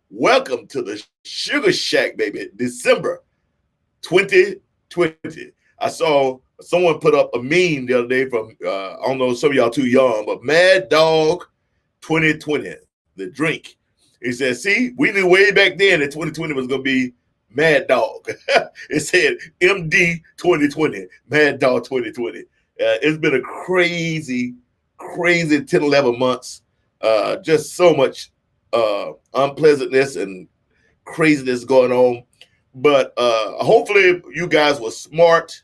Welcome to the Sugar Shack, baby. December 2020. I saw someone put up a meme the other day from, I don't know, some of y'all too young, but Mad Dog 2020, the drink. He said, see, we knew way back then that 2020 was going to be Mad Dog. It said MD 2020, Mad Dog 2020. It's been a crazy 10, 11 months. Just so much unpleasantness and craziness going on. But hopefully you guys were smart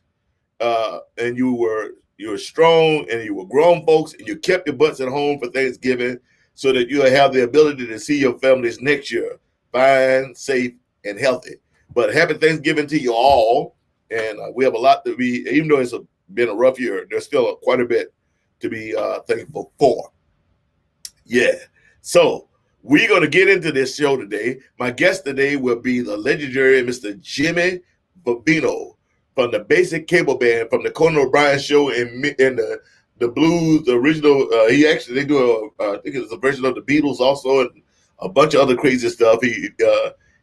and you were strong and you were grown folks and you kept your butts at home for Thanksgiving so that you'll have the ability to see your families next year fine, safe, and healthy. But happy Thanksgiving to you all. And we have a lot to be, even though been a rough year, there's still quite a bit to be thankful for. Yeah. So we're going to get into this show today. My guest today will be the legendary Mr. Jimmy Vivino from the Basic Cable Band from the Conan O'Brien Show and the blues, the original. They do I think it's a version of the Beatles also, and a bunch of other crazy stuff.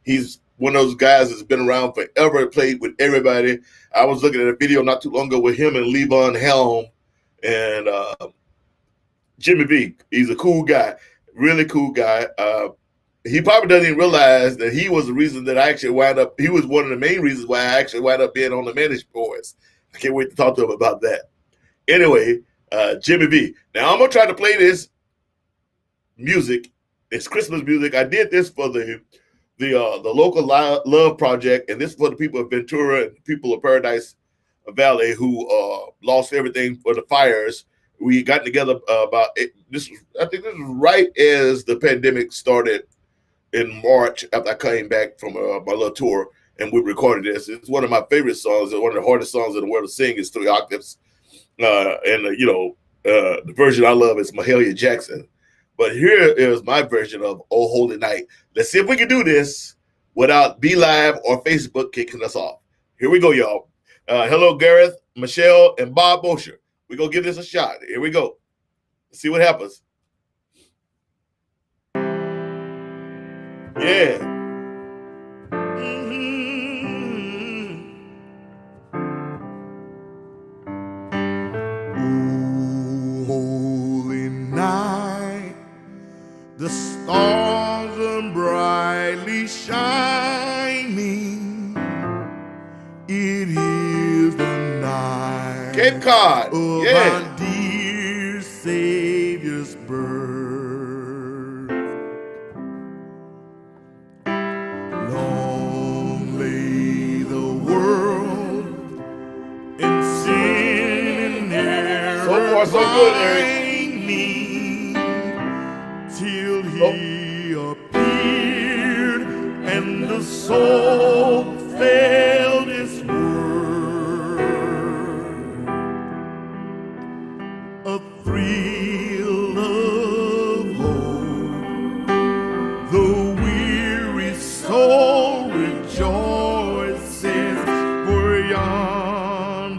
He's one of those guys that's been around forever, played with everybody. I was looking at a video not too long ago with him and Levon Helm and Jimmy V. He's a cool guy, really cool guy. He probably doesn't even realize that he was the reason that I actually he was one of the main reasons why I actually wound up being on the managed boards. I can't wait to talk to him about that. Anyway, Jimmy V. Now I'm going to try to play this music. It's Christmas music. I did this for the local love project, and this is for the people of Ventura and people of Paradise Valley who lost everything for the fires. We got together about this. I think this was right as the pandemic started in March after I came back from my little tour, and we recorded this. It's one of my favorite songs. It's one of the hardest songs in the world to sing. It's 3 octaves, the version I love is Mahalia Jackson. But here is my version of Oh Holy Night. Let's see if we can do this without Be Live or Facebook kicking us off. Here we go, y'all. Hello, Gareth, Michelle, and Bob Bosher. We're going to give this a shot. Here we go. Let's see what happens. Yeah. Oh, holy night, the stars are brightly shining. It is the night Cape Cod. of our dear Savior's birth. Long lay the world in sin and error. So far, so good, Eric. Till he appeared and the soul felt his word. A thrill of hope, the weary soul rejoices, for yonder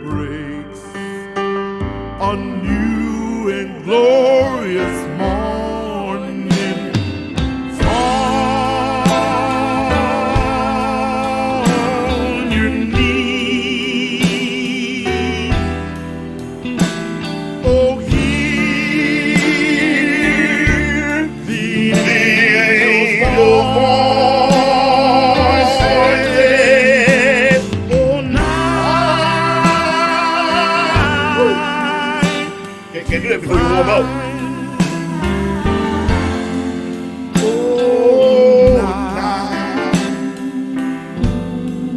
breaks a new and glorious morning. Fall on your knees. Oh, hear the angels' voices. Oh, night. Can't do that before you warm up.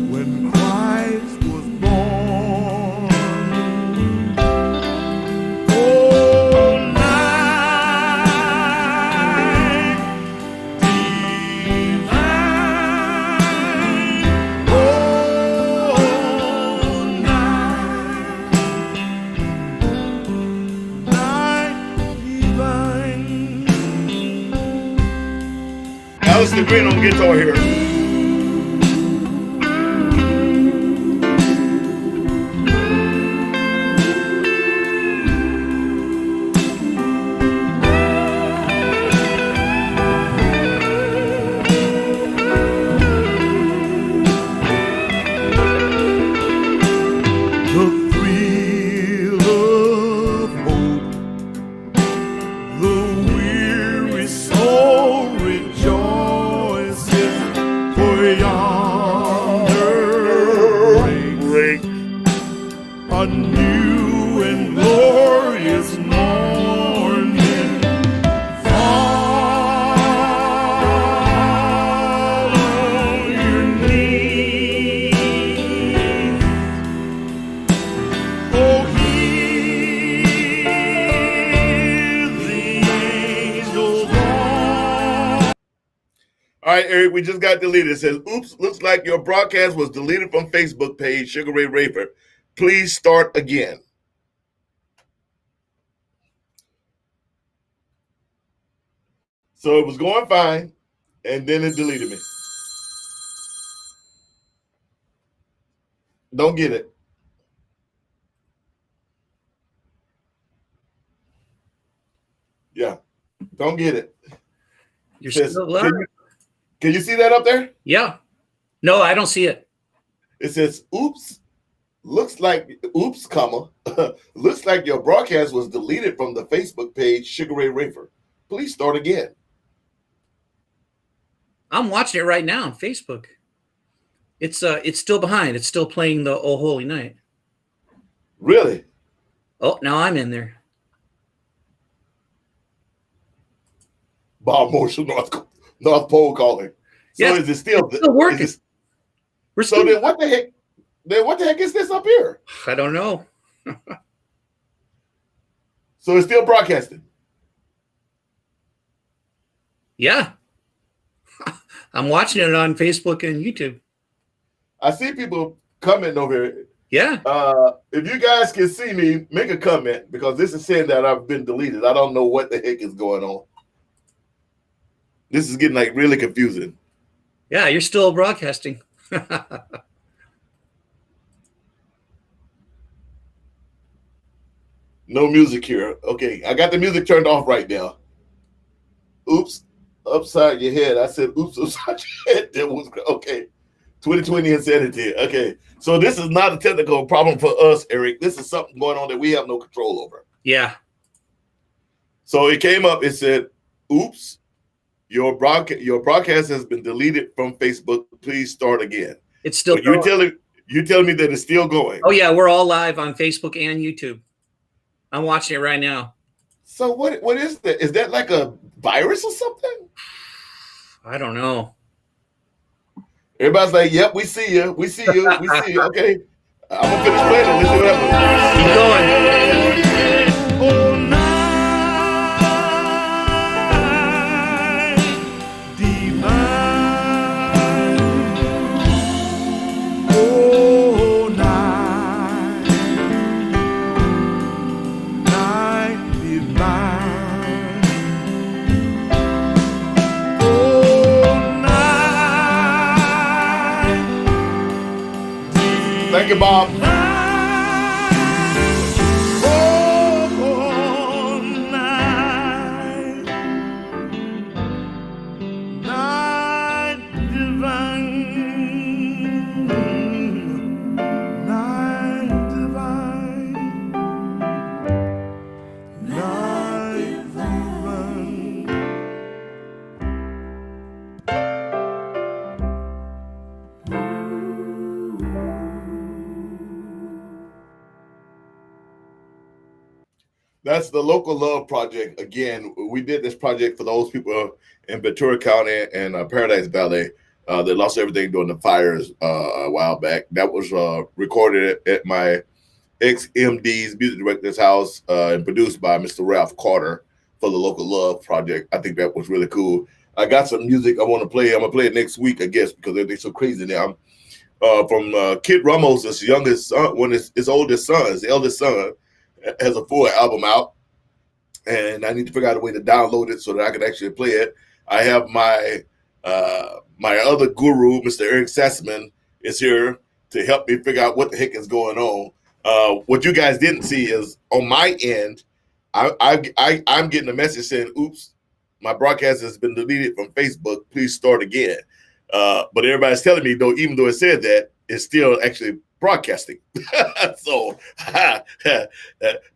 When Christ was born. Oh, night divine. Oh, night divine. Alistair Green on guitar here. a new and glorious morning. Fall on your knees. Oh, hear the angels all. All right, Eric, we just got deleted. It says, oops, looks like your broadcast was deleted from Facebook page, Sugar Ray Rafer. Please start again. So it was going fine, and then it deleted me. Don't get it. Yeah, don't get it. You're It says, still live? can you see that up there? Yeah. No, I don't see it. It says, oops, looks like, oops, comma, looks like your broadcast was deleted from the Facebook page, Sugar Ray Rafer. Please start again. I'm watching it right now on Facebook. It's still behind. It's still playing the Oh Holy Night. Really? Oh, now I'm in there. Bob Marshall, North Pole calling. So Yeah, is it still, it's still working. is it, We're so still. then what the heck? Then what the heck is this up here? I don't know. So it's still broadcasting. Yeah. I'm watching it on Facebook and YouTube. I see people commenting over here. Yeah. If you guys can see me, make a comment because this is saying that I've been deleted. I don't know what the heck is going on. This is getting like really confusing. Yeah, you're still broadcasting. No music here. Okay, I got the music turned off right now. Oops, upside your head. I said, oops, upside your head. That was okay. 2020 insanity. Okay, so this is not a technical problem for us, Eric. This is something going on that we have no control over. Yeah. So it came up. It said, oops, your broadcast has been deleted from Facebook. Please start again. It's still But going. you're telling me that it's still going. Oh, yeah. We're all live on Facebook and YouTube. I'm watching it right now. So what is that? Is that like a virus or something? I don't know. Everybody's like, yep, we see you. We see you. We see you. Okay. I'm going to finish playing it. Let's see what happens. Keep going. Oh, night divine. Oh, night divine. Oh, night divine. Thank you, Bob. That's the Local Love Project. Again, we did this project for those people in Ventura County and Paradise Valley that lost everything during the fires a while back. That was recorded at my ex-MD's music director's house and produced by Mr. Ralph Carter for the Local Love Project. I think that was really cool. I got some music I want to play. I'm going to play it next week, I guess, because everything's so crazy now. From Kid Ramos' youngest son, his oldest son, his eldest son, has a full album out, and I need to figure out a way to download it so that I can actually play it. I have my my other guru, Mr. Eric Sassman, is here to help me figure out what the heck is going on. What you guys didn't see is on my end, I'm getting a message saying, "Oops, my broadcast has been deleted from Facebook. Please start again." But everybody's telling me, though, even though it said that, it's still actually broadcasting. So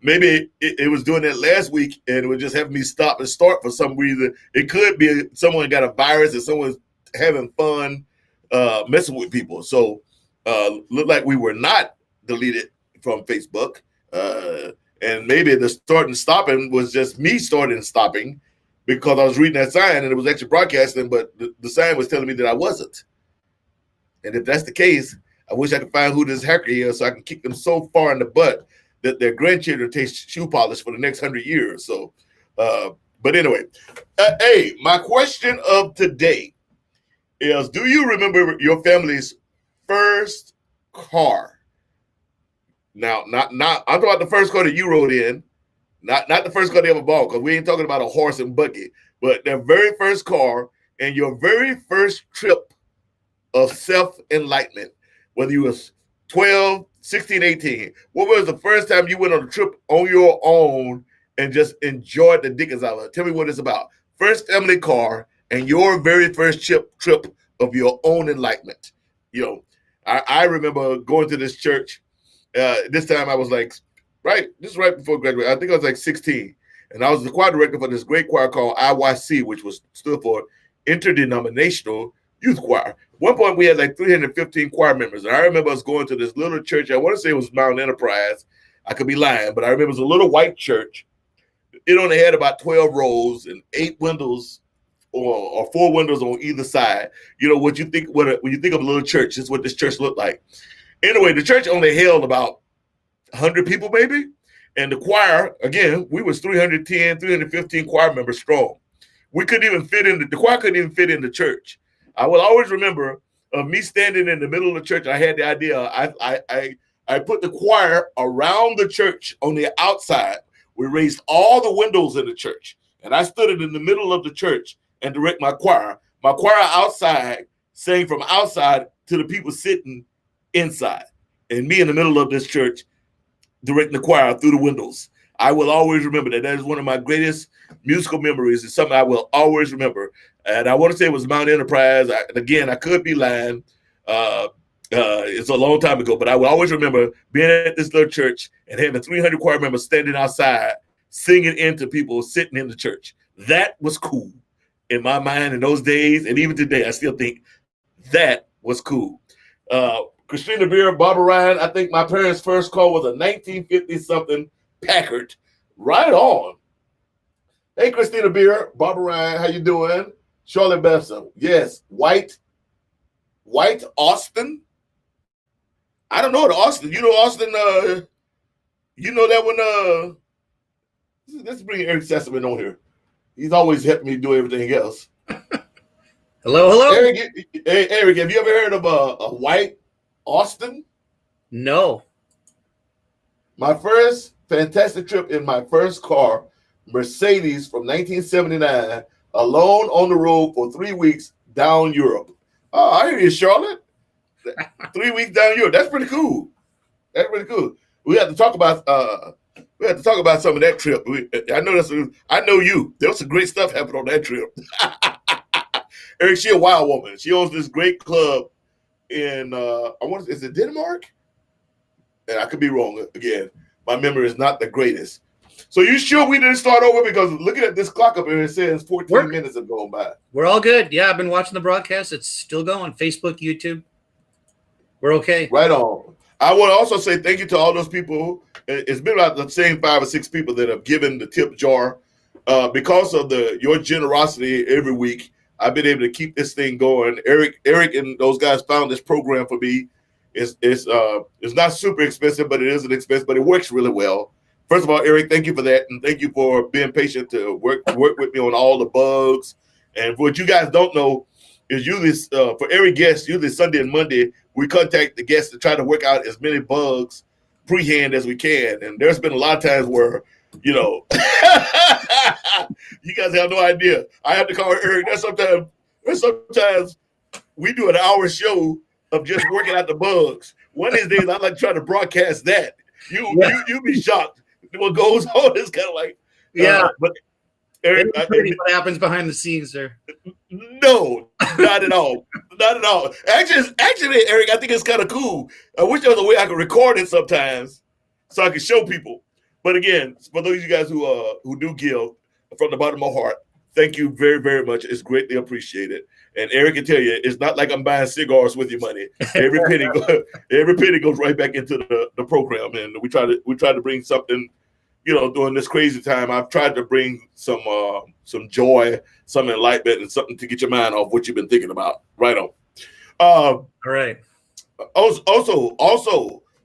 maybe it was doing that last week and it was just having me stop and start for some reason. It could be someone got a virus and someone's having fun messing with people. So looked like we were not deleted from Facebook. And maybe the starting and stopping was just me starting and stopping because I was reading that sign and it was actually broadcasting, but the sign was telling me that I wasn't. And if that's the case, I wish I could find who this hacker is so I can kick them so far in the butt that their grandchildren taste shoe polish for the next 100 years. So, but anyway, hey, my question of today is: do you remember your family's first car? Now, not I'm talking about the first car that you rode in, not the first car they ever bought, because we ain't talking about a horse and buggy, but their very first car and your very first trip of self-enlightenment, whether you was 12, 16, 18. What was the first time you went on a trip on your own and just enjoyed the dickens out of it? Tell me what it's about. First family car and your very first trip of your own enlightenment. You know, I remember going to this church. This time I was like, this is right before graduation. I think I was like 16. And I was the choir director for this great choir called IYC, which stood for Interdenominational Youth Choir. At one point we had like 315 choir members. And I remember us going to this little church. I want to say it was Mount Enterprise. I could be lying, but I remember it was a little white church. It only had about 12 rows and 8 windows or 4 windows on either side. You know, what you think when you think of a little church, this is what this church looked like. Anyway, the church only held about 100 people maybe. And the choir, again, we was 310, 315 choir members strong. We couldn't even fit in, the choir couldn't even fit in the church. I will always remember of me standing in the middle of the church. I had the idea. I put the choir around the church on the outside. We raised all the windows in the church. And I stood in the middle of the church and direct my choir. My choir outside sang from outside to the people sitting inside. And me in the middle of this church directing the choir through the windows. I will always remember that. That is one of my greatest musical memories. It's something I will always remember. And I want to say it was Mount Enterprise. Again, I could be lying. It's a long time ago, but I will always remember being at this little church and having 300 choir members standing outside singing into people sitting in the church. That was cool in my mind in those days. And even today, I still think that was cool. Christina Beer, Barbara Ryan, I think my parents' first car was a 1950-something Packard. Right on. Hey, Christina Beer, Barbara Ryan, how you doing? Charlotte Besson, yes. White Austin. I don't know the Austin. You know Austin, you know that one, let's bring Eric Sessamon on here. He's always helped me do everything else. Hello. Eric, have you ever heard of a white Austin? No. My first fantastic trip in my first car, Mercedes from 1979, alone on the road for 3 weeks down Europe. Oh, I hear you, Charlotte. 3 weeks down Europe. That's pretty cool. That's pretty cool. We have to talk about some of that trip. I know you. There was some great stuff happened on that trip. Eric, she a wild woman. She owns this great club in is it Denmark? And I could be wrong again. My memory is not the greatest. So you sure we didn't start over? Because looking at this clock up here, it says 14 minutes have gone by. We're all good. Yeah, I've been watching the broadcast. It's still going. Facebook, YouTube. We're okay. Right on. I want to also say thank you to all those people. It's been about the same 5 or 6 people that have given the tip jar. Because of your generosity every week, I've been able to keep this thing going. Eric and those guys found this program for me. It's not super expensive, but it is an expense, but it works really well. First of all, Eric, thank you for that, and thank you for being patient to work with me on all the bugs. And what you guys don't know is usually for every guest, usually Sunday and Monday, we contact the guests to try to work out as many bugs pre-hand as we can. And there's been a lot of times where, you know, you guys have no idea. I have to call Eric. There's sometimes we do an hour show of just working out the bugs. One of these days, I'd like to try to broadcast that. You be shocked. What goes on is kind of like, but Eric, what happens behind the scenes there? No, not at all. Not at all. Actually, Eric, I think it's kind of cool. I wish there was a way I could record it sometimes so I could show people. But again, for those of you guys who do give from the bottom of my heart, Thank you very, very much. It's greatly appreciated. And Eric can tell you, it's not like I'm buying cigars with your money. Every penny, every penny goes right back into the program, and we try to bring something. During this crazy time, I've tried to bring some joy, some enlightenment, and something to get your mind off what you've been thinking about. Right on. All right. Also,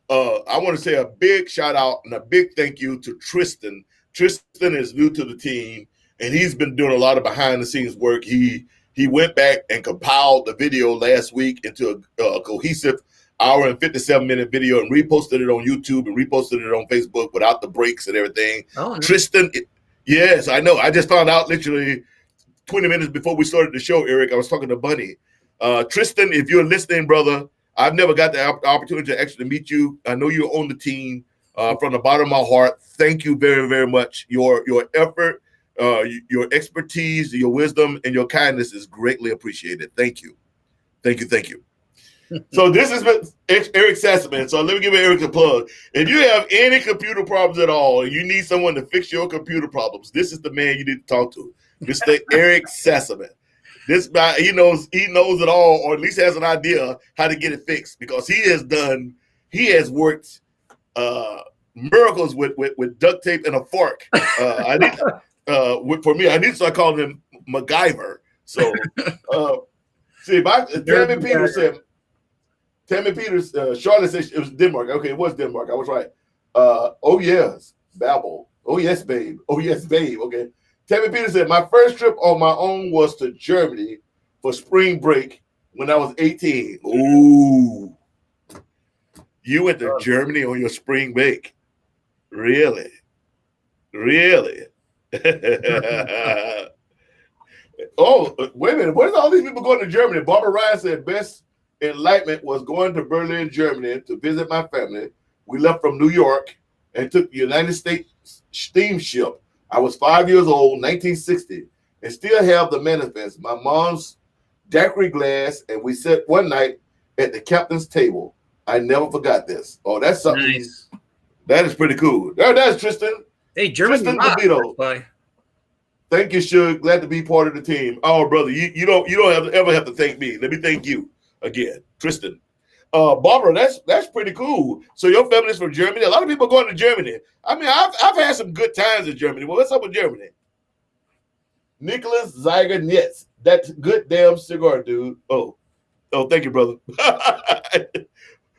I want to say a big shout out and a big thank you to Tristan. Tristan is new to the team, and he's been doing a lot of behind the scenes work. He went back and compiled the video last week into a cohesive hour and 57-minute video and reposted it on YouTube and reposted it on Facebook without the breaks and everything. Oh, no. Tristan, yes, I know. I just found out literally 20 minutes before we started the show, Eric. I was talking to Bunny. Tristan, if you're listening, brother, I've never got the opportunity to actually meet you. I know you're on the team. From the bottom of my heart, thank you very, very much. Your effort, your expertise, your wisdom, and your kindness is greatly appreciated. Thank you. Thank you. Thank you. So this has been Eric Sassaman. So let me give Eric a plug. If you have any computer problems at all, and you need someone to fix your computer problems, this is the man you need to talk to. Mr. Eric Sassaman. This guy, he knows it all, or at least has an idea how to get it fixed, because he has worked miracles with duct tape and a fork. I need to start calling him MacGyver. So see, Tammy Peters, Charlotte said it was Denmark. Okay, it was Denmark. I was right. Oh yes, Babel. Oh yes, babe. Oh yes, babe. Okay. Tammy Peters said, my first trip on my own was to Germany for spring break when I was 18. Ooh. You went to Germany on your spring break? Really? Really? Oh, wait a minute. Where's all these people going to Germany? Barbara Ryan said, best enlightenment was going to Berlin, Germany to visit my family. We left from New York and took the United States steamship. I was 5 years old, 1960, and still have the manifest. My mom's daiquiri glass, and we sat one night at the captain's table. I never forgot this. Oh, that's something. Nice. That is pretty cool. That's Tristan. Hey, German. Tristan Vivino. Thank you, Suge. Glad to be part of the team. Oh, brother, you don't ever have to thank me. Let me thank you again, Tristan. Barbara, that's pretty cool. So your family's from Germany. A lot of people going to Germany. I mean, I've had some good times in Germany. Well, what's up with Germany? Nicholas Zeiger Nitz. That's good damn cigar, dude. Oh, thank you, brother.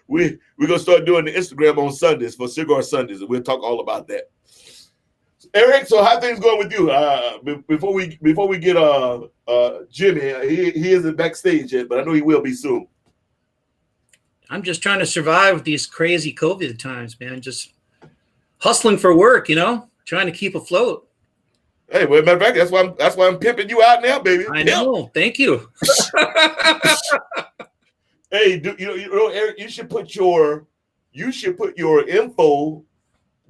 We're gonna start doing the Instagram on Sundays for Cigar Sundays, and we'll talk all about that. Eric, so how things going with you? Before we get Jimmy, he isn't backstage yet, but I know he will be soon. I'm just trying to survive these crazy COVID times, man. Just hustling for work, trying to keep afloat. Hey, well, matter of fact, that's why I'm pimping you out now, baby. I know. Thank you. Hey, Eric, you should put your info.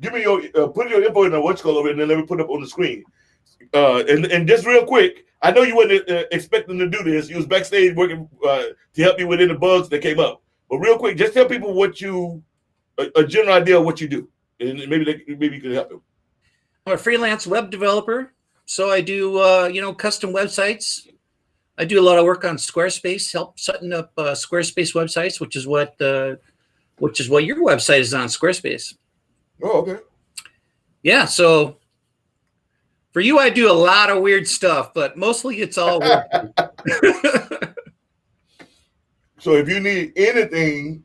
Give me put your info in the what's called over, and then let me put it up on the screen. And just real quick, I know you weren't expecting to do this. You was backstage working to help me with any bugs that came up. But real quick, just tell people what a general idea of what you do, and maybe you can help them. I'm a freelance web developer, so I do custom websites. I do a lot of work on Squarespace, help setting up Squarespace websites, which is what your website is on, Squarespace. Oh, okay. Yeah, so for you, I do a lot of weird stuff, but mostly it's all work. So if you need anything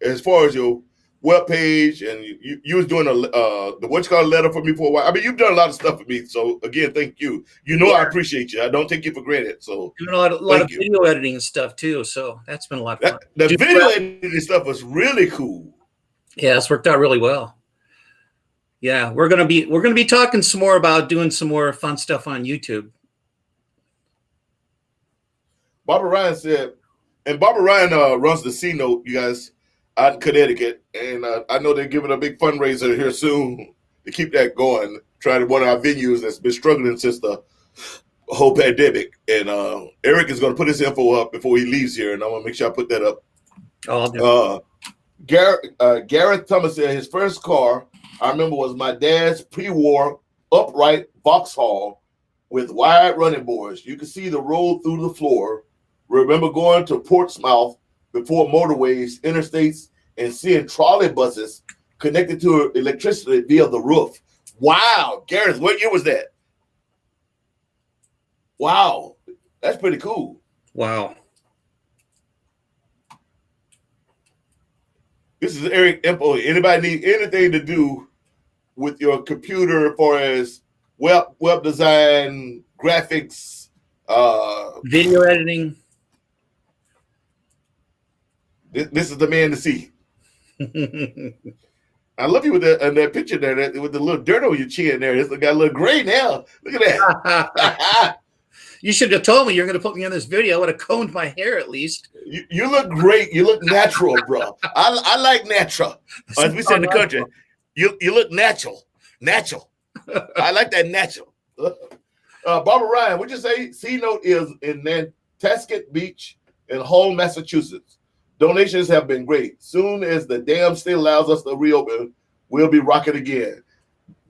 as far as your webpage, and you was doing the what's called letter for me for a while. I mean, you've done a lot of stuff for me. So again, thank you. I appreciate you. I don't take you for granted. So doing a lot of video editing and stuff too. So that's been a lot of fun. The video editing stuff was really cool. Yeah, it's worked out really well. Yeah, we're gonna be talking some more about doing some more fun stuff on YouTube. Barbara Ryan said, and Barbara Ryan runs the C Note, you guys, out in Connecticut, and I know they're giving a big fundraiser here soon to keep that going. Trying to one of our venues that's been struggling since the whole pandemic. And Eric is going to put his info up before he leaves here, and I'm going to make sure I put that up. Oh, Gareth Thomas said his first car, I remember, was my dad's pre-war upright Vauxhall with wide running boards. You can see the road through the floor. Remember going to Portsmouth before motorways, interstates, and seeing trolley buses connected to electricity via the roof. Wow, Gareth, what year was that? Wow, that's pretty cool. Wow. This is Eric Info. Anybody need anything to do with your computer as far as web design, graphics, Video editing. this is the man to see. I love you with that picture there, with the little dirt on your chin there. It's got a little gray now. Look at that. You should have told me you're going to put me on this video. I would have combed my hair at least. You look great. You look natural, bro. I like natural. As we said in the country, you look natural. Natural. I like that natural. Barbara Ryan, would you say C-Note is in Nantasket Beach in Hull, Massachusetts? Donations have been great. Soon as the dam state allows us to reopen, we'll be rocking again.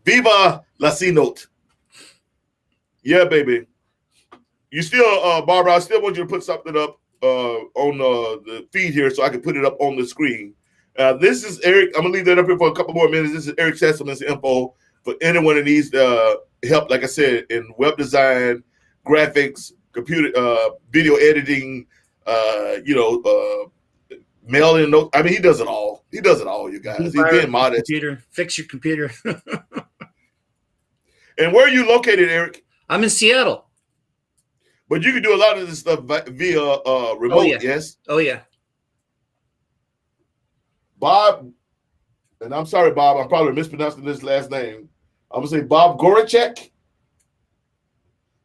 Viva la C-Note. Yeah, baby. You still, Barbara, I still want you to put something up on the feed here so I can put it up on the screen. This is Eric. I'm going to leave that up here for a couple more minutes. This is Eric Sessoman's info for anyone that needs help, like I said, in web design, graphics, computer, video editing, mailing notes. I mean, he does it all. He does it all, you guys. He's being modest. Computer. Fix your computer. And where are you located, Eric? I'm in Seattle. But you can do a lot of this stuff via remote, yes? Oh, yeah. Bob, and I'm sorry, Bob, I'm probably mispronouncing this last name. I'm going to say Bob Gorachek.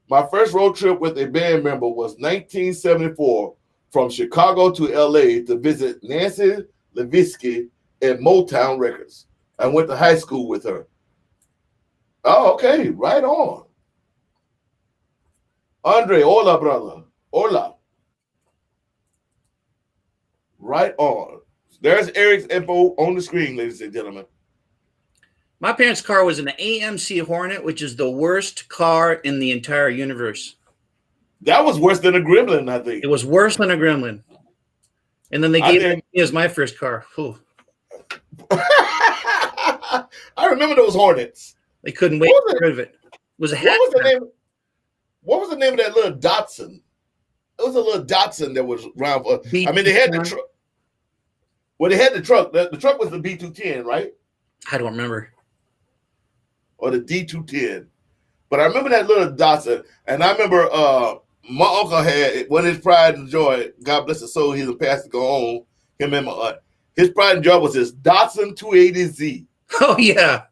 My first road trip with a band member was 1974 from Chicago to LA to visit Nancy Levinsky at Motown Records. I went to high school with her. Oh, okay, right on. Andre, hola, brother. Hola. Right on. There's Eric's info on the screen, ladies and gentlemen. My parents' car was an AMC Hornet, which is the worst car in the entire universe. That was worse than a Gremlin, I think. It was worse than a Gremlin. And then they gave it to me as my first car. Whew. I remember those Hornets. They couldn't wait to get rid of it. It was a hat. What was the name of that little Datsun? It was a little Datsun that was around for. I mean, they had the truck. Well, they had the truck. The truck was the B210, right? I don't remember. Or the D210. But I remember that little Datsun. And I remember my uncle had, one of his pride and joy, God bless his soul, he's a pastor, go on, him and my aunt. His pride and joy was his Datsun 280Z. Oh, yeah.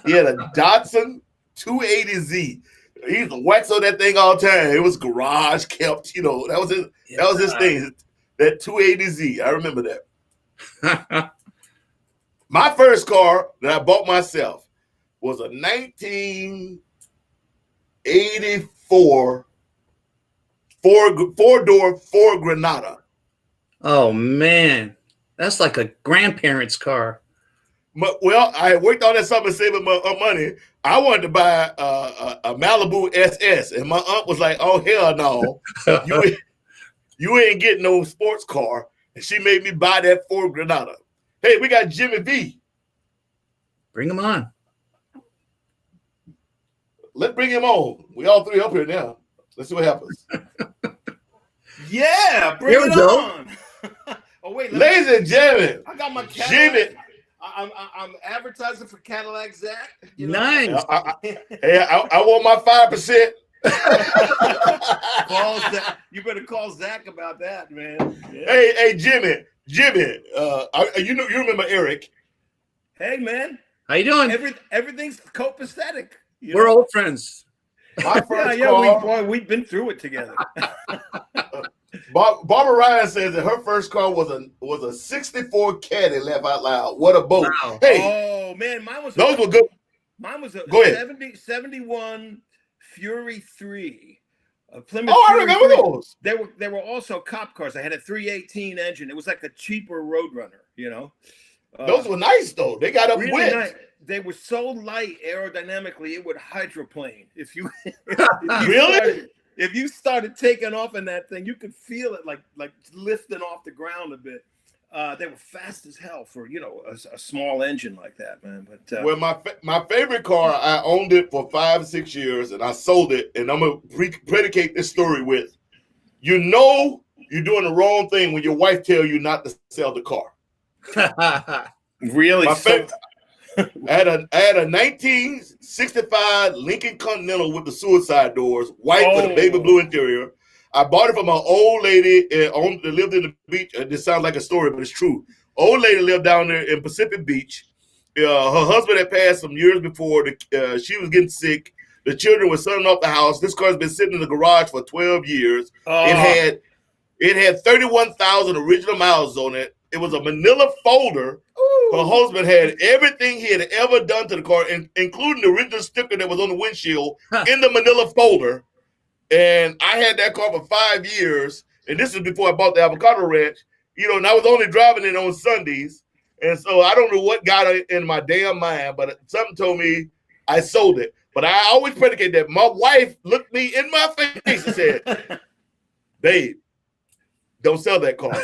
He had a Datsun 280Z. He used to wax on that thing all the time. It was garage kept, that was his, that was his thing. That 280Z. I remember that. My first car that I bought myself was a 1984 four-door Ford Granada. Oh, man. That's like a grandparent's car. Well, I worked on that summer saving my money. I wanted to buy a Malibu SS, and my aunt was like, "Oh hell no, you ain't getting no sports car." And she made me buy that Ford Granada. Hey, we got Jimmy V. Bring him on. Let's bring him on. We all three up here now. Let's see what happens. Yeah, bring it on. Oh wait, ladies and gentlemen, I got my Cadillac. Jimmy. I'm advertising for Cadillac Zach. Nice. I want my 5%. You better call Zach about that, man. Yeah. Hey, Jimmy. You remember Eric? Hey, man. How you doing? Everything's copacetic. We're old friends. My first car, we've been through it together. Barbara Ryan says that her first car was a 64 Caddy, laugh out loud. What a boat. Wow. Hey. Oh, man. Those were good. Mine was a Go ahead. 71 Fury 3. Plymouth I Fury remember 3. those. They were also cop cars. I had a 318 engine. It was like a cheaper Roadrunner, Those were nice though. They got up Really wet. nice. They were so light aerodynamically, it would hydroplane. If you Really? if you started taking off in that thing, you could feel it like lifting off the ground a bit. They were fast as hell for a small engine like that, man. But Well, my favorite car, I owned it for 5 or 6 years, and I sold it. And I'm gonna predicate this story with, you're doing the wrong thing when your wife tells you not to sell the car. really, My favorite. I had a 1965 Lincoln Continental with the suicide doors, white with a baby blue interior. I bought it from an old lady that lived in the beach. This sounds like a story, but it's true. Old lady lived down there in Pacific Beach. Her husband had passed some years before. She was getting sick. The children were selling off the house. This car's been sitting in the garage for 12 years. It had 31,000 original miles on it. It was a manila folder. Her husband had everything he had ever done to the car, including the original sticker that was on the windshield in the manila folder. And I had that car for 5 years. And this is before I bought the avocado ranch. And I was only driving it on Sundays. And so I don't know what got in my damn mind, but something told me I sold it. But I always predicate that. My wife looked me in my face and said, "Babe, don't sell that car."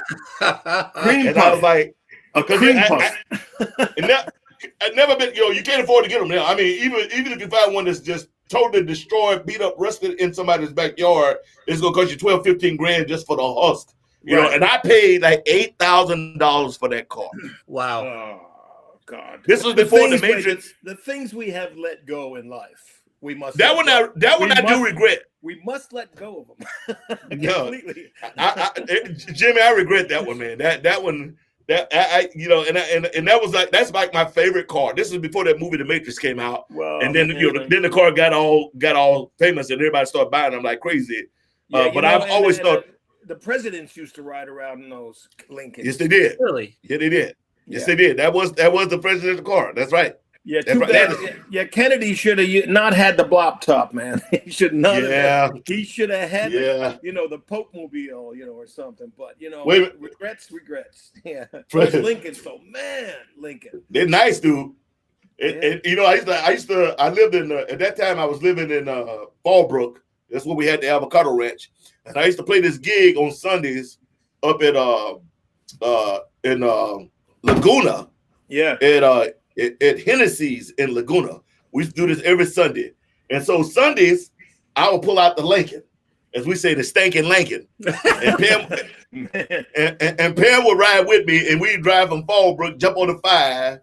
cream and puff. I was like, A cream puff. I've never been, you can't afford to get them now. I mean, even if you find one that's just totally destroyed, beat up, rusted in somebody's backyard, it's going to cost you 12, 15 grand just for the husk. You know, and I paid like $8,000 for that car. Wow. Oh, God. This was before the Matrix. The things we have let go in life, we must. That one I do regret. We must let go of them. Yeah. Completely. Jimmy, I regret that one, man. That one, and that was that's like my favorite car. This is before that movie The Matrix came out. Well, and then then the car got all famous and everybody started buying them like crazy. But I've always thought the presidents used to ride around in those Lincolns. Yes, they did. Really? Yeah, they did. Yes, they did. That was the presidential car. That's right. Yeah, too bad. Kennedy should have not had the blop top, man. He should not have. He should have had, the Pope mobile, or something. But regrets. Yeah, those Lincolns, though, man, Lincoln. They're nice, dude. And I lived in at that time I was living in Fallbrook. That's where we had the avocado ranch, and I used to play this gig on Sundays up at in Laguna. Yeah. At Hennessy's in Laguna. We used to do this every Sunday. And so Sundays, I would pull out the Lincoln, as we say, the stinking Lincoln. And Pam, and Pam would ride with me, and we'd drive from Fallbrook, jump on the 5.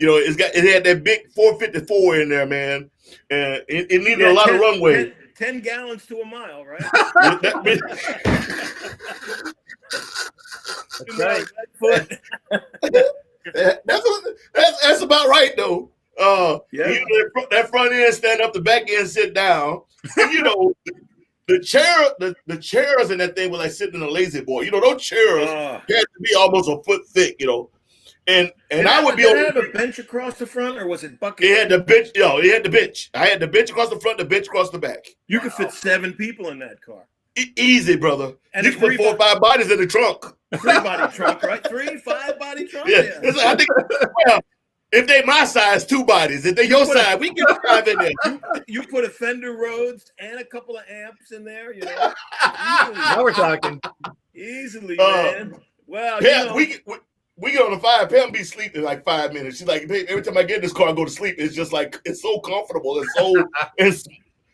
It had that big 454 in there, man. And it needed a lot of runway. 10 gallons to a mile, right? That's right. That's about right though. That front end stand up, the back end sit down. And, the chairs in that thing were like sitting in a lazy boy. Those chairs had to be almost a foot thick. And I would be Did it have a bench across the front, or was it bucket? It had the bench. It had the bench. I had the bench across the front, the bench across the back. You could fit 7 people in that car. Easy, brother. And you can put 4 or 5 bodies in the trunk. 3-body trunk, right? 3-5 body trunk. Yeah. I think. Well, if they my size, 2 bodies. If they your size, we can get 5 in there. You put a Fender Rhodes and a couple of amps in there. Now we're talking. Easily, man. Well, Pam, we get on the 5. Pam be sleeping in like 5 minutes. She's like, babe, every time I get in this car, I go to sleep. It's just like it's so comfortable and it's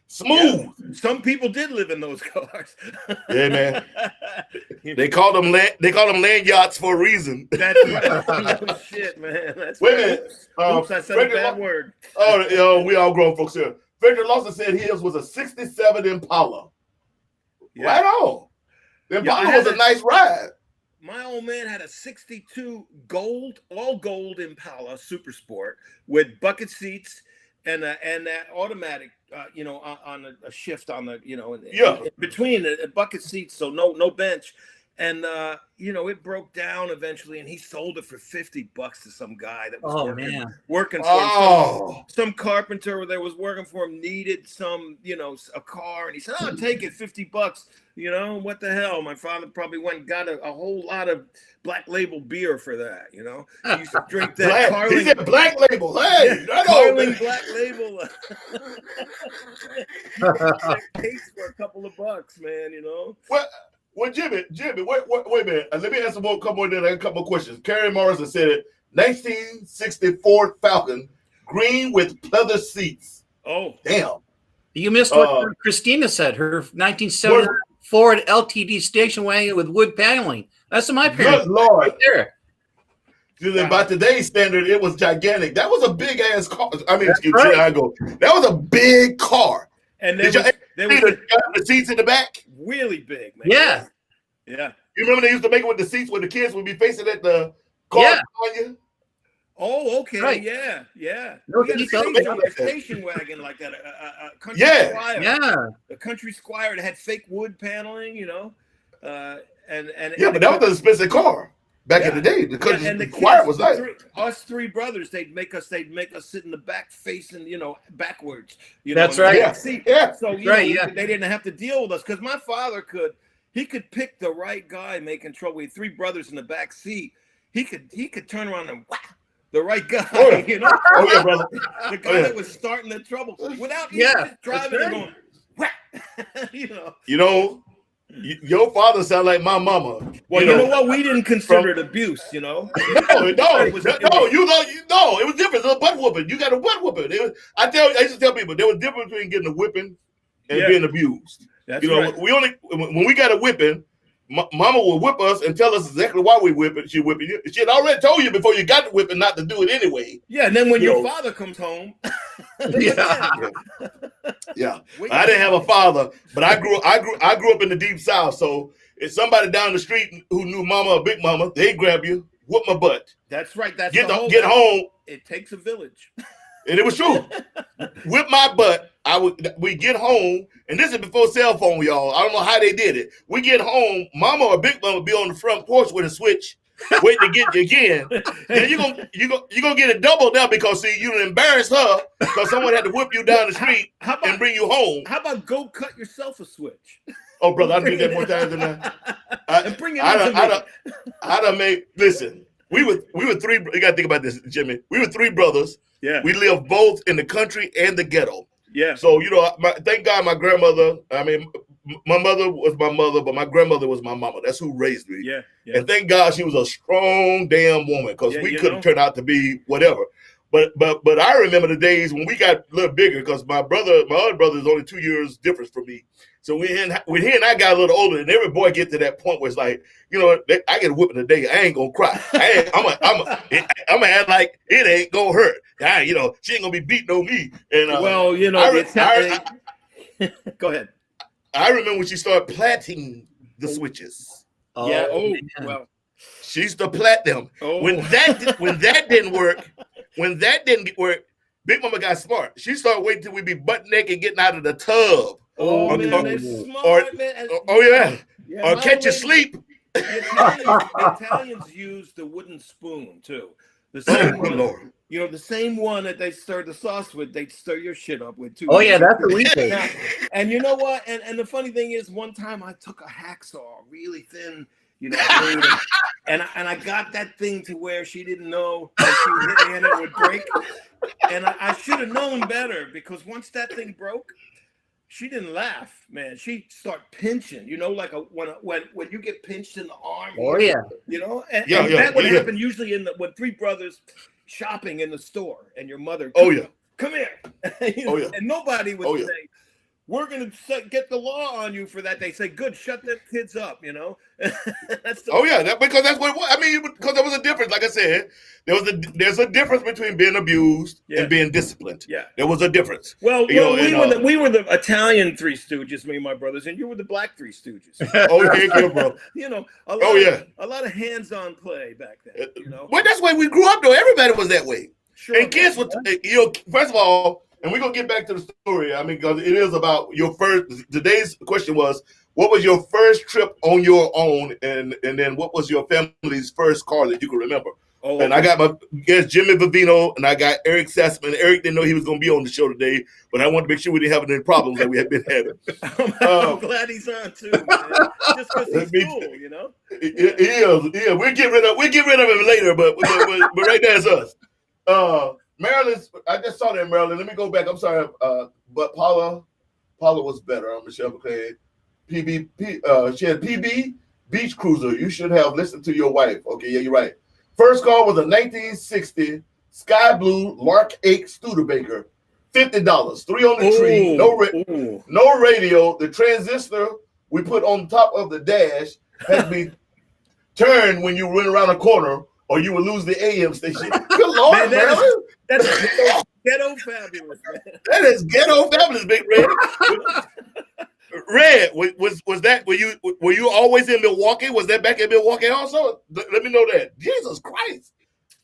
smooth. Yeah. Some people did live in those cars. Yeah, man. They call them land yachts for a reason. That's right. Oh, shit, man. That's Wait a minute. Oops, I said a bad word. We all grown folks here. Frederick Lawson said his was a 67 Impala. Yeah. Right on. The Impala was a nice ride. My old man had a 62 all gold Impala Super Sport with bucket seats and that automatic, on a shift on the, in between the bucket seats, so no bench. And it broke down eventually, and he sold it for $50 to some guy that was working for him. Some carpenter that was working for him needed a car, and he said, "Oh, take it, $50. What the hell?" My father probably went and got a whole lot of Black Label beer for that. He used to drink that Carling. He said Black Label. Hey, Carling Black Label. Case for a couple of bucks, man. Well, Jimmy, wait a minute. Let me ask a couple more. Then a couple more questions. Carrie Morrison said it. 1964 Falcon, green with pleather seats. Oh, damn! You missed what Christina said. Her 1970 Ford LTD station wagon with wood paneling. That's my parents. Good Lord! Right there. By today's standard, it was gigantic. That was a big ass car. I mean, that was a big car. And there was the seats in the back. Really big, man. Yeah. Yeah. You remember they used to make it with the seats where the kids would be facing at the car on you? Oh, okay. Right. Yeah. No, we had a station wagon like that. A country Squire. Yeah. A country Squire that had fake wood paneling, but that was an expensive car back in the day. The country Squire was nice. Us three brothers, they'd make us sit in the back facing, backwards. That's right. Yeah. So they didn't have to deal with us because my father could pick the right guy making trouble. We had three brothers in the back seat. He could turn around and whack the right guy. Oh yeah, brother. The guy that was starting the trouble without just driving and going whack. Your father sounded like my mama. Well, you know what? We didn't consider it abuse. No, it was different. It was a butt whooping. You got a butt whooping. I used to tell people there was a difference between getting a whipping and being abused. That's right. When we got a whipping, mama would whip us and tell us exactly why we whipping. She whipping you. She had already told you before you got the whipping not to do it anyway. Yeah, and then when your father comes home, yeah. I didn't have a father, but I grew up in the deep South. So if somebody down the street who knew mama or big mama, they grab you, whoop my butt. That's right. That's get home. It takes a village. And it was true. Whip my butt. We get home, and this is before cell phone, y'all. I don't know how they did it. We get home, mama or big mama be on the front porch with a switch, waiting to get you again. And you're gonna get it double now because you embarrass her because someone had to whip you down the street and bring you home. How about go cut yourself a switch? Oh, brother, I did that more times than that. And bring it I done made. Listen, we were three. You gotta think about this, Jimmy. We were three brothers. Yeah. We lived both in the country and the ghetto. Yeah. So, thank God my grandmother, my mother was my mother, but my grandmother was my mama. That's who raised me. Yeah. And thank God she was a strong damn woman because we couldn't turn out to be whatever. But I remember the days when we got a little bigger because my other brother is only 2 years difference from me. So when he and I got a little older, and every boy get to that point where it's like, I get a whipping today. I ain't gonna cry. I'm gonna act like it ain't gonna hurt. She ain't gonna be beating on me. And go ahead. I remember when she started plaiting the switches. Yeah. Well, she used to plait them. Oh. When that didn't work, Big Mama got smart. She started waiting till we be butt naked getting out of the tub. Oh, man, that's smart, man. Or catch you sleep. The Italians use the wooden spoon too. The same one, the same one that they stir the sauce with, they stir your shit up with too. Oh yeah, that's what we do. And you know what? And the funny thing is, one time I took a hacksaw, really thin, and I got that thing to where she didn't know that she was hitting and it would break. And I should have known better because once that thing broke, she didn't laugh, man. She started pinching, like when you get pinched in the arm. Oh yeah. And that would happen usually when three brothers shopping in the store and your mother. Come here. And nobody would say, we're going to get the law on you for that. They say, good, shut the kids up, That's because that's what it was. Because there was a difference. Like I said, there's a difference between being abused and being disciplined. Yeah. There was a difference. Well, we were the Italian Three Stooges, me and my brothers, and you were the Black Three Stooges. Thank you, bro. A lot of hands-on play back then, Well, that's why we grew up, though. Everybody was that way. Sure. And kids were, first of all, and we're going to get back to the story. Because it is about your first. Today's question was, what was your first trip on your own, and then what was your family's first car that you can remember? Oh, and I got my guest Jimmy Vivino, and I got Eric Sassman. Eric didn't know he was going to be on the show today, but I wanted to make sure we didn't have any problems that we had been having. I'm glad he's on too, man. Just because he's cool, you know. He is. Yeah, we'll get rid of him later, but right now it's us. Maryland, I just saw that in Maryland. Let me go back. I'm sorry, but Paula was better. I'm Michelle McClain. She had PB Beach Cruiser. You should have listened to your wife. Okay, yeah, you're right. First car was a 1960 sky blue Lark 8 Studebaker, $50, 3 on the tree, no radio. The transistor we put on top of the dash had to be turned when you went around a corner, or you would lose the AM station. Good Lord, man, that's ghetto fabulous, man. That is ghetto fabulous, Big Red. Red, was that, were you always in Milwaukee? Was that back in Milwaukee also? Let me know that. Jesus Christ.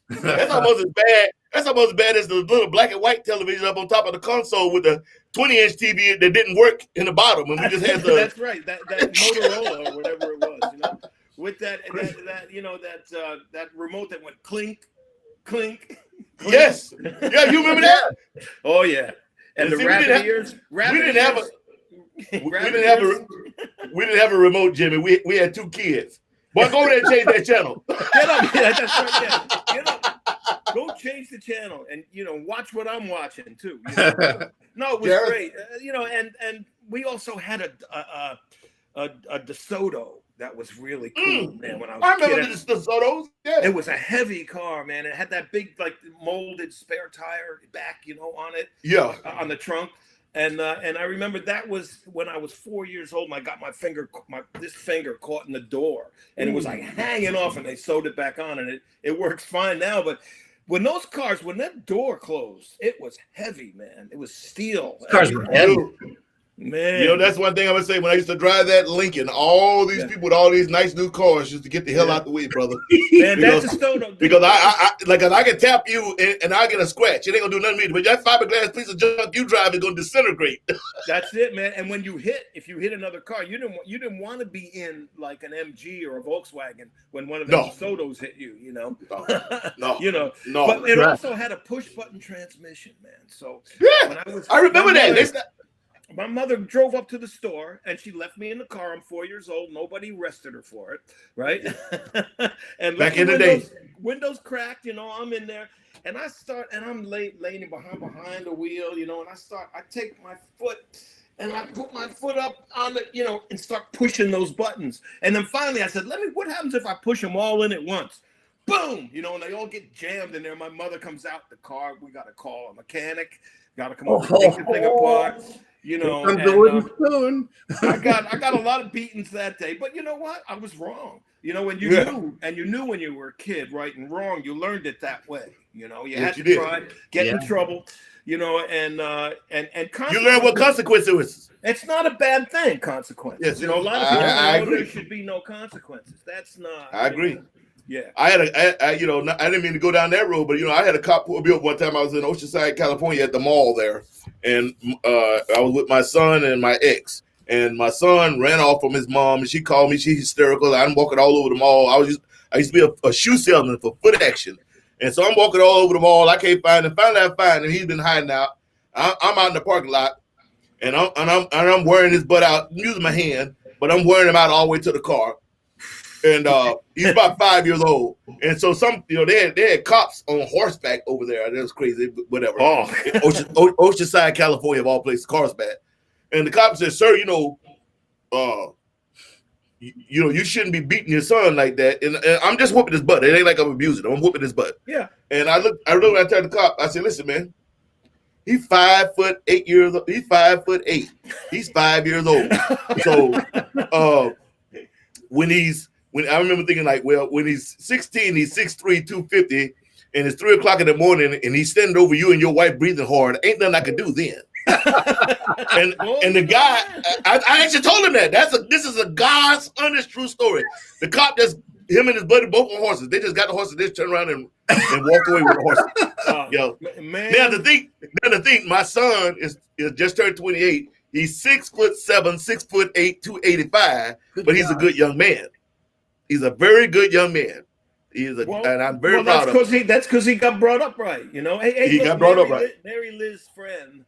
That's almost as bad as the little black and white television up on top of the console with the 20-inch TV that didn't work in the bottom. And we just had the That's right. That Motorola or whatever it was, you know. With that remote that went clink, clink. Yes. Yeah, you remember that? Oh yeah. And the rabbit ears. We didn't have a remote, Jimmy. We had 2 kids. Boy, go over there and change that channel. Get up. Yeah, that's right. Yeah. Get up. Go change the channel and watch what I'm watching too. No, it was great. And we also had a DeSoto that was really cool, man. When I remember the DeSotos. Yeah. It was a heavy car, man. It had that big molded spare tire back, on it. Yeah. On the trunk. And I remember that was when I was 4 years old, and I got this finger caught in the door, and it was hanging off, and they sewed it back on, and it works fine now. But when that door closed, it was heavy, man. It was steel. Cars were heavy. Man, that's one thing I would say when I used to drive that Lincoln. All these people with all these nice new cars just to get the hell out the way, brother. Man, that's a stone. Because I can tap you and I get a scratch. It ain't gonna do nothing to me. But that fiberglass piece of junk you drive is gonna disintegrate. That's it, man. And when if you hit another car, you didn't want to be in like an MG or a Volkswagen when one of those Sotos hit you. No. But it also had a push button transmission, man. So when I remember that. My mother drove up to the store and she left me in the car. I'm 4 years old. Nobody arrested her for it, right? And back in the day, windows cracked. I'm in there, and I'm laying behind the wheel, and I take my foot and I put my foot up on the, and start pushing those buttons. And then finally, I said, what happens if I push them all in at once? Boom, and they all get jammed in there. My mother comes out the car. We got to call a mechanic. Got to come over and take the thing apart. I got a lot of beatings that day, but you know what? I was wrong. When you knew when you were a kid, right and wrong, you learned it that way. You had to try, get in trouble, and you learn what consequences. It's not a bad thing. Consequences. Yes, a lot of people know there should be no consequences. That's not. I agree. Yeah, I didn't mean to go down that road, but I had a cop pull me up one time. I was in Oceanside, California, at the mall there, and I was with my son and my ex. And my son ran off from his mom, and she called me. She's hysterical. I'm walking all over the mall. I used to be a shoe salesman for Foot Action, and so I'm walking all over the mall. I can't find him. Finally, I find him. He's been hiding out. I'm out in the parking lot, and I'm wearing his butt out, using my hand, but I'm wearing him out all the way to the car. And he's about 5 years old, and so they had cops on horseback over there. That was crazy, but whatever. Oceanside, California, of all places, Carlsbad. And the cop said, "Sir, you shouldn't be beating your son like that." And I'm just whooping his butt. It ain't like I'm abusing him. I'm whooping his butt. Yeah. And I tell the cop, I said, "Listen, man, he's 5'8" years old. He's 5'8". He's 5 years old. So when I remember thinking when he's 16, he's 6'3", 250, and it's 3 o'clock in the morning, and he's standing over you and your wife breathing hard. Ain't nothing I could do then." and the guy, I actually told him that. This is a God's honest true story. The cop him and his buddy both on horses. They just got the horses. They just turned around and walked away with the horses. Man. Now the thing, my son is just turned 28. He's 6'7", 6'8", 285, but he's a good young man. He's a very good young man. And I'm very proud of him. That's because he got brought up right. Hey, he got brought up right. Mary Liz's friend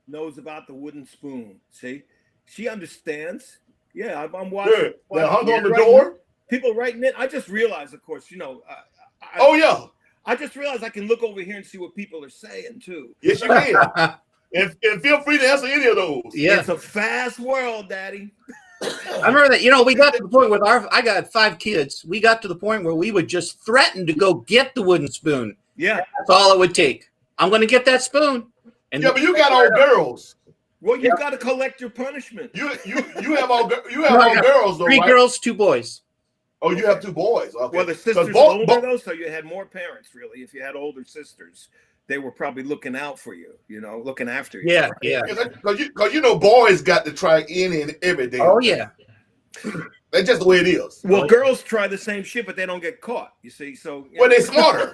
knows about the wooden spoon. See, she understands. Yeah, I'm watching. They're hung on the door. People writing it. I just realized, of course, I just realized I can look over here and see what people are saying too. Yes, you can. and feel free to answer any of those. Yeah, it's a fast world, Daddy. I remember that. We got to the point with I got 5 kids. We got to the point where we would just threaten to go get the wooden spoon. Yeah, that's all it would take. I'm going to get that spoon. And but you got all girls. Well, you got to collect your punishment. You have all girls though, 3 right? girls, 2 boys. Oh, you have 2 boys. Okay. Well, the sisters older though, so you had more parents. Really, if you had older sisters, they were probably looking out for you. Looking after you. Yeah, right? yeah. Because boys got to try any and everything. Oh yeah. That's just the way it is. Well, girls try the same shit, but they don't get caught. You see, so they're smarter.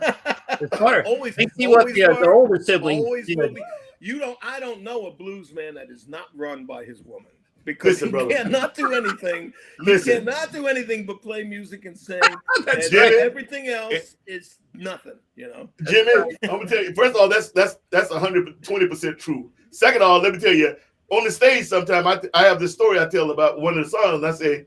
They're smarter. Always. They see what their older siblings. I don't know a blues man that is not run by his woman. Because he cannot do anything. He cannot do anything but play music and sing. And everything else is nothing, Jimmy, I'm gonna tell you. First of all, that's 120% true. Second of all, let me tell you, on the stage, sometime I have this story I tell about one of the songs. I say,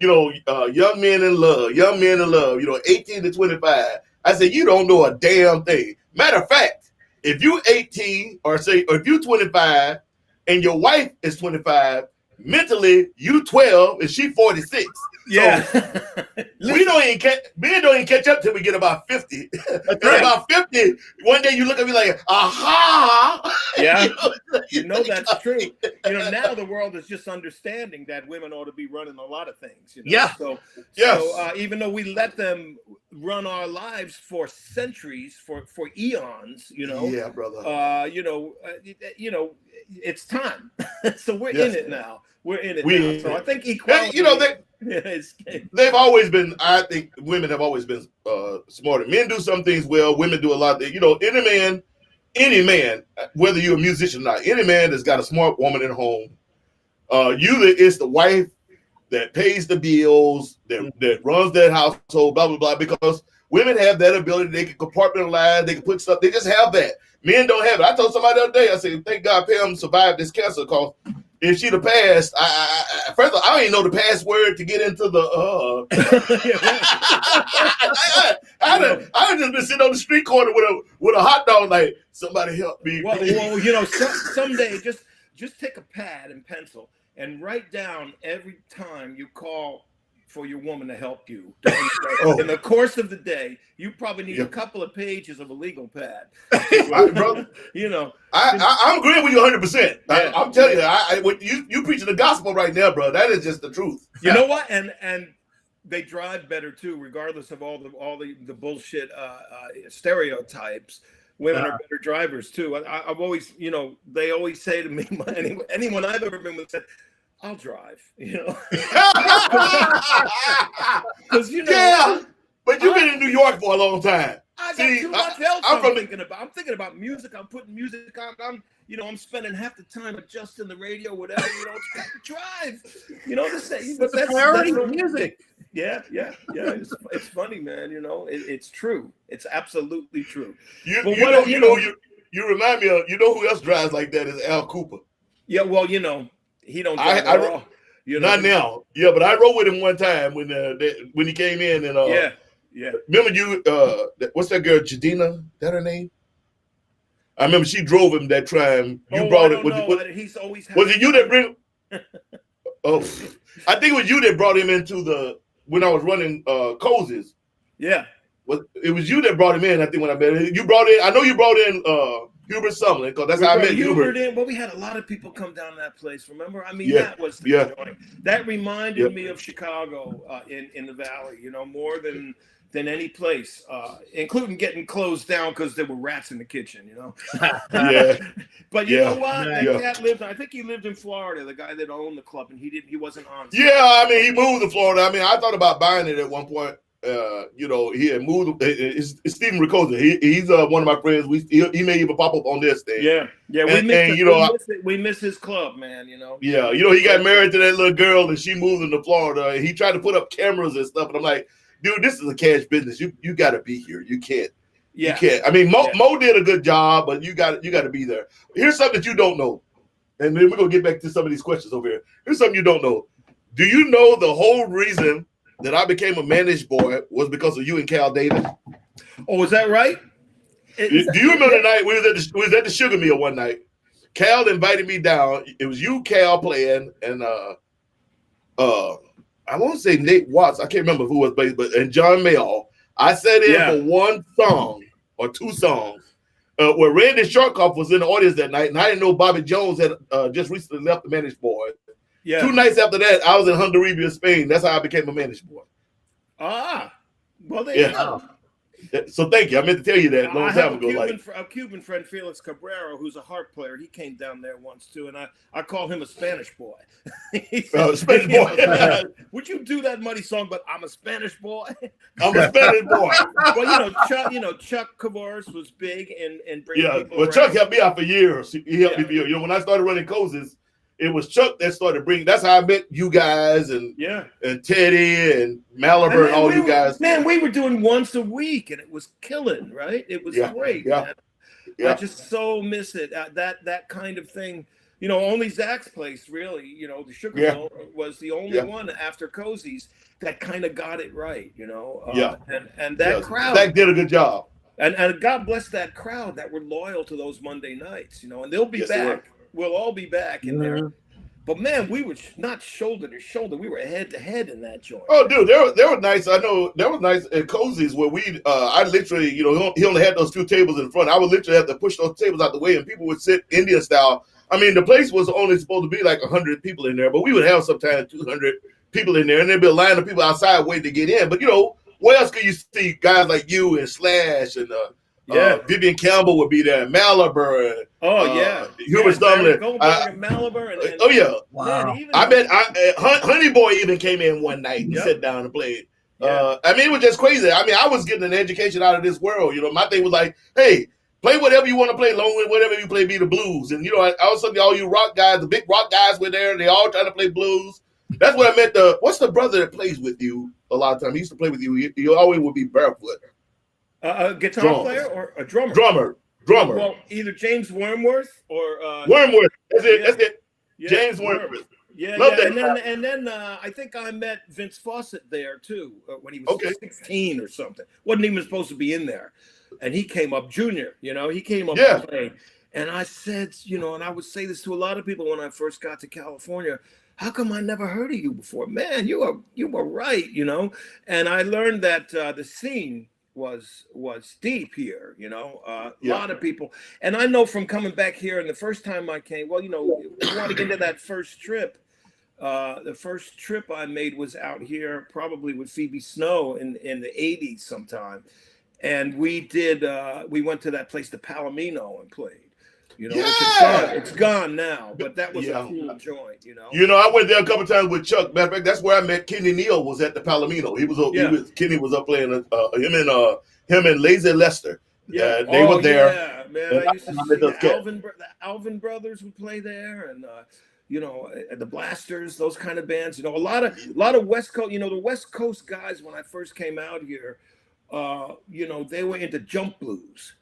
young men in love, 18 to 25. I say, you don't know a damn thing. Matter of fact, if you 18 or if you 25 and your wife is 25. Mentally, you 12 and she 46. Yeah, so men don't even catch up till we get about 50. About 50, one day you look at me like, aha. Yeah, that's true. Now the world is just understanding that women ought to be running a lot of things. Yeah. So even though we let them run our lives for centuries, for eons, Yeah, brother. it's time. So we're in it now. We're in it now. So I think equality. They've always been. I think women have always been smarter. Men do some things well. Women do a lot. Any man, whether you're a musician or not, any man that's got a smart woman at home, usually it's the wife that pays the bills, that runs that household, blah blah blah. Because women have that ability. They can compartmentalize. They can put stuff. They just have that. Men don't have it. I told somebody the other day. I said, "Thank God Pam survived this cancer, because if she'd have passed, first of all, I don't even know the password to get into the. I just been sitting on the street corner with a hot dog, like, somebody help me. Well, someday just take a pad and pencil and write down every time you call for your woman to help you. In the course of the day, you probably need a couple of pages of a legal pad. Brother, I'm agreeing with you 100%. Yeah. I'm telling you, you preaching the gospel right now, bro. That is just the truth. You know what? And they drive better too, regardless of all the bullshit stereotypes. Women are better drivers too. I've always, they always say to me, anyone I've ever been with said, I'll drive, because yeah, but you've been in New York for a long time. I got too much else I'm thinking about. I'm thinking about music. I'm putting music on. I'm spending half the time adjusting the radio, whatever. It's got to drive. But that's priority music. Yeah. It's funny, man. It's true. It's absolutely true. You remind me of who else drives like that is Al Cooper. Yeah, well, he don't drive at all. Not now. Yeah, but I rode with him one time when he came in and yeah. Remember you? What's that girl? Jadina? That her name? I remember she drove him that time. You brought it. He's always. Was it you that bring? Oh, I think it was you that brought him into when I was running Cozy's. Yeah. It was you that brought him in. I think when I met him, you brought in. I know you brought in Hubert Sumlin, because that's how I met Hubert. Well, we had a lot of people come down to that place. Remember? I mean, that was the joint. That reminded me of Chicago in the Valley. More than any place, including getting closed down because there were rats in the kitchen. Yeah. But you know what? That cat lived. I think he lived in Florida. The guy that owned the club, and he wasn't on. Yeah, I mean, he moved to Florida. I mean, I thought about buying it at one point. you know, he had moved. It's Stephen Ricosa. He's one of my friends. He may even pop up on this thing. Yeah. We miss his club, man. You know. Yeah, you know, he got married to that little girl, and she moved into Florida. And he tried to put up cameras and stuff, and I'm like, dude, this is a cash business. You got to be here. You can't. Yeah. You can't. I mean, Mo did a good job, but you got to be there. Here's something that you don't know, and then we're gonna get back to some of these questions over here. Here's something you don't know. Do you know the whole reason that I became a managed boy was because of you and Cal Davis? Oh, is that right? Do you remember the night we was at the Sugar Mill one night? Cal invited me down. It was you, Cal, playing, and I won't say Nate Watts. I can't remember who was bass, but and John Mayall. I sat in for one song or two songs. Where Randy Sharkoff was in the audience that night, and I didn't know Bobby Jones had just recently left the managed boy. Yeah. 2 nights after that, I was in Honduras, Spain. That's how I became a managed boy. Ah, well, there you go. So thank you. I meant to tell you that a long time ago. A Cuban friend, Felix Cabrera, who's a harp player. He came down there once too, and I call him a Spanish boy. Spanish boy. Would you do that muddy song? But I'm a Spanish boy. I'm a Spanish boy. Well, Chuck Kavaris was big in bringing people around. Chuck helped me out for years. He helped me for years. You know, when I started running coaches, it was Chuck that started bringing. That's how I met you guys and Teddy and Malabar and all you guys. Man, we were doing once a week, and it was killing. Right? It was great. Yeah. I just so miss it. That kind of thing. You know, only Zach's place really. You know, the Sugar Mill was the only one after Cozy's that kind of got it right. You know. And that crowd. Zach did a good job. And God bless that crowd that were loyal to those Monday nights. You know, and they'll be back. We'll all be back in there. But man, we were not shoulder to shoulder. We were head to head in that joint. Oh, dude, there were nights. I know there was nights at Cozy's where I literally, you know, he only had those 2 tables in front. I would literally have to push those tables out the way, and people would sit Indian style. I mean, the place was only supposed to be like 100 people in there, but we would have sometimes 200 people in there, and there'd be a line of people outside waiting to get in. But you know, where else could you see guys like you and Slash and Vivian Campbell would be there, and Malabar and Hubert Stumlin. Malabar and wow. Man, I bet Honey Boy even came in one night and sat down and played. I mean, it was just crazy. I mean, I was getting an education out of this world. You know, my thing was like, hey, play whatever you want to play, long with whatever you play, be the blues. And you know, also all you rock guys, the big rock guys were there. They all trying to play blues. That's what I meant. What's the brother that plays with you a lot of times? He used to play with you. He always would be barefoot. A guitar player or a drummer? Drummer. Well, either James Wormworth or Wormworth. That's it. Yeah. James Wormworth. And then I think I met Vince Fawcett there too when he was 16 or something. Wasn't even supposed to be in there, and he came up junior. You know, he came up playing. And I said, you know, and I would say this to a lot of people when I first got to California. How come I never heard of you before? Man, you were right. You know, and I learned that the scene was deep here, you know, a lot of people. And I know from coming back here, and the first time I came, well, you know, I want to get into that first trip. The first trip I made was out here probably with Phoebe Snow in the 80s sometime. And we went to that place, the Palomino, and played. You know, it's gone now, but that was a cool joint, you know. You know, I went there a couple times with Chuck. Matter of fact, that's where I met Kenny Neal. Was at the Palomino. Kenny was up playing. Him and Lazy Lester. Yeah, they were there. Yeah, man. I used to see the Alvin brothers would play there, and you know, the Blasters, those kind of bands. You know, a lot of West Coast. You know, the West Coast guys when I first came out here, you know, they were into jump blues.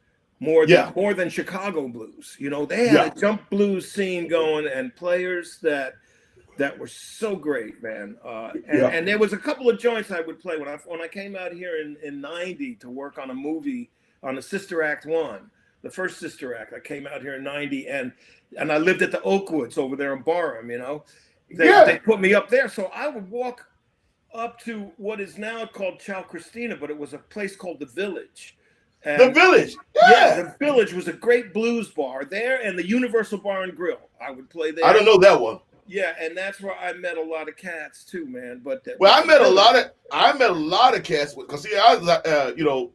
More than Chicago blues. You know, they had a jump blues scene going and players that were so great, man. And there was a couple of joints I would play when I came out here in 90 to work on a movie on the Sister Act 1, the first Sister Act. I came out here in 90 and I lived at the Oakwoods over there in Barham, you know. They put me up there. So I would walk up to what is now called Chow Christina, but it was a place called The Village. And the Village. The Village was a great blues bar there, and the Universal Bar and Grill. I would play there. I don't know that one. Yeah, and that's where I met a lot of cats too, man. But I met a lot of cats because I was you know,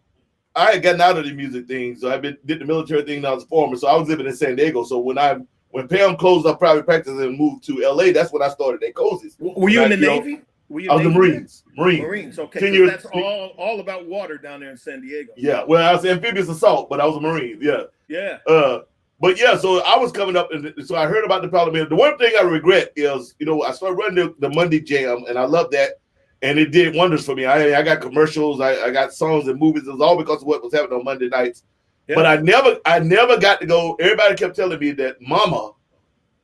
I had gotten out of the music thing, so did the military thing. And I was a foreman, so I was living in San Diego. So when Pam closed up private practice and moved to LA, that's when I started at Cozy's. Were you in the Navy? Were you I was the Navy there? Marines. Marines, okay, 10 because years. that's all about water down there in San Diego. Yeah, well, I was amphibious assault, but I was a Marine. Yeah. Yeah. But yeah, so I was coming up, and so I heard about the Parliament. The one thing I regret is, I started running the Monday Jam, and I love that, and it did wonders for me. I got commercials, I got songs and movies. It was all because of what was happening on Monday nights. Yeah. But I never got to go. Everybody kept telling me that Mama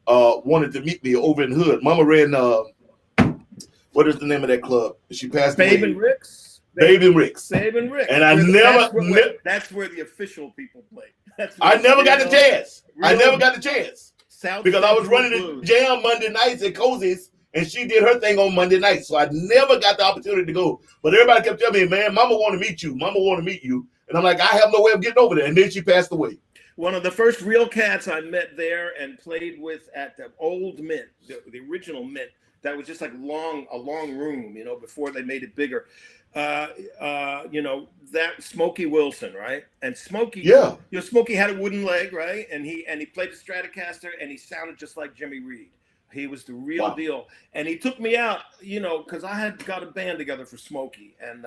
wanted to meet me over in Hood. Mama ran what is the name of that club? She passed away. Babe and Rick's. Babe and Rick's. Babe and Rick's. And I never. That's where the official people play. I never got the chance. I never got the chance. Because I was running the Jam Monday nights at Cozy's, and she did her thing on Monday nights. So I never got the opportunity to go. But everybody kept telling me, man, Mama want to meet you. Mama want to meet you. And I'm like, I have no way of getting over there. And then she passed away. One of the first real cats I met there and played with at the old Mint, the original Mint, that was just like a long room, before they made it bigger. That Smokey Wilson, right? And Smokey, Smokey had a wooden leg, right? And he played the Stratocaster, and he sounded just like Jimmy Reed. He was the real deal. And he took me out, because I had got a band together for Smokey, and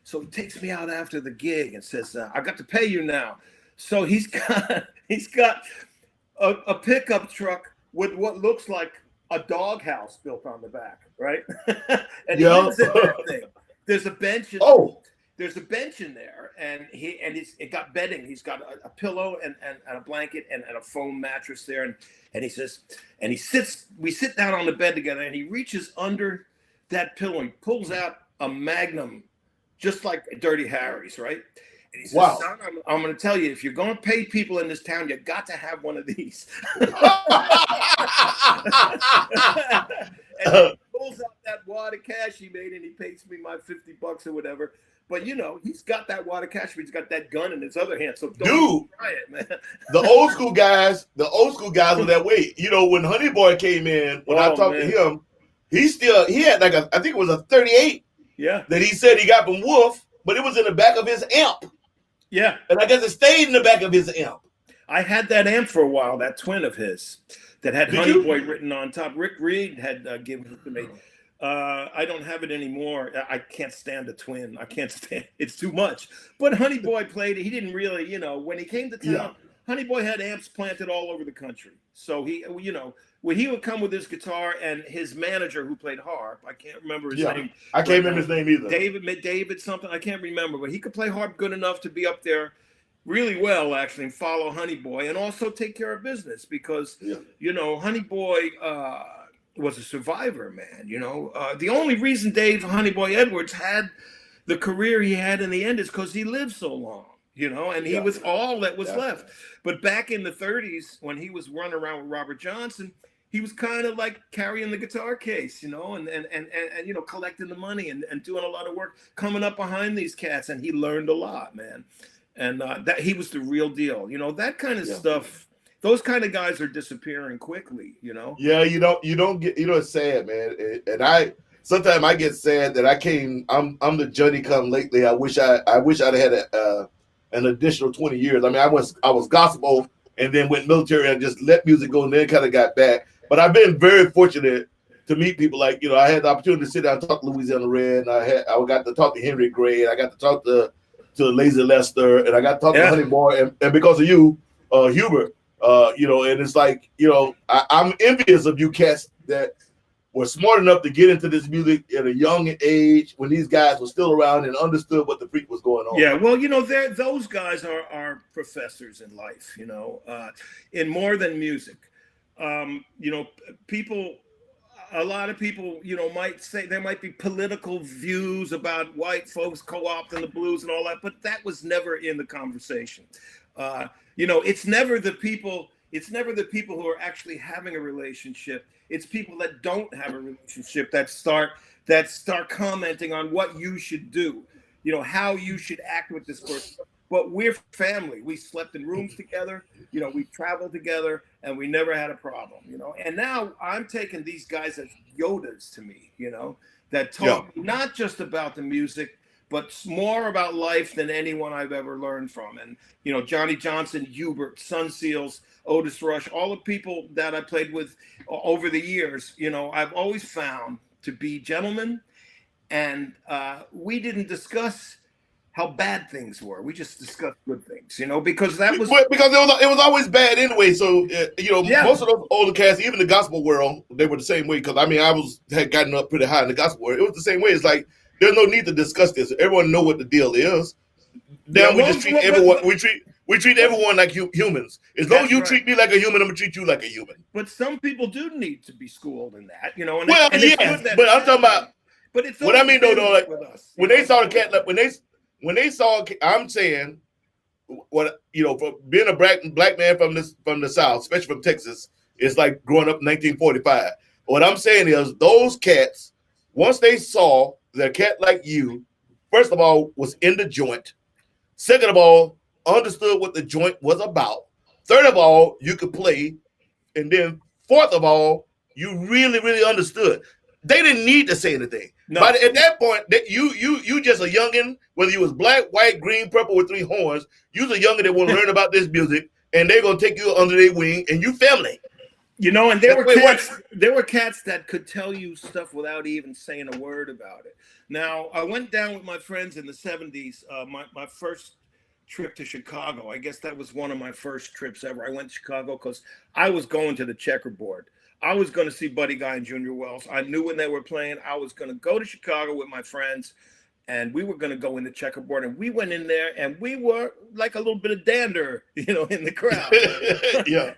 so he takes me out after the gig and says, "I got to pay you now." So he's got a pickup truck with what looks like a doghouse built on the back, right? And he lives in that thing. There's a bench. There's a bench in there, and it got bedding. He's got a pillow and a blanket and a foam mattress there, and he says, and we sit down on the bed together, and he reaches under that pillow and pulls out a Magnum, just like Dirty Harry's, right? And he says, "Son, I'm going to tell you, if you're going to pay people in this town, you got to have one of these." And he pulls out that wad of cash he made, and he pays me my $50 or whatever. But he's got that wad of cash, but he's got that gun in his other hand. So don't try it, man. the old school guys were that way. When Honey Boy came in, when I talked to him, he had like I think it was a 38. Yeah. That he said he got from Wolf, but it was in the back of his amp. Yeah. And I guess it stayed in the back of his amp. I had that amp for a while, that twin of his, that had Honey Boy written on top. Rick Reed had given it to me. I don't have it anymore. I can't stand a twin. I can't stand it. It's too much. But Honey Boy played it. He didn't really, when he came to town, Honey Boy had amps planted all over the country. So he, when he would come with his guitar, and his manager who played harp, I can't remember his name. I can't remember his name either. David something, I can't remember, but he could play harp good enough to be up there really well, actually, and follow Honey Boy, and also take care of business, because Honey Boy was a survivor, man. The only reason Dave Honey Boy Edwards had the career he had in the end is because he lived so long, and he was all that was left. But back in the 30s, when he was running around with Robert Johnson, he was kind of like carrying the guitar case, and collecting the money and doing a lot of work, coming up behind these cats, and he learned a lot, man. And that he was the real deal, that kind of stuff. Those kind of guys are disappearing quickly, Yeah, you don't get, it's sad, man. And sometimes I get sad that I'm the Johnny come lately. I wish I'd had an additional 20 years. I mean, I was gospel and then went military and just let music go, and then kind of got back. But I've been very fortunate to meet people like, I had the opportunity to sit down and talk to Louisiana Red, and I got to talk to Henry Gray, and I got to talk to Lazy Lester, and I got to talk to Honey Boy, and because of you, Hubert, and it's like, I'm envious of you cats that were smart enough to get into this music at a young age when these guys were still around and understood what the freak was going on. Yeah, well, those guys are professors in life, in more than music. A lot of people, might say there might be political views about white folks co-opting the blues and all that, but that was never in the conversation. It's never the people who are actually having a relationship. It's people that don't have a relationship that start commenting on what you should do, how you should act with this person. But we're family. We slept in rooms together, we traveled together, and we never had a problem, And now I'm taking these guys as Yodas to me, that talk not just about the music, but more about life than anyone I've ever learned from. And, Johnny Johnson, Hubert, Sun Seals, Otis Rush, all the people that I played with over the years, I've always found to be gentlemen, and we didn't discuss how bad things were. We just discussed good things, because that was because it was always bad anyway. So Yeah. most of those older cats, even the gospel world, they were the same way. Because I had gotten up pretty high in the gospel world. It was the same way. It's like there's no need to discuss this. Everyone know what the deal is. Then we just treat everyone. We treat everyone like humans. As long as you treat me like a human, I'm gonna treat you like a human. But some people do need to be schooled in that, And Well, yes, but I'm talking about. But it's what I mean though, like with us, when they saw the cat, like when they saw, I'm saying, what for being a black man from the South, especially from Texas, it's like growing up in 1945. What I'm saying is those cats, once they saw that a cat like you, first of all, was in the joint. Second of all, understood what the joint was about. Third of all, you could play. And then fourth of all, you really, really understood. They didn't need to say anything. No. But at that point, you just a youngin', whether you was black, white, green, purple with 3 horns, you's a youngin' that want to learn about this music, and they're gonna take you under their wing, and you family. And there were cats that could tell you stuff without even saying a word about it. Now, I went down with my friends in the 70s, my first trip to Chicago. I guess that was one of my first trips ever. I went to Chicago because I was going to the checkerboard. I was going to see Buddy Guy and Junior Wells. I knew when they were playing. I was going to go to Chicago with my friends, and we were going to go in the checkerboard. And we went in there, and we were like a little bit of dander, in the crowd. Yeah.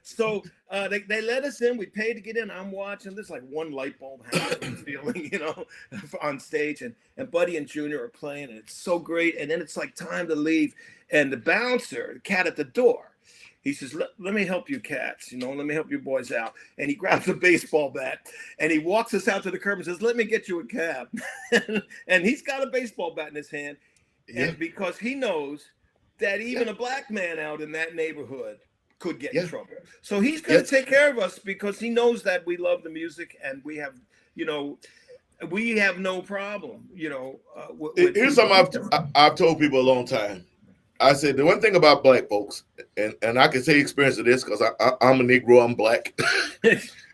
So they let us in. We paid to get in. I'm watching. There's like one light bulb hanging feeling, on stage, and Buddy and Junior are playing, and it's so great. And then it's like time to leave, and the bouncer, the cat at the door, he says, let me help you cats, let me help you boys out. And he grabs a baseball bat and he walks us out to the curb and says, let me get you a cab. And he's got a baseball bat in his hand. Yeah. And because he knows that even a black man out in that neighborhood could get in trouble. So he's going to take care of us because he knows that we love the music and we have, we have no problem, here's something I've told people a long time. I said the one thing about black folks, and I can say experience of this because I'm a Negro, I'm black.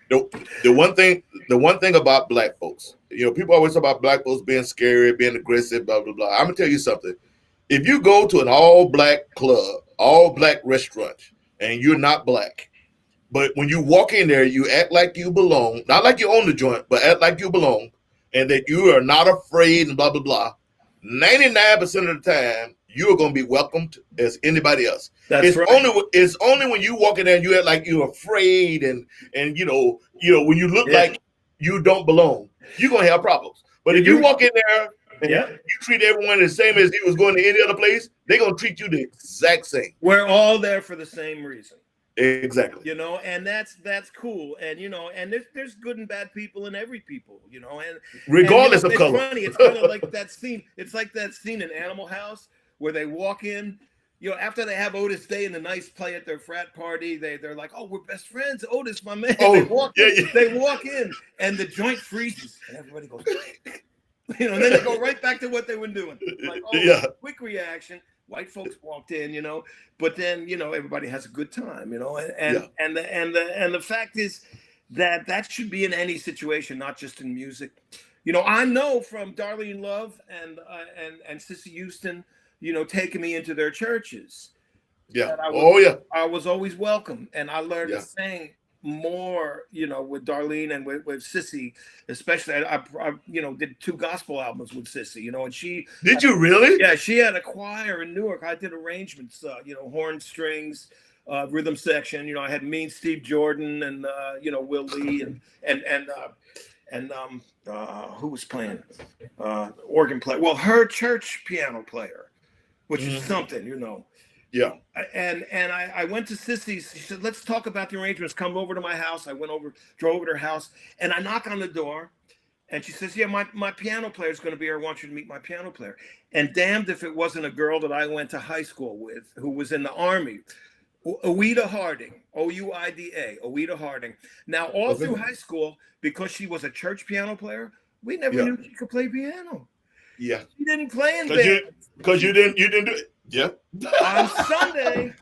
the one thing about black folks, people always talk about black folks being scary, being aggressive, blah blah blah. I'm gonna tell you something. If you go to an all black club, all black restaurant, and you're not black, but when you walk in there, you act like you belong, not like you own the joint, but act like you belong, and that you are not afraid and blah blah blah. 99% of the time, you are going to be welcomed as anybody else. It's right. It's only when you walk in there and you act like you're afraid and when you look like you don't belong, you're going to have problems. But if you walk in there and you treat everyone the same as you was going to any other place, they're going to treat you the exact same. We're all there for the same reason. Exactly. And that's cool. And and there's good and bad people in every people, and regardless of color. It's funny. It's kind of like that scene. It's like that scene in Animal House where they walk in, after they have Otis Day and the nice play at their frat party, they're like, oh, we're best friends. Otis, my man. Oh, they walk in and the joint freezes and everybody goes, and then they go right back to what they were doing. Like, quick reaction. White folks walked in, but then, everybody has a good time, and the fact is that should be in any situation, not just in music. I know from Darlene Love and Sissy Houston, taking me into their churches. Yeah. I was always welcome, and I learned to sing more, with Darlene and with Sissy, especially. I did 2 gospel albums with Sissy, and she. Did you really? Yeah, she had a choir in Newark. I did arrangements, horn, strings, rhythm section. I had Mean Steve Jordan and Will Lee and who was playing organ player. Well, her church piano player, which is something, Yeah. And I went to Sissy's. She said, let's talk about the arrangements. Come over to my house. I drove over to her house, and I knock on the door, and she says, yeah, my piano player is going to be here. I want you to meet my piano player. And damned if it wasn't a girl that I went to high school with who was in the Army. Ouida Harding, Ouida, Ouida Harding. Now, all through high school, because she was a church piano player, we never knew she could play piano. Yeah. She didn't play in band. Because you didn't do it. Yeah. On Sunday,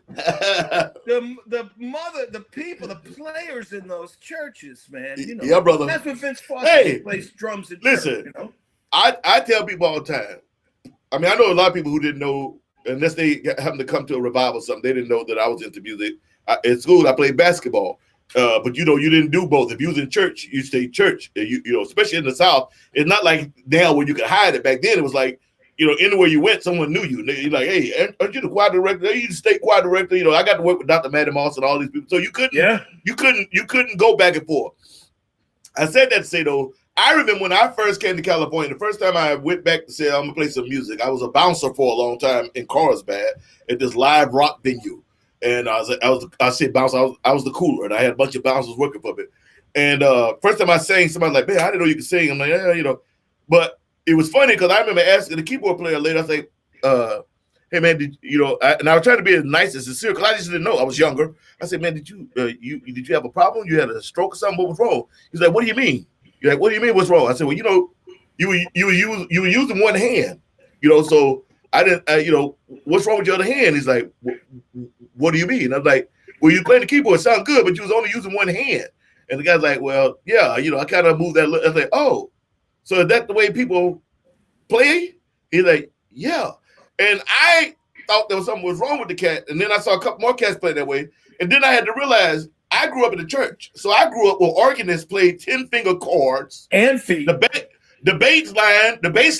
the people, the players in those churches, man. Yeah, brother. That's what Vince Foster plays drums in listen, church, I tell people all the time. I mean, I know a lot of people who didn't know, unless they happened to come to a revival or something, they didn't know that I was into music. In school, I played basketball. But you didn't do both. If you was in church, you stayed church. You know, especially in the South, it's not like now where you could hide it. Back then, it was like, anywhere you went, someone knew you. You're like, hey, aren't you the choir director? Hey, you the state choir director. I got to work with Dr. Matty Moss and all these people. So you couldn't go back and forth. I said that to say though, I remember when I first came to California, the first time I went back to say I'm gonna play some music. I was a bouncer for a long time in Carlsbad at this live rock venue. And I said bouncer. I was the cooler, and I had a bunch of bouncers working for me. And first time I sang, somebody like, man, I didn't know you could sing. I'm like, yeah, But it was funny because I remember asking the keyboard player later. I say, hey man, and I was trying to be as nice and sincere because I just didn't know. I was younger. I said, man, did you have a problem? You had a stroke or something? What was wrong? He's like, what do you mean? You're like, what do you mean? What's wrong? I said, well, you were using one hand, so. I didn't, what's wrong with your other hand? He's like, what do you mean? I'm like, well, you playing the keyboard, it sounds good, but you was only using one hand. And the guy's like, well, yeah, I kind of moved that. I was like, oh, so is that the way people play? He's like, yeah. And I thought there was something was wrong with the cat. And then I saw a couple more cats play that way. And then I had to realize I grew up in the church. So I grew up where organists played 10-finger chords. And feet. The bass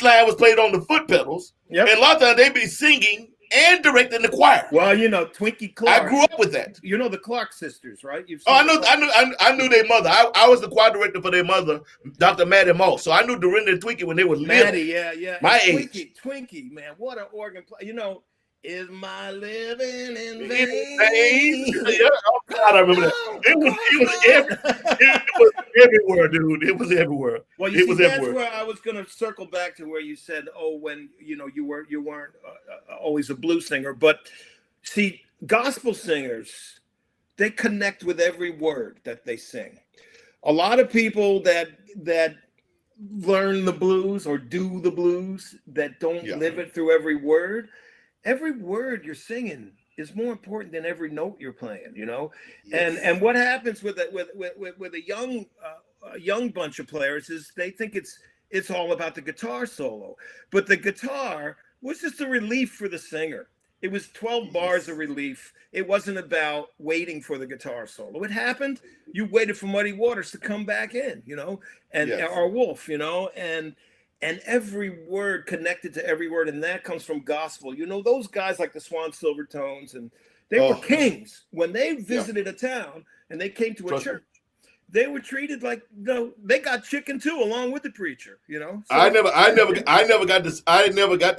line was played on the foot pedals. Yep. And a lot of times they'd be singing and directing the choir. Well, Twinkie Clark. I grew up with that. You know the Clark sisters, right? I knew their mother. I was the choir director for their mother, Dr. Matty Moss. So I knew Dorinda and Twinkie when they were little. Matty, yeah. My age. Twinkie, man, what an organ player. Is my living in vain? Yeah, I remember that. It was everywhere, dude. It was everywhere. Well, that's where I was going to circle back to where you said, "Oh, when you weren't always a blues singer." But see, gospel singers, they connect with every word that they sing. A lot of people that learn the blues or do the blues that don't live it through every word. Every word you're singing is more important than every note you're playing, Yes. And what happens with a young bunch of players is they think it's all about the guitar solo, but the guitar was just a relief for the singer. It was 12 bars of relief. It wasn't about waiting for the guitar solo. It happened. You waited for Muddy Waters to come back in, or Wolf, and every word connected to every word, and that comes from gospel. Those guys like the Swan Silvertones, and they were kings. When they visited a town and they came to a church, they were treated like they got chicken too, along with the preacher. So, I never got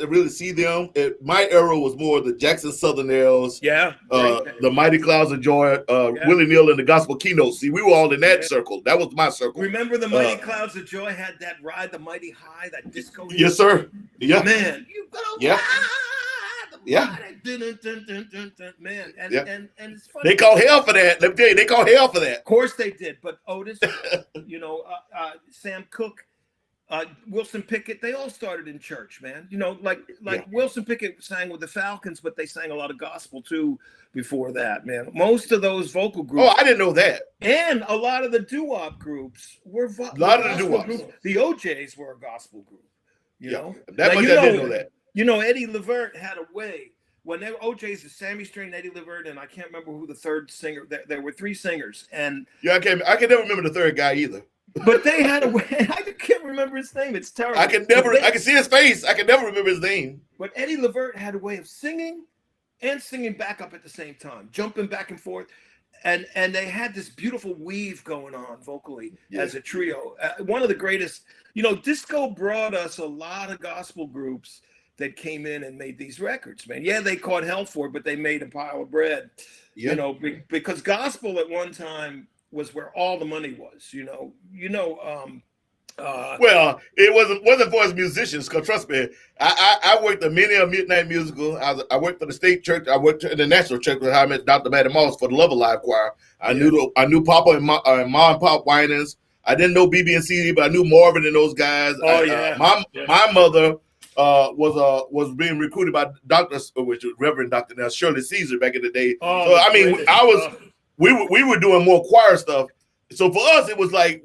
to really see them. My era was more the Jackson Southern Elves, the Mighty Clouds of Joy, Willie Neal, and the Gospel Keynotes. See, we were all in that circle. That was my circle. Remember the Mighty Clouds of Joy had that Ride the Mighty High, that disco? Yes, sir. Yeah, man, you gotta ride. Yeah. Man, and it's funny. They call hell for that. Let me tell you, they call hell for that. Of course they did. But Otis, Sam Cooke, Wilson Pickett, they all started in church, man. Wilson Pickett sang with the Falcons, but they sang a lot of gospel too before that, man. Most of those vocal groups. Oh, I didn't know that. And a lot of the doo-wop groups were a lot of the doo-wops. Groups. The OJs were a gospel group. That much I didn't know that. Eddie Levert had a way. When they were OJ's, the Sammy String, Eddie Levert, and I can't remember who the third singer. There were three singers, and I can never remember the third guy either. But they had a way. I can't remember his name. It's terrible. I can see his face. I can never remember his name. But Eddie Levert had a way of singing and singing back up at the same time, jumping back and forth, and they had this beautiful weave going on vocally as a trio. One of the greatest. Disco brought us a lot of gospel groups that came in and made these records, man. Yeah, they caught hell for it, but they made a pile of bread, because gospel at one time was where all the money was, well, it wasn't for us musicians, because trust me, I worked at many a midnight musical. I worked for the state church. I worked in the national church where I met Dr. Matty Moss for the Love Alive Choir. I knew Papa and Mom and Pop Winans. I didn't know BB and CD, but I knew Marvin and those guys. My mother was being recruited by doctors, which was Reverend Dr. now Shirley Caesar back in the day. Oh, so I mean, we were doing more choir stuff. So for us, it was like,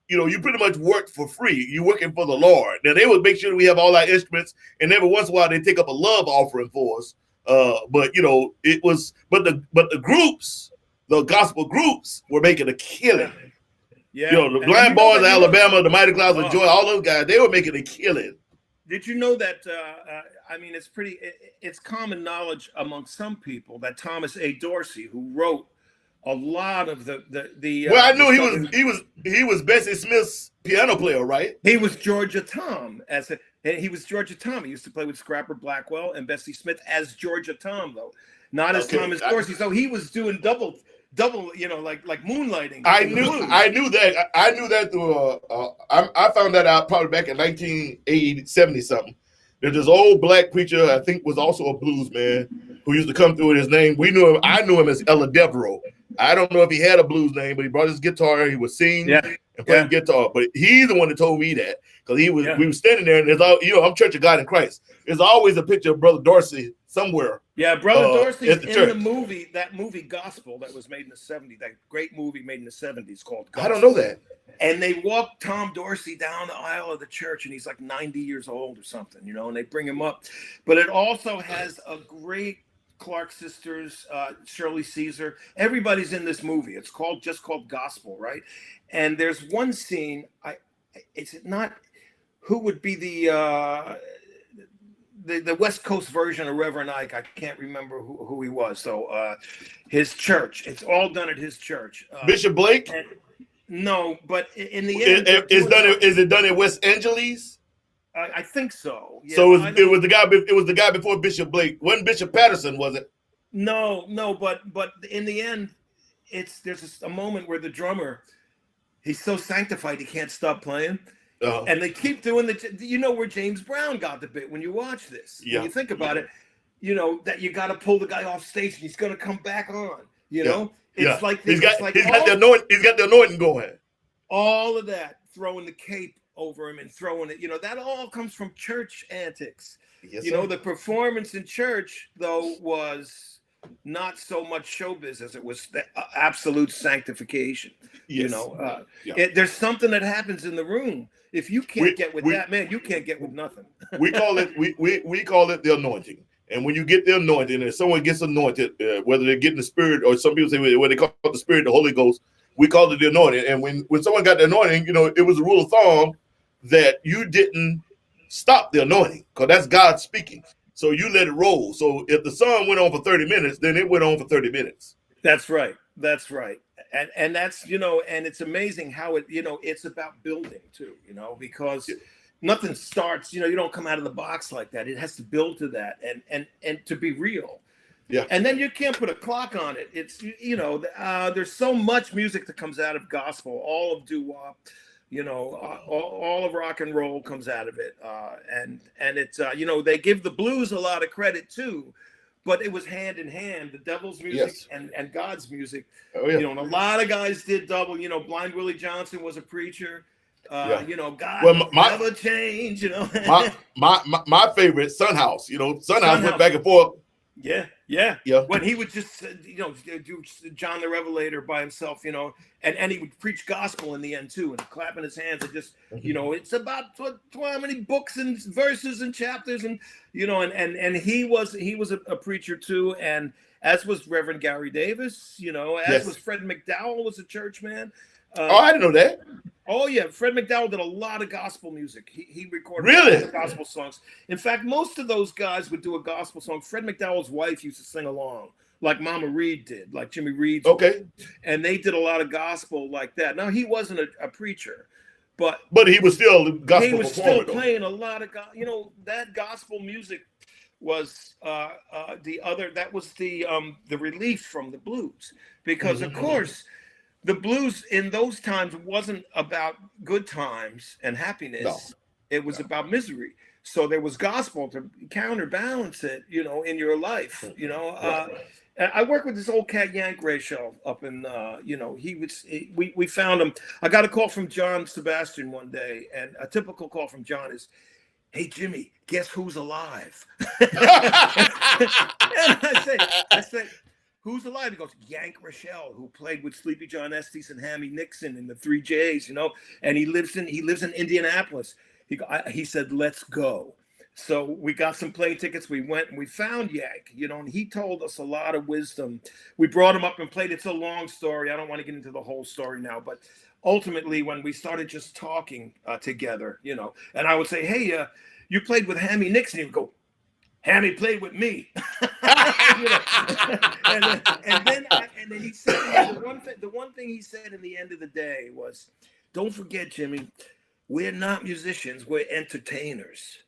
you pretty much worked for free. You're working for the Lord. Now they would make sure we have all our instruments, and every once in a while they take up a love offering for us. But it was, but the groups, the gospel groups, were making a killing. Yeah. The Blind Boys of Alabama, the Mighty Clouds of Joy, all those guys, they were making a killing. Did you know that? I mean, it's common knowledge among some people that Thomas A. Dorsey, who wrote a lot of the well, I knew he was Bessie Smith's piano player, right? He was Georgia Tom he was Georgia Tom. He used to play with Scrapper Blackwell and Bessie Smith as Georgia Tom, though, not as Thomas Dorsey. So he was doing double, like moonlighting. I knew that through I found that out probably back in 1980, 70 something. There's this old black preacher, I think was also a blues man, who used to come through with his name. I knew him as Ella Devereaux. I don't know if he had a blues name, but he brought his guitar, he would sing and play the guitar. But he's the one that told me that, because we were standing there, and there's I'm Church of God in Christ. There's always a picture of Brother Dorsey somewhere. Yeah, Brother Dorsey's in church. that movie Gospel that was made in the 70s, that great movie made in the 70s called Gospel. I don't know that. And they walk Tom Dorsey down the aisle of the church, and he's like 90 years old or something, and they bring him up. But it also has a great Clark sisters, Shirley Caesar. Everybody's in this movie. It's just called Gospel, right? And there's one scene. It's not who would be the West Coast version of Reverend Ike. I can't remember who he was. So his church. It's all done at his church. Bishop Blake. No, but in the end, is it done in West Angeles? I think so. Yeah, so it was the guy. It was the guy before Bishop Blake. Wasn't Bishop Patterson? Was it? No. But in the end, there's a moment where the drummer, he's so sanctified he can't stop playing, and they keep doing where James Brown got the bit when you watch this. Yeah. When you think about it, that you got to pull the guy off stage and he's going to come back on. It's like this, he's got the anointing going. All of that, throwing the cape over him and throwing it, that all comes from church antics. Yes, the performance in church, though, was not so much showbiz as it was the absolute sanctification. Yes. There's something that happens in the room. If you can't get with that, man, you can't get with nothing. we call it the anointing. And when you get the anointing, and someone gets anointed, whether they're getting the Spirit, or some people say when they call it the Spirit, the Holy Ghost, we call it the anointing. And when someone got the anointing, it was a rule of thumb that you didn't stop the anointing, because that's God speaking. So you let it roll. So if the song went on for 30 minutes, then it went on for 30 minutes. That's right. And that's, and it's amazing how it's about building too, because nothing starts, you don't come out of the box like that. It has to build to that and to be real. Yeah. And then you can't put a clock on it. It's, there's so much music that comes out of gospel, all of doo-wop, all of rock and roll comes out of it. And it's, they give the blues a lot of credit too, but it was hand in hand, the devil's music and God's music. Oh, yeah. And a lot of guys did double, Blind Willie Johnson was a preacher. God never change, my favorite, Sunhouse. Sunhouse went back and forth. Yeah. When he would just, do John the Revelator by himself, and he would preach gospel in the end too, and clapping his hands and just, it's about how many books and verses and chapters, and and he was a preacher too, and as was Reverend Gary Davis, as was Fred McDowell was a church man. I didn't know that. Oh yeah, Fred McDowell did a lot of gospel music. He recorded really a lot of gospel songs. In fact, most of those guys would do a gospel song. Fred McDowell's wife used to sing along, like Mama Reed did, like Jimmy Reed's okay. And they did a lot of gospel like that. Now he wasn't a preacher, but he was still gospel. He was still playing a lot of that gospel music was the relief from the blues, because of course the blues in those times wasn't about good times and happiness. No. It was about misery. So there was gospel to counterbalance it, in your life, I work with this old cat Yank Rachel up in, we found him. I got a call from John Sebastian one day, and a typical call from John is, "Hey, Jimmy, guess who's alive? And I said, who's alive? He goes, Yank Rochelle, who played with Sleepy John Estes and Hammy Nixon in the 3 J's, you know, and he lives in Indianapolis. He said, let's go. So we got some plane tickets. We went and we found Yank, you know, and he told us a lot of wisdom. We brought him up and played. It's a long story. I don't want to get into the whole story now, but ultimately when we started just talking together, you know, and I would say, hey, you played with Hammy Nixon. He would go, Hammy played with me. You know? and then he said, the one thing he said in the end of the day was, don't forget, Jimmy, we're not musicians, we're entertainers.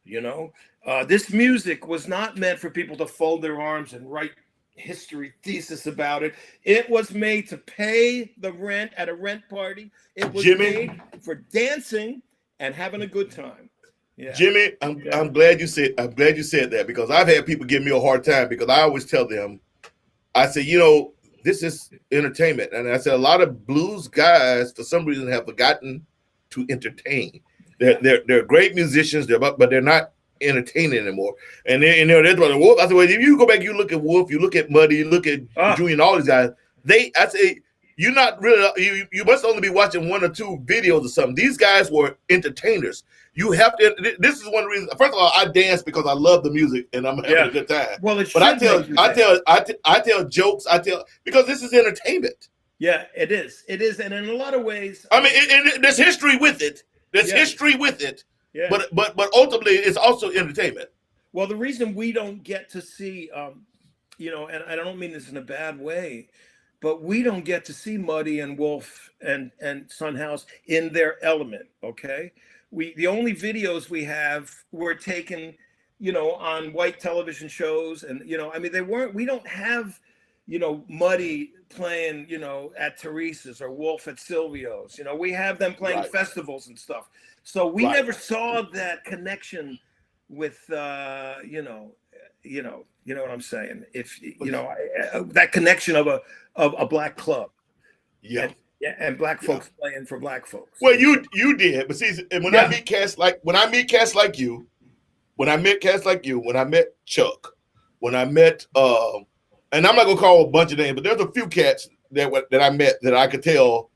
You know, this music was not meant for people to fold their arms and write history thesis about it. It was made to pay the rent at a rent party. It was made for dancing and having a good time. Yeah. Jimmy, I'm glad you said that, because I've had people give me a hard time, because I always tell them, I say, you know, this is entertainment. And I said a lot of blues guys for some reason have forgotten to entertain. They're great musicians, but they're not entertaining anymore. And they're like, Wolf. I said, well, if you go back, you look at Wolf, you look at Muddy, you look at Junior, and all these guys. I say, you're not really. You must only be watching 1 or 2 videos or something. These guys were entertainers. You have to. This is one reason. First of all, I dance because I love the music and I'm having a good time. Well, but I tell jokes. Because this is entertainment. Yeah, it is. It is, and in a lot of ways, I mean, there's history with it. There's history with it, but ultimately it's also entertainment. Well, the reason we don't get to see, you know, and I don't mean this in a bad way, but we don't get to see Muddy and Wolf and Son House in their element. Okay, the only videos we have were taken, you know, on white television shows, and you know, I mean, we don't have, you know, Muddy playing, you know, at Teresa's or Wolf at Silvio's. You know, we have them playing festivals and stuff. So we never saw that connection with, you know what I'm saying? If you know that connection of a black club, and black folks playing for black folks. Well, you did, but see, when I meet cats like you, when I met Chuck, when I met and I'm not gonna call a bunch of names, but there's a few cats that I met that I could tell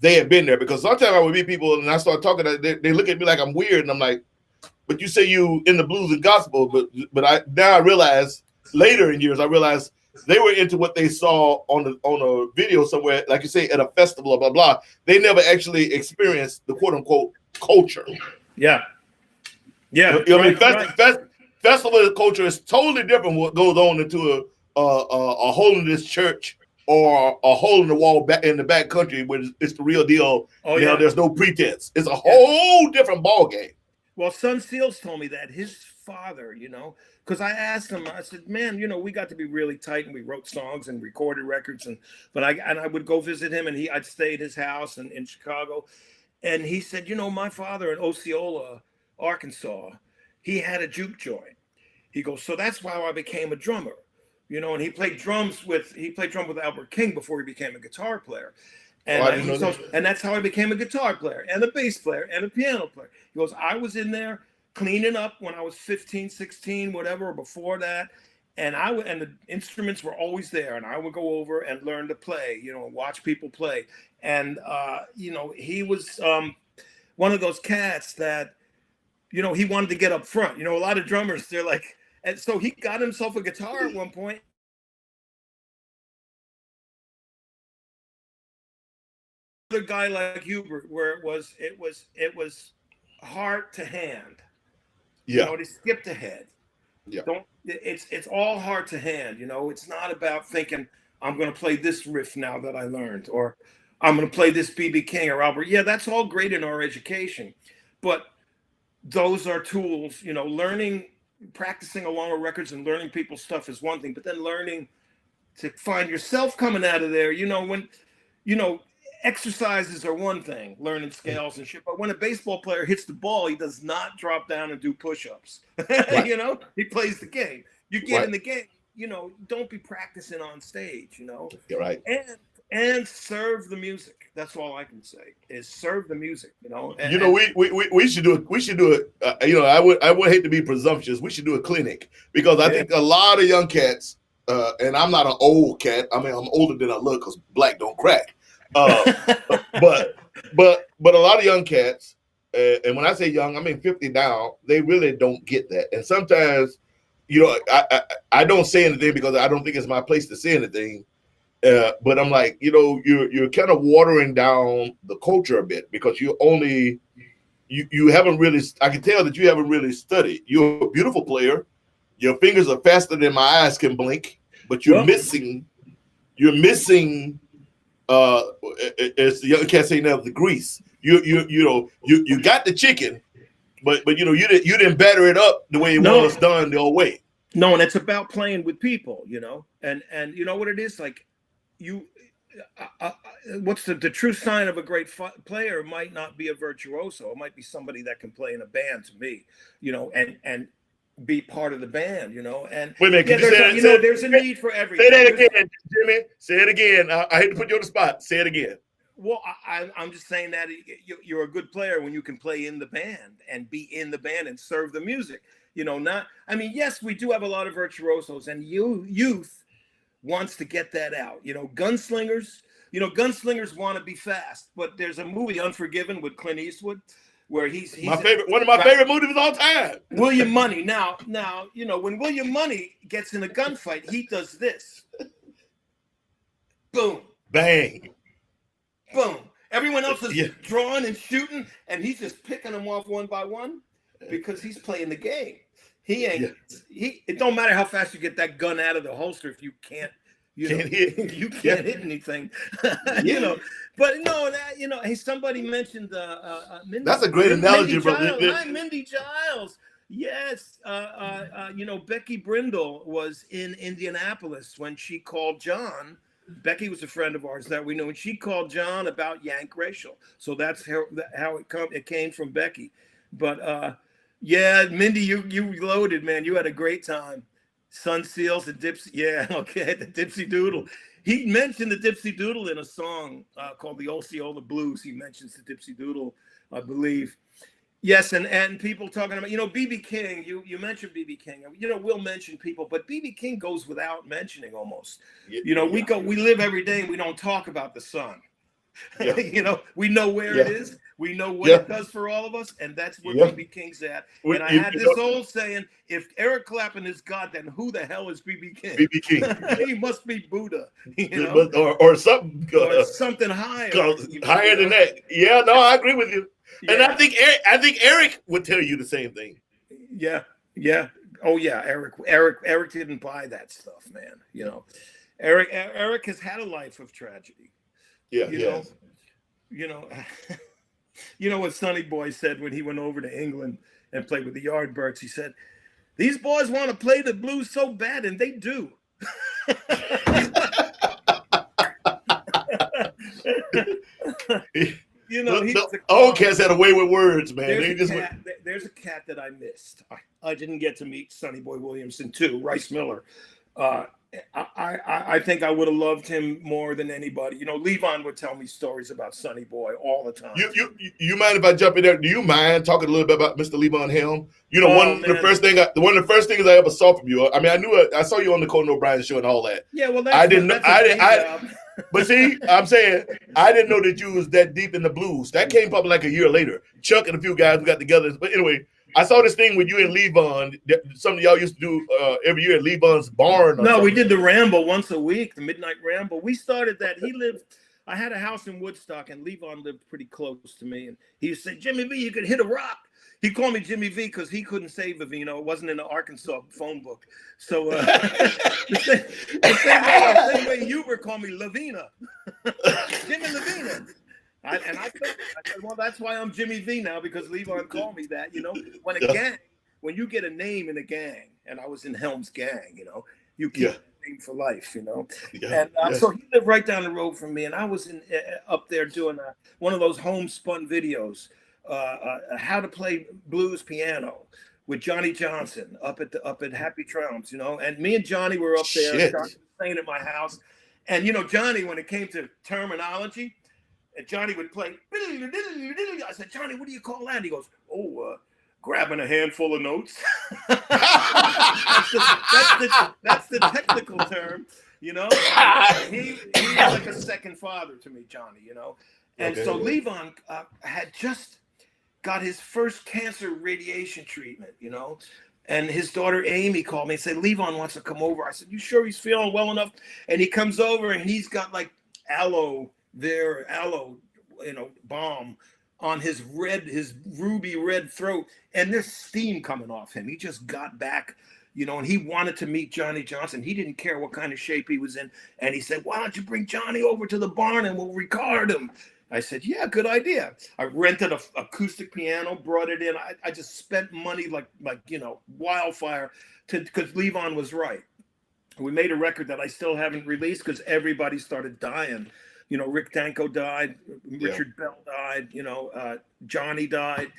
they had been there, because sometimes I would meet people and I start talking, they look at me like I'm weird, and I'm like, but you say you in the blues and gospel, but I realize later in years I realized they were into what they saw on a video somewhere, like you say, at a festival, blah blah. They never actually experienced the quote unquote culture. Yeah. Festival culture is totally different from what goes on into a hole in this church or a hole in the wall back in the back country where it's the real deal. Oh, you know, there's no pretense. It's a whole different ball game. Well, Son Seals told me that his father, you know, because I asked him, I said, man, you know, we got to be really tight and we wrote songs and recorded records, but I would go visit him and I'd stay at his house in Chicago, and he said, you know, my father in Osceola, Arkansas, he had a juke joint. He goes, so that's how I became a drummer. You know, and he played drums with Albert King before he became a guitar player. And and that's how I became a guitar player and a bass player and a piano player. He goes, I was in there cleaning up when I was 15, 16, whatever, or before that. And the instruments were always there, and I would go over and learn to play, you know, watch people play. And you know, he was one of those cats that, you know, he wanted to get up front. You know, a lot of drummers, they're like, and so he got himself a guitar at one point. Another guy like Hubert, where it was heart to hand. Yeah. You know, he skipped ahead. Yeah. It's all heart to hand. You know, it's not about thinking I'm going to play this riff now that I learned, or I'm going to play this B.B. King or Albert. Yeah, that's all great in our education, but those are tools. You know, practicing along with records and learning people's stuff is one thing, but then learning to find yourself coming out of there, you know, when, you know, exercises are one thing, learning scales and shit, but when a baseball player hits the ball, he does not drop down and do push-ups. Right. You know, he plays the game. You get in the game, you know, don't be practicing on stage, you know. You're right. and serve the music. That's all I can say is serve the music. And, we should do it. We should do it. I would hate to be presumptuous. We should do a clinic because I think a lot of young cats. And I'm not an old cat. I mean, I'm older than I look because black don't crack. But a lot of young cats, and when I say young, I mean 50 down. They really don't get that. And sometimes, I don't say anything because I don't think it's my place to say anything. But I'm like, you're kind of watering down the culture a bit because you haven't really. I can tell that you haven't really studied. You're a beautiful player. Your fingers are faster than my eyes can blink, but you're missing. You're missing. As the young cat say now, the grease. You got the chicken, but you didn't batter it up the way it was done the old way. No, and it's about playing with people, and you know what it is like. What's the true sign of a great player might not be a virtuoso. It might be somebody that can play in a band. To me, and be part of the band, and wait a minute, there's a need for everything. Say that again, Jimmy. Say it again. I hate to put you on the spot. Say it again. Well, I'm just saying that you're a good player when you can play in the band and be in the band and serve the music. Yes, we do have a lot of virtuosos, and youth wants to get that out. Gunslingers want to be fast, but there's a movie, Unforgiven, with Clint Eastwood, where he's one of my favorite movies of all time. William Money. Now, when William Money gets in a gunfight, he does this. Boom. Bang. Boom. Everyone else is drawing and shooting, and he's just picking them off one by one because he's playing the game. He ain't. It don't matter how fast you get that gun out of the holster if you can't. You can't hit anything. But no, hey, somebody mentioned Mindy. That's a great analogy, brother. Hi, Mindy Giles. Yes, Becky Brindle was in Indianapolis when she called John. Becky was a friend of ours that we knew, and she called John about Yank Racial. So that's how it came from Becky. But yeah, Mindy, you loaded, man. You had a great time. Sun Seals, the Dipsy. Yeah, okay, the Dipsy Doodle. He mentioned the Dipsy Doodle in a song called the Osceola Blues. He mentions the Dipsy Doodle, I believe. Yes, and people talking about, B.B. King. You mentioned B.B. King. We'll mention people, but B.B. King goes without mentioning almost. We live every day and we don't talk about the sun. Yeah. We know where it is. We know what it does for all of us, and that's where B.B. King's at. And I had this old saying: if Eric Clapton is God, then who the hell is B.B. King? B.B. King. He must be Buddha, or something, or something higher, higher than that. Yeah, no, I agree with you. Yeah. And I think Eric would tell you the same thing. Yeah. Oh yeah, Eric didn't buy that stuff, man. Eric has had a life of tragedy. Yeah, what Sonny Boy said when he went over to England and played with the Yardbirds? He said, "These boys want to play the blues so bad, and they do." The old cats had a way with words, man. There's a cat that I missed. I didn't get to meet Sonny Boy Williamson too, Rice Miller. I think I would have loved him more than anybody. Levon would tell me stories about Sonny Boy all the time. You mind if I jump in there? Do you mind talking a little bit about Mr. Levon Helm? One of the first things I ever saw from you. I mean, I saw you on the Conan O'Brien show and all that. Yeah, well, I didn't know. But see, I'm saying I didn't know that you was that deep in the blues. That came probably like a year later. Chuck and a few guys got together. But anyway, I saw this thing with you and Levon. Some of y'all used to do every year at Levon's barn. No, we did the Ramble once a week, the Midnight Ramble. We started that. I had a house in Woodstock, and Levon lived pretty close to me. And he used to say, "Jimmy V, you could hit a rock." He called me Jimmy V because he couldn't say Vivino. It wasn't in the Arkansas phone book. So the same way Huber called me Lavina. Jimmy Lavina. I said, well, that's why I'm Jimmy V now, because Levon called me that. When you get a name in a gang, and I was in Helm's gang, you keep a name for life, So he lived right down the road from me, and I was up there doing one of those homespun videos, how to play blues piano with Johnny Johnson up at Happy Trowns, and me and Johnny were up there staying at my house. And Johnny, when it came to terminology, and Johnny would play. I said, Johnny, what do you call that? He goes, oh, grabbing a handful of notes. that's the technical term, He was like a second father to me, Johnny, And so Levon had just got his first cancer radiation treatment, And his daughter Amy called me and said, Levon wants to come over. I said, you sure he's feeling well enough? And he comes over and he's got like aloe, balm on his ruby red throat. And there's steam coming off him. He just got back, and he wanted to meet Johnny Johnson. He didn't care what kind of shape he was in. And he said, why don't you bring Johnny over to the barn and we'll record him? I said, yeah, good idea. I rented an acoustic piano, brought it in. I just spent money like wildfire because Levon was right. We made a record that I still haven't released because everybody started dying. Rick Danko died, Richard Bell died, Johnny died,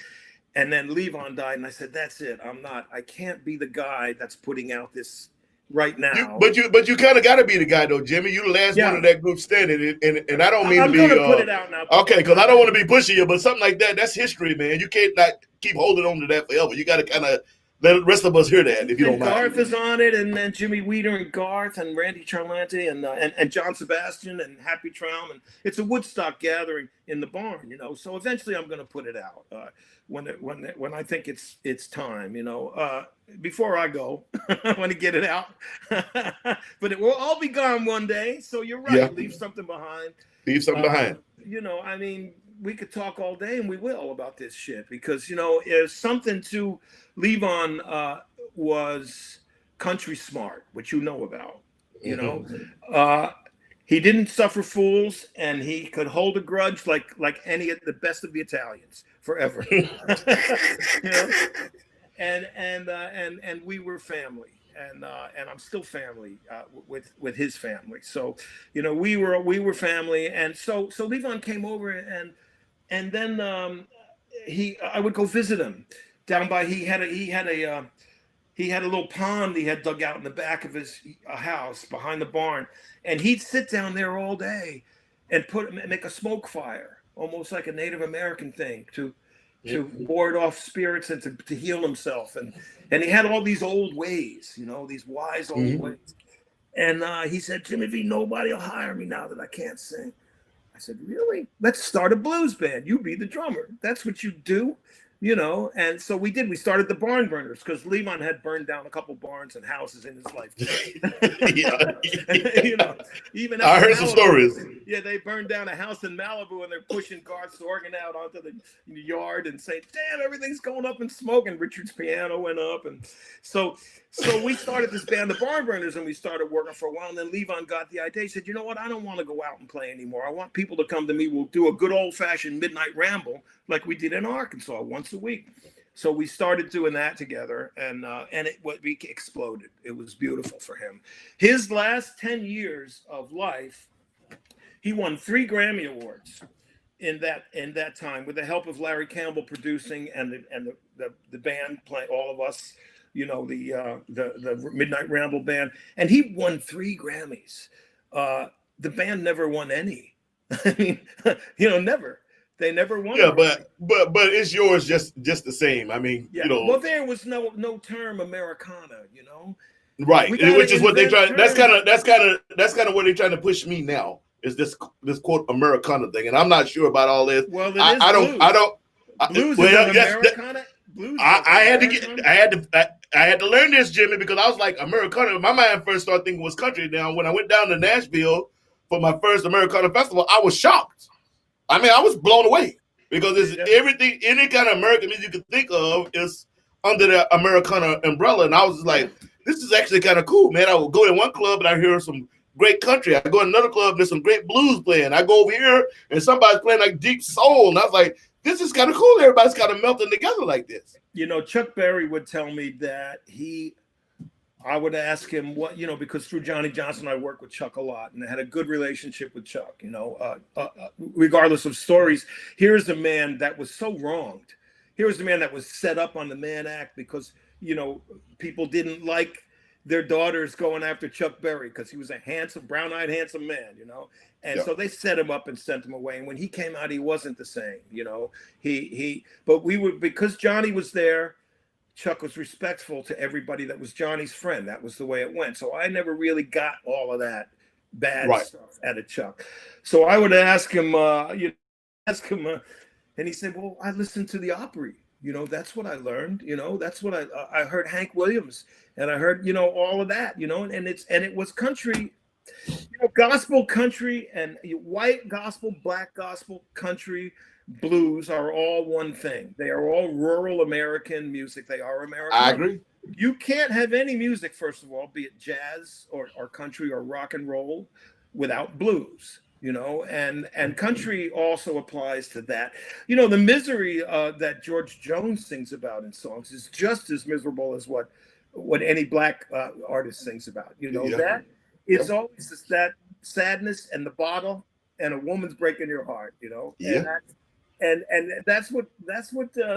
and then Levon died. And I said, that's it. I can't be the guy that's putting out this right now. But you kind of got to be the guy though, Jimmy. You the last one of that group standing, and I don't mean to be. I'm gonna put it out now. Okay, because I don't want to be pushing you, but something like that's history, man. You can't not keep holding on to that forever. You got to kind of let the rest of us hear that, if you don't mind. Garth is on it, and then Jimmy Weeder and Garth and Randy Charlanti and John Sebastian and Happy Traum, and it's a Woodstock gathering in the barn, So eventually, I'm going to put it out when I think it's time, Before I go, I want to get it out, but it will all be gone one day. So you're right. Yeah. Leave something behind. Leave something behind. We could talk all day, and we will, about this shit because if something to Levon was country smart, which about, he didn't suffer fools, and he could hold a grudge like any of the best of the Italians forever. And we were family, and I'm still family with his family. So we were family, and so Levon came over, and then I would go visit him down by he had a little pond he had dug out in the back of his house behind the barn, and he'd sit down there all day and make a smoke fire, almost like a Native American thing to ward off spirits and to heal himself, and he had all these old ways, these wise old ways. And he said, Jimmy V, nobody will hire me now that I can't sing. I said, really? Let's start a blues band. You be the drummer. That's what you do. And so we did. We started the Barn Burners because Levon had burned down a couple barns and houses in his life. Even I heard some stories. Yeah, they burned down a house in Malibu, and they're pushing Garth Sorgan out onto the yard and saying, "Damn, everything's going up in smoke." And Richard's piano went up, and so we started this band, the Barn Burners, and we started working for a while. And then Levon got the idea. He said, "You know what? I don't want to go out and play anymore. I want people to come to me. We'll do a good old-fashioned midnight ramble like we did in Arkansas once a week." So we started doing that together, and we exploded. It was beautiful for him. His last 10 years of life, he won 3 Grammy Awards in that time, with the help of Larry Campbell producing and the band playing, all of us, the Midnight Ramble band, and he won 3 Grammys. The band never won any. I mean, never. They never won. Yeah, but it's yours just the same. I mean, yeah. Well, there was no term Americana, Right, which is what they try. That's kind of what they're trying to push me now. Is this quote Americana thing, and I'm not sure about all this. Well, I don't. Blues is Americana. Blues. I had to learn this, Jimmy, because I was like Americana. My mind first started thinking was country. Now, when I went down to Nashville for my first Americana festival, I was shocked. I mean, I was blown away because it's everything, any kind of American music you could think of is under the Americana umbrella. And I was like, this is actually kind of cool, man. I would go in one club and I hear some great country. I go in another club and there's some great blues playing. I go over here and somebody's playing like deep soul. And I was like, this is kind of cool. Everybody's kind of melting together like this. Chuck Berry would tell me that I would ask him what, because through Johnny Johnson, I worked with Chuck a lot and I had a good relationship with Chuck, regardless of stories. Here's a man that was so wronged. Here's a man that was set up on the Mann Act because, people didn't like their daughters going after Chuck Berry because he was a handsome, brown-eyed, handsome man, you know. And so they set him up and sent him away. And when he came out, he wasn't the same, you know. But we were, because Johnny was there, Chuck was respectful to everybody that was Johnny's friend. That was the way it went. So I never really got all of that bad stuff out of Chuck. So I would ask him, and he said, well, I listened to the Opry. You know, that's what I learned. You know, that's what I heard Hank Williams, and I heard, you know, all of that. You know, and it was country, you know, gospel, country, and white gospel, black gospel, country, blues are all one thing. They are all rural American music. They are American. I agree. You can't have any music, first of all, be it jazz or country or rock and roll, without blues. You know, and country also applies to that. You know, the misery that George Jones sings about in songs is just as miserable as what any black artist sings about. You know, that it's always just that sadness and the bottle and a woman's breaking your heart. You know, and that's what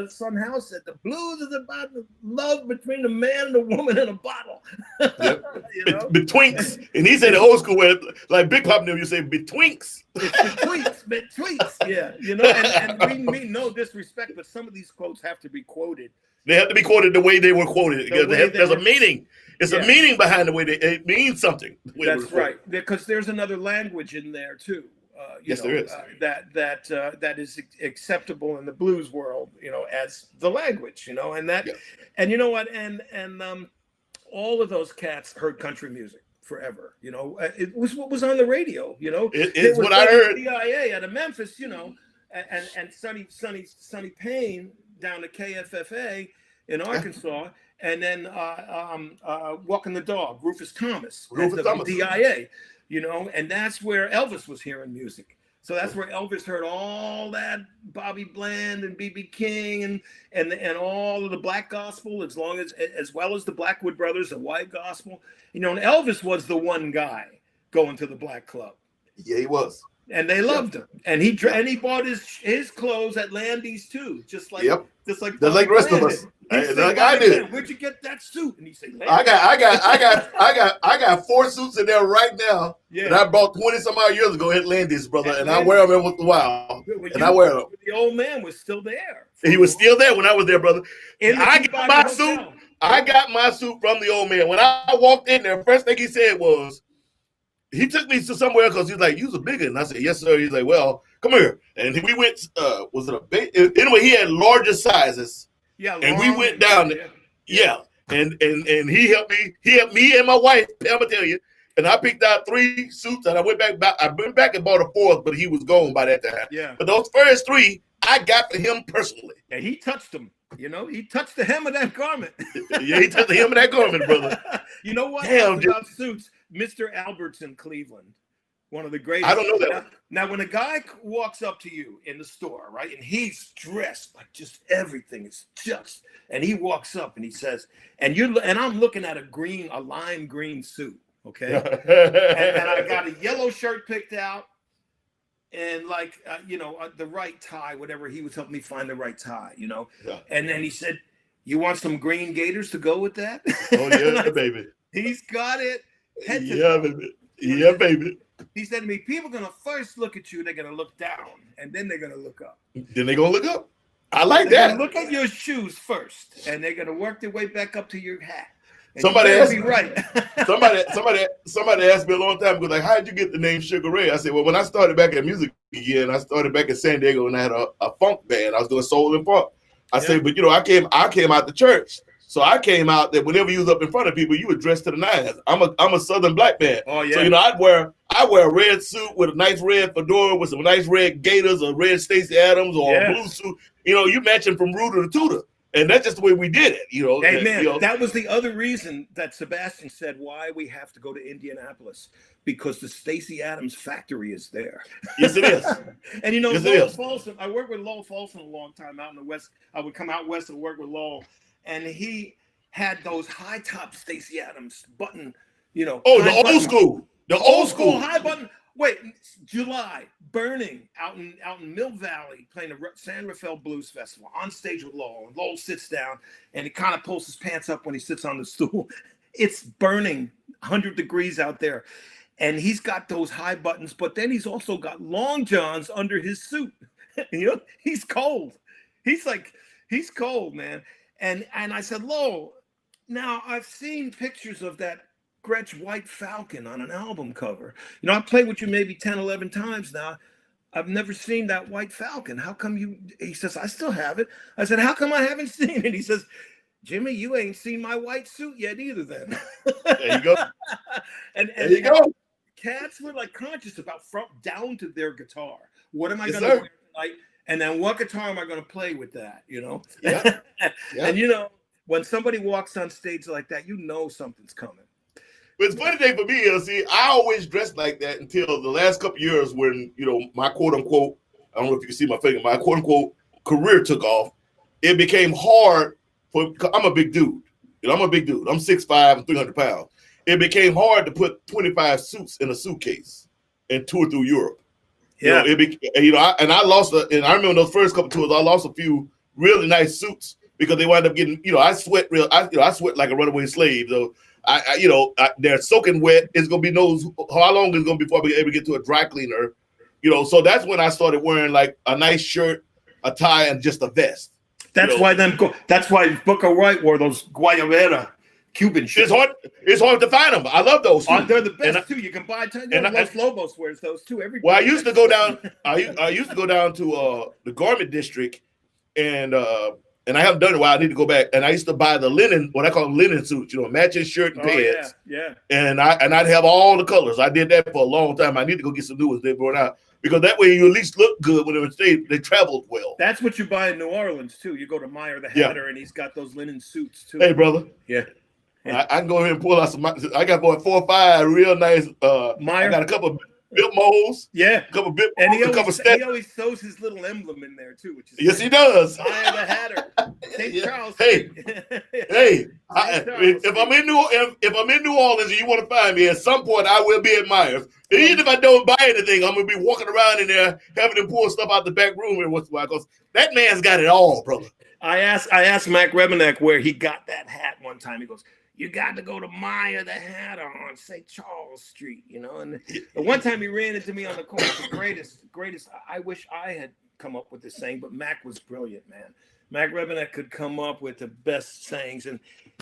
Son House said. The blues is about the love between a man and a woman and a bottle. You know? Betwinks. And he said the old school way, like Big Pop knew, you say betwinks. It's betwinks. Yeah, you know, and we mean no disrespect, but some of these quotes have to be quoted. They have to be quoted the way they were quoted. There's a meaning. It's a meaning behind the way it means something. That's right, because there's another language in there too. There is. That is acceptable in the blues world, you know, as the language, you know, and that, and you know what, and all of those cats heard country music forever, you know. It was what was on the radio, you know. It's what I heard. DIA out of Memphis, you know, and Sonny Payne down to KFFA in Arkansas, and then Walking the Dog, Rufus Thomas, DIA. You know, and that's where Elvis was hearing music. So that's where Elvis heard all that Bobby Bland and B.B. King and all of the black gospel, as well as the Blackwood Brothers, the white gospel. You know, and Elvis was the one guy going to the black club. Yeah, he was. And they loved him. And he bought his clothes at Landy's too, just like the rest of us. Like I did. Where'd you get that suit? And he said, I got 4 suits in there right now that I bought 20 some odd years ago at Landy's, brother, and I wear them every once in a while. And I wear them. The old man was still there. He was still there when I was there, brother. I got my suit. I got my suit from the old man. When I walked in there, first thing he said was, he took me to somewhere because he's like, "You's a bigger," and I said, "Yes, sir." He's like, "Well, come here," and we went. Was it a big? Anyway, he had larger sizes. Yeah, and we went down there. Yeah, and he helped me. He helped me and my wife. I'm gonna tell you. And I picked out 3 suits, and I went back. I went back and bought a 4th, but he was gone by that time. Yeah. But those first 3, I got for him personally. And he touched them. You know, he touched the hem of that garment. Yeah, he touched the hem of that garment, brother. You know what? Damn, about suits, Mr. Albert's in Cleveland. One of the greatest. I don't know that. Now, when a guy walks up to you in the store, right, and he's dressed like just everything is just, and he walks up and he says, and I'm looking at a lime green suit, okay, and I got a yellow shirt picked out, and the right tie, whatever. He was helping me find the right tie, you know, and then he said, "You want some green gaiters to go with that?" Oh yeah, baby. He's got it. Baby. Yeah, baby. He said to me, people are going to first look at you, they're going to look down, and then they're going to look up. Then they're going to look up. I like they're that. Look at your shoes first, and they're going to work their way back up to your hat. And somebody asked me, right. somebody asked me a long time ago, like, how did you get the name Sugar Ray? I said, well, when I started back in music again, I started back in San Diego, and I had a funk band. I was doing soul and funk. I said, but I came out the church. So I came out that whenever you was up in front of people, you were dressed to the nines. I'm a Southern black man. Oh yeah. So I wear a red suit with a nice red fedora with some nice red gaiters, or red Stacey Adams, or a blue suit. You matching from Rooter to Tudor, and that's just the way we did it. Hey man, that was the other reason that Sebastian said why we have to go to Indianapolis, because the Stacey Adams factory is there. Yes, it is. And yes, Lowell Folsom, I worked with Lowell Folsom a long time out in the West. I would come out west and work with Lowell. And he had those high top Stacey Adams button, Oh, the old school. The old school high button. Wait, July, Burning out in Mill Valley, playing the San Rafael Blues Festival on stage with Lowell. And Lowell sits down and he kind of pulls his pants up when he sits on the stool. It's burning 100 degrees out there. And he's got those high buttons, but then he's also got long johns under his suit. He's cold. He's cold, man. And I said, Lowell, now I've seen pictures of that Gretsch White Falcon on an album cover. I played with you maybe 10, 11 times now. I've never seen that White Falcon. How come you? He says, I still have it. I said, how come I haven't seen it? He says, Jimmy, you ain't seen my white suit yet either then. There you go. and there you go. Cats were like conscious about front down to their guitar. What am I Yes, going to sir. wear tonight? And then what guitar am I going to play with that? Yeah. And when somebody walks on stage like that, something's coming. But it's funny thing for me is, see, I always dressed like that until the last couple of years when, my quote unquote, I don't know if you can see my finger, my quote unquote career took off. It became hard I'm a big dude. I'm a big dude. I'm 6'5" and 300 pounds. It became hard to put 25 suits in a suitcase and tour through Europe. Yeah. I lost, and I remember those first couple tours, I lost a few really nice suits because they wound up getting, I sweat I sweat like a runaway slave. So they're soaking wet. It's gonna be knows how long it's gonna be before we ever get to a dry cleaner. So that's when I started wearing like a nice shirt, a tie, and just a vest. That's why Booker Wright wore those Guayabera Cuban shirts. It's hard to find them. I love those too. They're the best too. You can buy. Los Lobos wears those too. I used to go down. I used to go down to the garment district, and I haven't done it. While I need to go back. And I used to buy the linen, what I call linen suits. Matching shirt and pants. Yeah. And I'd have all the colors. I did that for a long time. I need to go get some new ones. They're going out. Because that way you at least look good when they traveled well. That's what you buy in New Orleans too. You go to Meyer the Hatter, and he's got those linen suits too. Hey, brother. Yeah. I can go ahead and pull out some. I got 4 or 5 real nice. Meyer. I got a couple of bib molds. Yeah. A couple of bib and molds. He always throws his little emblem in there too, which is yes, he does. Meyer the Hatter. St. Charles. Hey. If I'm in New Orleans and you want to find me, at some point I will be at Myers. And even if I don't buy anything, I'm gonna be walking around in there having them pull stuff out the back room and what's because that man's got it all, brother. I asked Mac Rebenek where he got that hat one time. He goes, "You got to go to Meyer the Hatter on St. Charles Street," And one time he ran into me on the corner. The greatest. I wish I had come up with this saying, but Mac was brilliant, man. Mac Rebenek could come up with the best sayings, and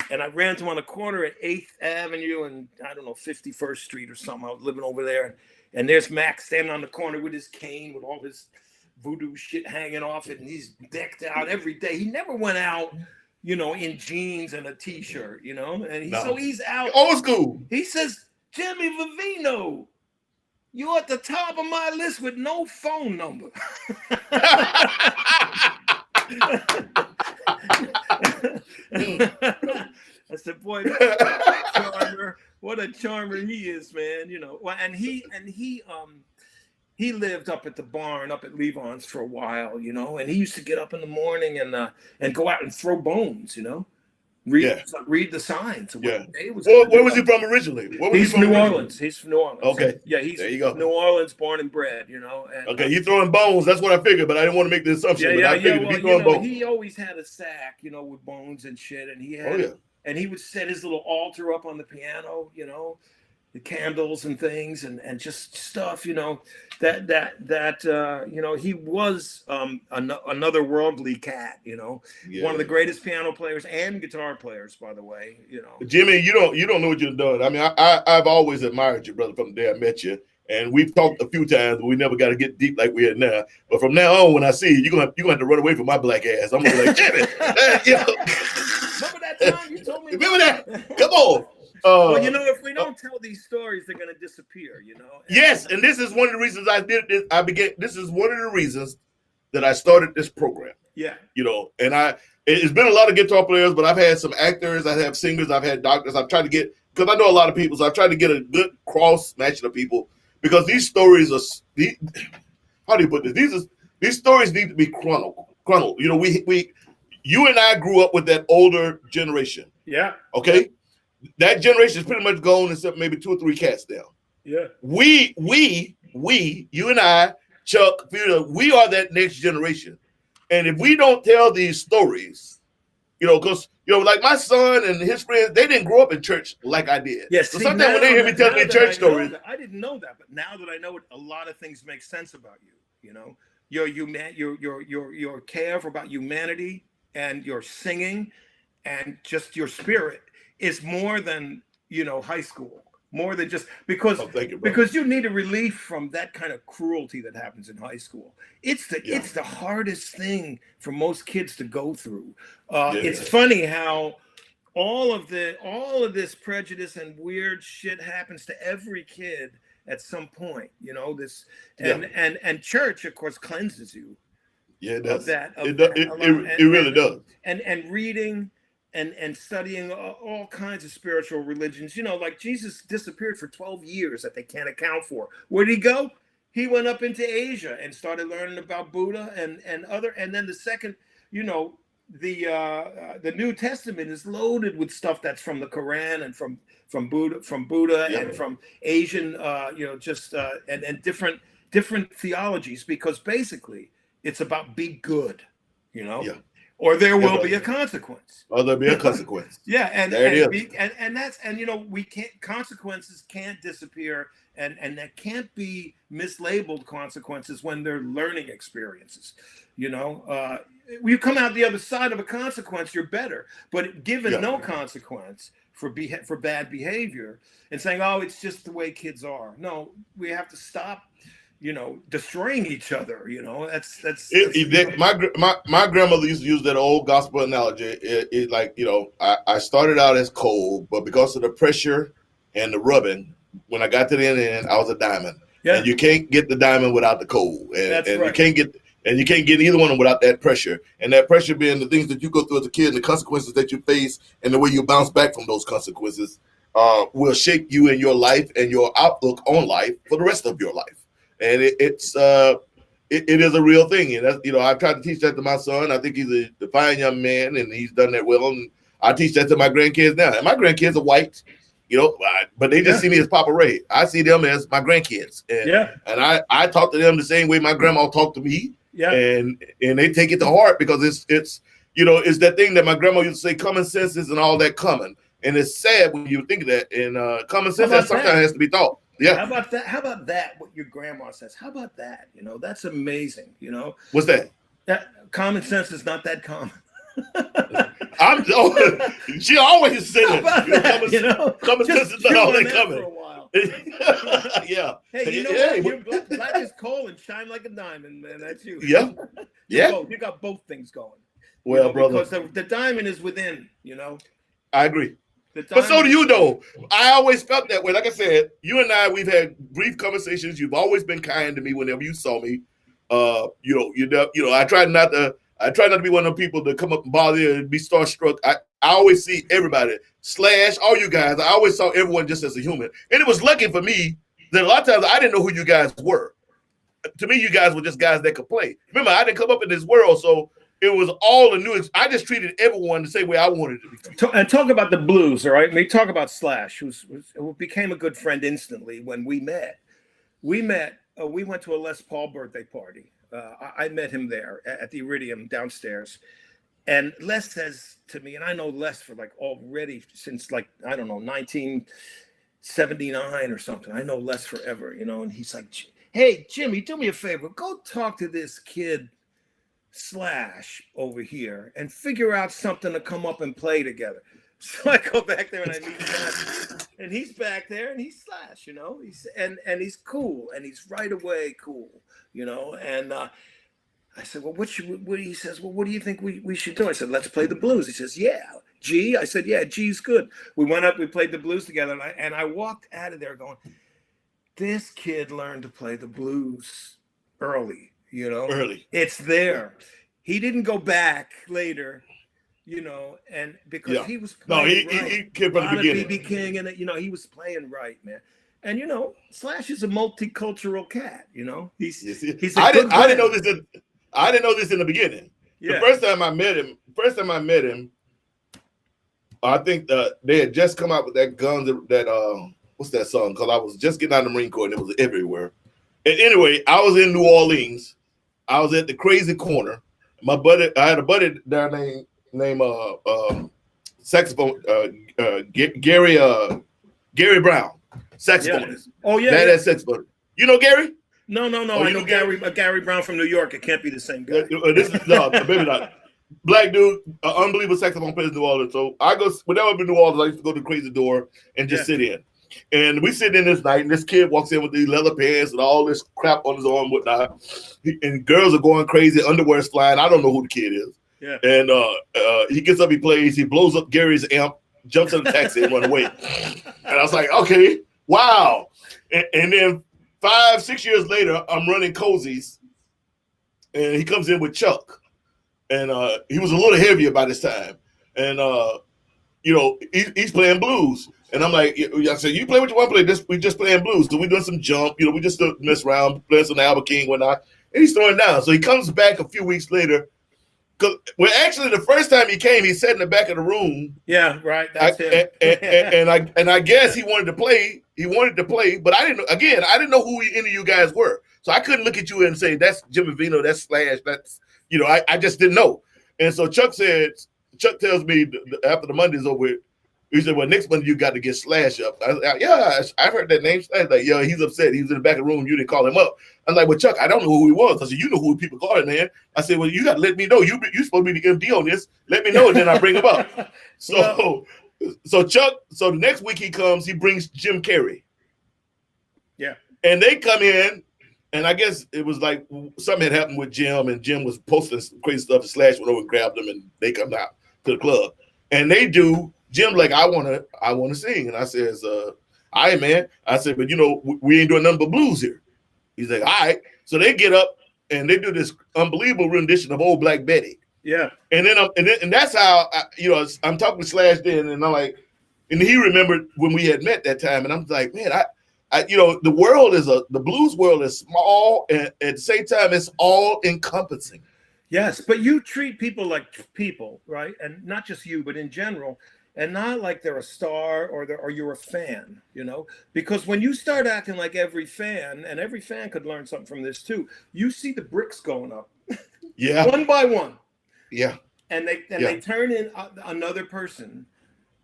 I ran into him on the corner at 8th Avenue and 51st Street or something. I was living over there, and there's Mac standing on the corner with his cane with all his voodoo shit hanging off it, and he's decked out every day. He never went out, in jeans and a t-shirt, and so he's out. Old school. He says, "Jimmy Vivino, you're at the top of my list with no phone number." I said, "Boy, what a charmer he is, man." And he lived up at the barn up at Levon's for a while, and he used to get up in the morning and go out and throw bones, read the signs. Yeah. Where was he from originally? He's from New Orleans. He's from New Orleans. Okay. Yeah, he's there you go. New Orleans, born and bred, And, okay, he's throwing bones. That's what I figured, but I didn't want to make the assumption. Well, he always had a sack, with bones and shit, and he had, and he would set his little altar up on the piano, the candles and things, and just stuff, that he was another worldly cat, one of the greatest piano players and guitar players, by the way, Jimmy, you don't know what you've done. I mean, I've always admired you, brother, from the day I met you, and we've talked a few times, but we never got to get deep like we are now. But from now on, when I see you, you're gonna have to run away from my black ass. I'm gonna be like, Jimmy, remember that time you told me? Remember that? Come on. Well, if we don't tell these stories, they're going to disappear, Yes, and this is one of the reasons I did this. This is one of the reasons that I started this program. Yeah. And it's been a lot of guitar players, but I've had some actors, I have singers, I've had doctors. I've tried to get, because I know a lot of people, so I've tried to get a good cross matching of people, because these stories are, how do you put this? These stories need to be chronicled. You and I grew up with that older generation. Yeah. Okay. That generation is pretty much gone, except maybe 2 or 3 cats down. Yeah. We, you and I, Chuck, we are that next generation. And if we don't tell these stories, because like my son and his friends, they didn't grow up in church like I did. Yes. So sometimes when they hear me telling me church stories, I didn't know that, but now that I know it, a lot of things make sense about you. Your care about humanity and your singing and just your spirit is more than high school. More than just because you need a relief from that kind of cruelty that happens in high school. It's the hardest thing for most kids to go through. It's funny how all of this prejudice and weird shit happens to every kid at some point. And church, of course, cleanses you. Yeah, it does. It really does. And reading. And studying all kinds of spiritual religions, like Jesus disappeared for 12 years that they can't account for. Where did he go? He went up into Asia and started learning about Buddha and then the second, the New Testament is loaded with stuff that's from the Quran and from Buddha and from Asian, and different theologies, because basically it's about be good, or there will be a consequence. Or there'll be a consequence. Yeah, and consequences can't disappear, and that can't be mislabeled consequences when they're learning experiences. You come out the other side of a consequence, you're better. But given no consequence for bad behavior and saying, oh, it's just the way kids are. No, we have to stop destroying each other. My grandmother used to use that old gospel analogy. I started out as coal, but because of the pressure and the rubbing, when I got to the end, I was a diamond. Yeah. And you can't get the diamond without the coal, and right. you can't get either one without that pressure. And that pressure being the things that you go through as a kid, and the consequences that you face, and the way you bounce back from those consequences will shape you in your life and your outlook on life for the rest of your life. And it is a real thing. And that's, I try to teach that to my son. I think he's a fine young man, and he's done that well. And I teach that to my grandkids now. And my grandkids are white, but they just see me as Papa Ray. I see them as my grandkids. And I talk to them the same way my grandma talked to me. Yeah. And they take it to heart, because it's that thing that my grandma used to say, common sense isn't all that common. And it's sad when you think of that. And common sense sometimes has to be taught. Yeah. How about that? What your grandma says. How about that? That's amazing. What's that? That common sense is not that common. She always said it. Common sense is not all that common. For a while. Yeah. Hey, what? You're black as coal and shine like a diamond, man. That's you. Yeah. You got both things going. Well, brother, because the diamond is within. I agree. But so do you, though. I always felt that way. Like I said, you and I, we've had brief conversations. You've always been kind to me whenever you saw me. I try not to be one of the people that come up and bother you and be starstruck. I always see everybody, Slash, all you guys. I always saw everyone just as a human. And it was lucky for me that a lot of times I didn't know who you guys were. To me, you guys were just guys that could play. Remember, I didn't come up in this world, so it was all a new. I just treated everyone the same way I wanted to be. And talk about the blues, all right? We talk about Slash, who became a good friend instantly when we met. We went to a Les Paul birthday party. I met him there at the Iridium downstairs. And Les says to me, and I know Les for already since 1979 or something. I know Les forever, and he's like, hey, Jimmy, do me a favor. Go talk to this kid Slash over here and figure out something to come up and play together. So I go back there and I meet Slash, and he's back there and he's Slash, he's and he's cool, and he's right away cool, and I said, well, he says, well, what do you think we should do? I said, let's play the blues. He says, yeah. G? I said, yeah, G's good. We went up, we played the blues together, and I walked out of there going, this kid learned to play the blues early. Early. It's there. He didn't go back later, and because he was playing right. He came from the beginning. B.B. King, and he was playing right, man. And Slash is a multicultural cat. He's. I didn't know this. I didn't know this in the beginning. Yeah. The first time I met him, I think they had just come out with that Guns that what's that song? Because I was just getting out of the Marine Corps and it was everywhere. And anyway, I was in New Orleans. I was at the Crazy Corner. I had a buddy down named named saxophone Gary Brown, saxophonist. Oh yeah, badass saxophonist. You know Gary? No. Oh, I know Gary Brown from New York. It can't be the same guy. This is maybe not. Black dude, unbelievable saxophone player in New Orleans. So I go whenever I'm in New Orleans, I used to go to Crazy Door and just sit in. And we sit in this night, and this kid walks in with these leather pants and all this crap on his arm and whatnot. And girls are going crazy, underwear's flying. I don't know who the kid is. Yeah. And he gets up, he plays, he blows up Gary's amp, jumps in the taxi and run away. And I was like, okay, wow. And then 5-6 years later, I'm running Cozy's, and he comes in with Chuck. And he was a little heavier by this time. And, he's playing blues. And I'm like, I said, you play what you want to play. We just playing blues. So we doing some jump. We just mess around, playing some Albert King, whatnot. And he's throwing down. So he comes back a few weeks later. Well, actually, the first time he came, he sat in the back of the room. Yeah, right. That's him. And I guess he wanted to play. He wanted to play, but I didn't know. Again, I didn't know who any of you guys were. So I couldn't look at you and say, that's Jim Vivino, that's Slash, that's, I just didn't know. And so Chuck tells me after the Monday's over, he said, well, next Monday you got to get Slash up. I've heard that name. Slash. Like, yeah, he's upset. He was in the back of the room. You didn't call him up. I'm like, well, Chuck, I don't know who he was. I said, you know who people call him, man. I said, well, you got to let me know. You supposed to be the MD on this. Let me know, and then I bring him up. So Chuck, so the next week he comes, he brings Jim Carrey. Yeah. And they come in, and I guess it was like something had happened with Jim, and Jim was posting crazy stuff, and Slash went over and grabbed them, and they come out to the club. And they do. Jim's like, I wanna sing. And I says, all right, man. I said, but we ain't doing nothing but blues here. He's like, all right. So they get up and they do this unbelievable rendition of Old Black Betty. Yeah. And then that's how I'm talking to Slash then, and I'm like, and he remembered when we had met that time, and I'm like, man, the world the blues world is small, and at the same time, it's all encompassing. Yes, but you treat people like people, right? And not just you, but in general. And not like they're a star or you're a fan, because when you start acting like every fan, and every fan could learn something from this too, you see the bricks going up, one by one, and they turn in another person,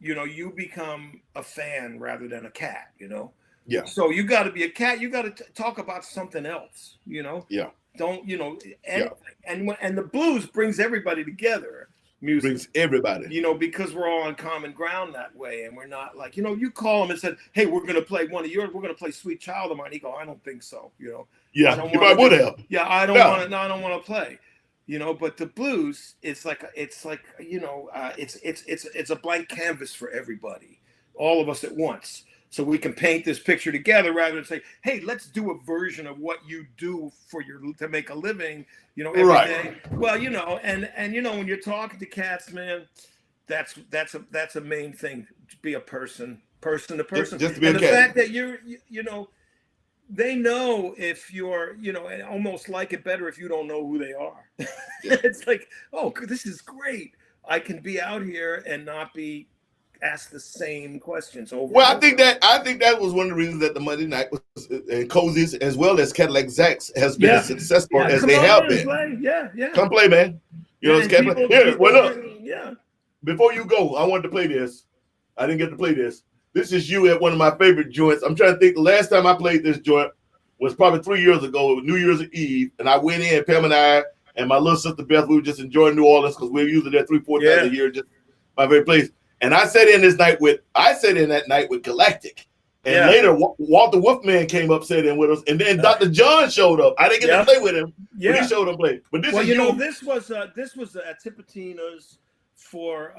you become a fan rather than a cat, So you got to be a cat. You got to talk about something else, Don't and the blues brings everybody together. Music brings everybody, because we're all on common ground that way, and we're not like, you call him and said, hey, we're going to play one of yours, we're going to play Sweet Child of Mine. He go, I don't think so, Yeah, you probably would have. Yeah, I don't want to. No, I don't want to play. But the blues, it's a blank canvas for everybody, all of us at once. So we can paint this picture together rather than say, hey, let's do a version of what you do to make a living, every day. Well, and when you're talking to cats, man, that's a main thing. Be a person to person. Just to be and a the cat. fact that they know if you're, and almost like it better if you don't know who they are. Yeah. It's like, oh, this is great. I can be out here and not be ask the same questions over. Well, I think that was one of the reasons that the Monday night was and Cozy's as well as Cadillac Zach's has been as successful as they have been. Play. Yeah. Come play, man. It's Cadillac. Here, look. Yeah. Before you go, I wanted to play this. I didn't get to play this. This is you at one of my favorite joints. I'm trying to think. The last time I played this joint was probably 3 years ago, New Year's Eve, and I went in. Pam and I and my little sister Beth, we were just enjoying New Orleans because we were usually there 3-4 times a year, just my favorite place. And I sat in that night with Galactic. And later, Walter Wolfman came up, sat in with us. And then Dr. John showed up. I didn't get to play with him, but he showed up play. But this this was at Tipitina's for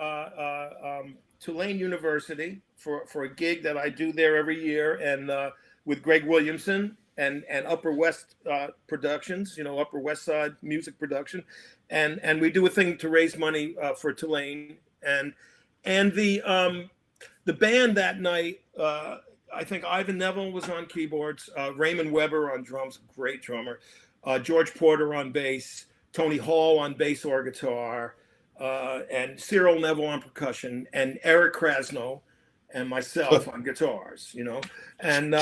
Tulane University for a gig that I do there every year, and with Greg Williamson and Upper West Productions, Upper West Side Music Production. And we do a thing to raise money for Tulane. And the band that night, I think Ivan Neville was on keyboards, Raymond Weber on drums, great drummer, George Porter on bass, Tony Hall on bass or guitar, and Cyril Neville on percussion, and Eric Krasno and myself on guitars, And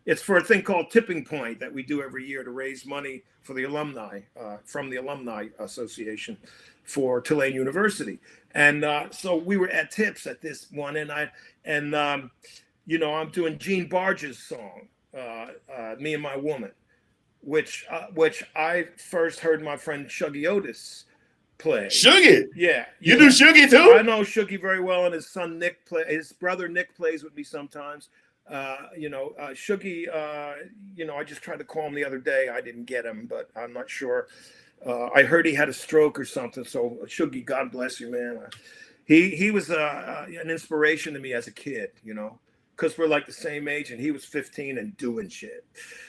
it's for a thing called Tipping Point that we do every year to raise money for the alumni, from the Alumni Association. for Tulane University. And so we were at Tips at this one, and I'm doing Gene Barge's song, Me and My Woman, which I first heard my friend Shuggy Otis play. Shuggy? Yeah. You do Shuggy too? I know Shuggy very well, and his son Nick his brother Nick plays with me sometimes. Shuggy, I just tried to call him the other day. I didn't get him, but I'm not sure. I heard he had a stroke or something. So Shuggy, God bless you, man. He was an inspiration to me as a kid, because we're like the same age, and he was 15 and doing shit.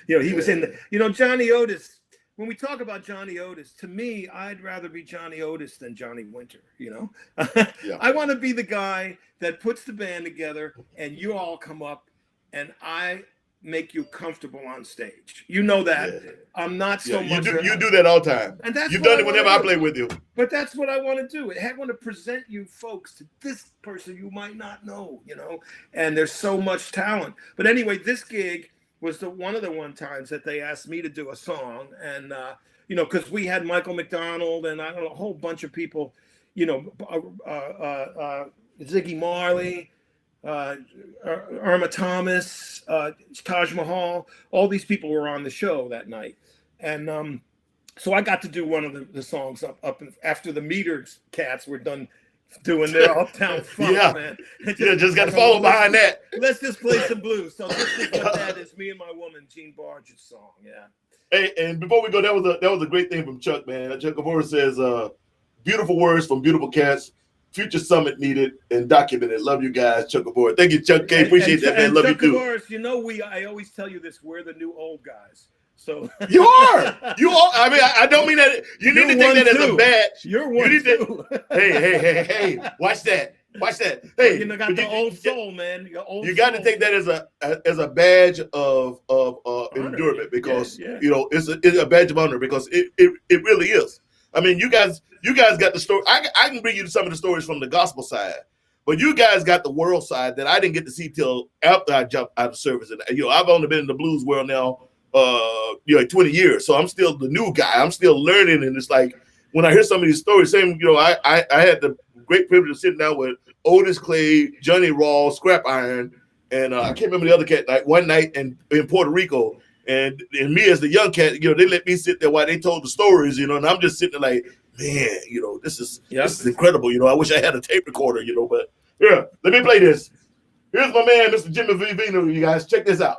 He was in the, Johnny Otis. When we talk about Johnny Otis, to me, I'd rather be Johnny Otis than Johnny Winter, Yeah. I want to be the guy that puts the band together and you all come up and I make you comfortable on stage. You know that. Yeah. I'm not so much. You do that all the time. And you've done it whenever I play with you. But that's what I want to do. I want to present you folks to this person you might not know, and there's so much talent. But anyway, this gig was one of the times that they asked me to do a song, and because we had Michael McDonald and I don't know, a whole bunch of people, Ziggy Marley, Irma Thomas, Taj Mahal, all these people were on the show that night, and so I got to do one of the songs up after the Meter Cats were done doing their Uptown Funk, man. Just got to follow behind that. Let's just play some blues. So this is what that is. Me and My Woman, Gene Barge's song. Yeah. Hey, and before we go, that was a great thing from Chuck, man. Chuck Avora says, "Beautiful words from beautiful cats. Future summit needed and documented. Love you guys, Chuck Avora." Thank you, Chuck K. Appreciate that, man. Love Chuck you too. Avora, I always tell you this. We're the new old guys. So you are. I mean, I don't mean that. You need to take that as a badge. You're one too. Hey! Watch that. Hey, you got the old soul, man. You got to take that as a badge of endurance, because it's a badge of honor, because it really is. I mean, you guys got the story. I can bring you some of the stories from the gospel side, but you guys got the world side that I didn't get to see till after I jumped out of service. And I've only been in the blues world now 20 years, so I'm still the new guy. I'm still learning, and it's like when I hear some of these stories, same, I had the great privilege of sitting down with Otis Clay, Johnny Raw, Scrap Iron, and I can't remember the other cat. Like one night in Puerto Rico, and me as the young cat, they let me sit there while they told the stories, and I'm just sitting there like, man, this is incredible. I wish I had a tape recorder, but yeah, let me play this. Here's my man, Mr. Jimmy Vivino. You guys check this out.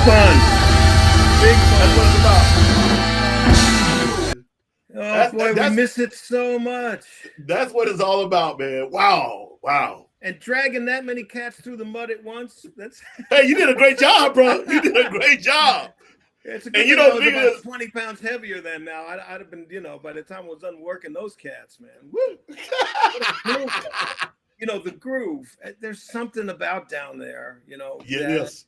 fun. Big fun. That's what it's about. Oh boy, we miss it so much. That's what it's all about, man. Wow, wow. And dragging that many cats through the mud at once. That's Hey, you did a great job, bro. You did a great job. It's a good thing I was about 20 pounds heavier than now. I'd have been, by the time I was done working those cats, man. Woo! The groove. There's something about down there, Yes.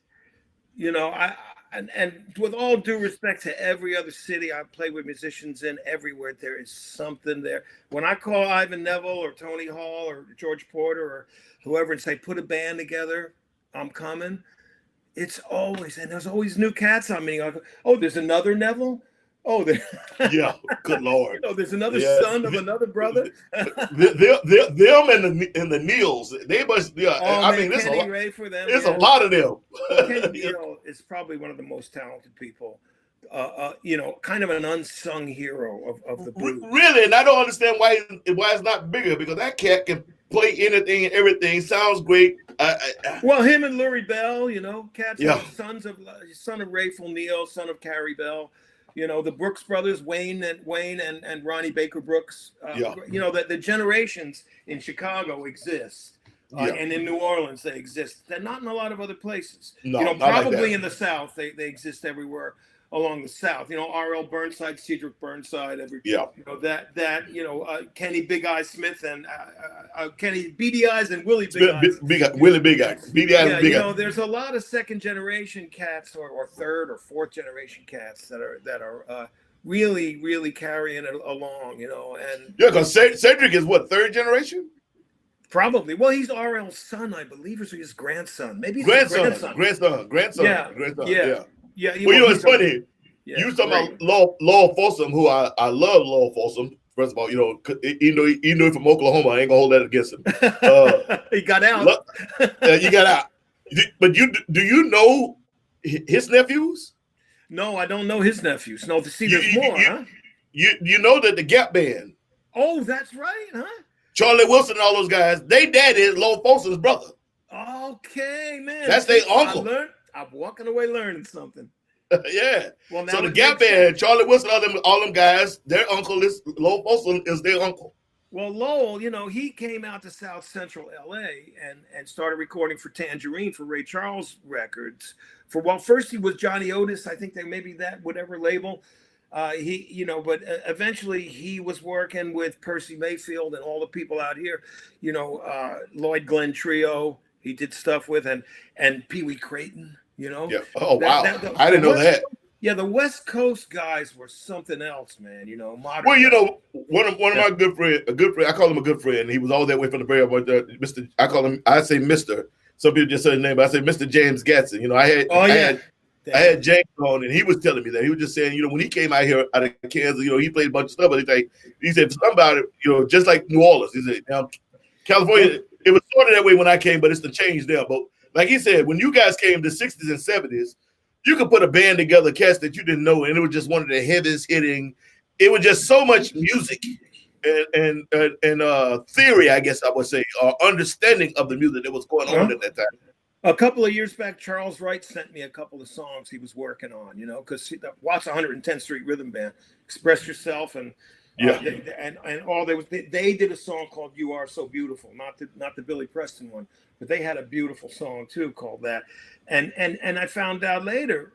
And with all due respect to every other city I play with musicians in, everywhere there is something there. When I call Ivan Neville or Tony Hall or George Porter or whoever and say, put a band together, I'm coming. It's always, and there's always new cats on me. I go, oh, there's another Neville? Oh, yeah, good Lord. There's another son of another brother. them and the Neils, they must. Yeah, I mean, there's a lot of them. Kenny is probably one of the most talented people. Kind of an unsung hero of the blues. Really, and I don't understand why it's not bigger, because that cat can play anything and everything. Sounds great. Well, him and Lurie Bell, cats are son of Rayful Neal, son of Carrie Bell. The Brooks brothers, Wayne and Ronnie Baker Brooks. The generations in Chicago exist. And in New Orleans they exist. They're not in a lot of other places. No, probably like in the South they exist everywhere along the South. R.L. Burnside, Cedric Burnside, Kenny Big Eye Smith and Kenny Beady Eyes and Willie Big Eyes. Willie Big Eyes. Beady Eyes. Big Eyes. There's a lot of second generation cats or third or fourth generation cats that are really, really carrying it along. And because Cedric is what, third generation? Probably. Well, he's RL's son, I believe, or his grandson. Maybe his grandson. Yeah. Well, it's funny. You were talking about Lowell Folsom, who I love Lowell Folsom. First of all, even though he's from Oklahoma, I ain't gonna hold that against him. He got out. You got out. But do you know his nephews? No, I don't know his nephews. No, there's more, huh? You know that the Gap Band. Oh, that's right, huh? Charlie Wilson and all those guys, they daddy is Lowell Folsom's brother. Okay, man. That's their uncle. I'm walking away learning something. Yeah. Well, so the Gap Band, Charlie Wilson, all them guys, their uncle is Lowell Folsom is their uncle. Well, Lowell, he came out to South Central LA and started recording for Tangerine for Ray Charles Records. First he was Johnny Otis, I think whatever label. But eventually he was working with Percy Mayfield and all the people out here, Lloyd Glenn Trio. He did stuff with and Pee Wee Creighton. Yeah. Oh wow! I didn't know that. Yeah, the West Coast guys were something else, man. Modern. Well, one of my good friend, I call him a good friend. He was all that way from the Bay Area. Mr. I say Mr. Some people just say his name, but I say Mr. James Gatson. I had James on, and he was telling me that he was just saying, when he came out here out of Kansas, he played a bunch of stuff, but he said something about it, just like New Orleans. He said, now California, it was sort of that way when I came, but it's the change there. But like he said, when you guys came the 60s and 70s, you could put a band together, cats that you didn't know, and it was just one of the heaviest hitting. It was just so much music and theory, I guess I would say, or understanding of the music that was going on at that time. A couple of years back, Charles Wright sent me a couple of songs he was working on, because Watts 110th Street Rhythm Band, Express Yourself, and they did a song called "You Are So Beautiful," not the Billy Preston one, but they had a beautiful song too called that. And I found out later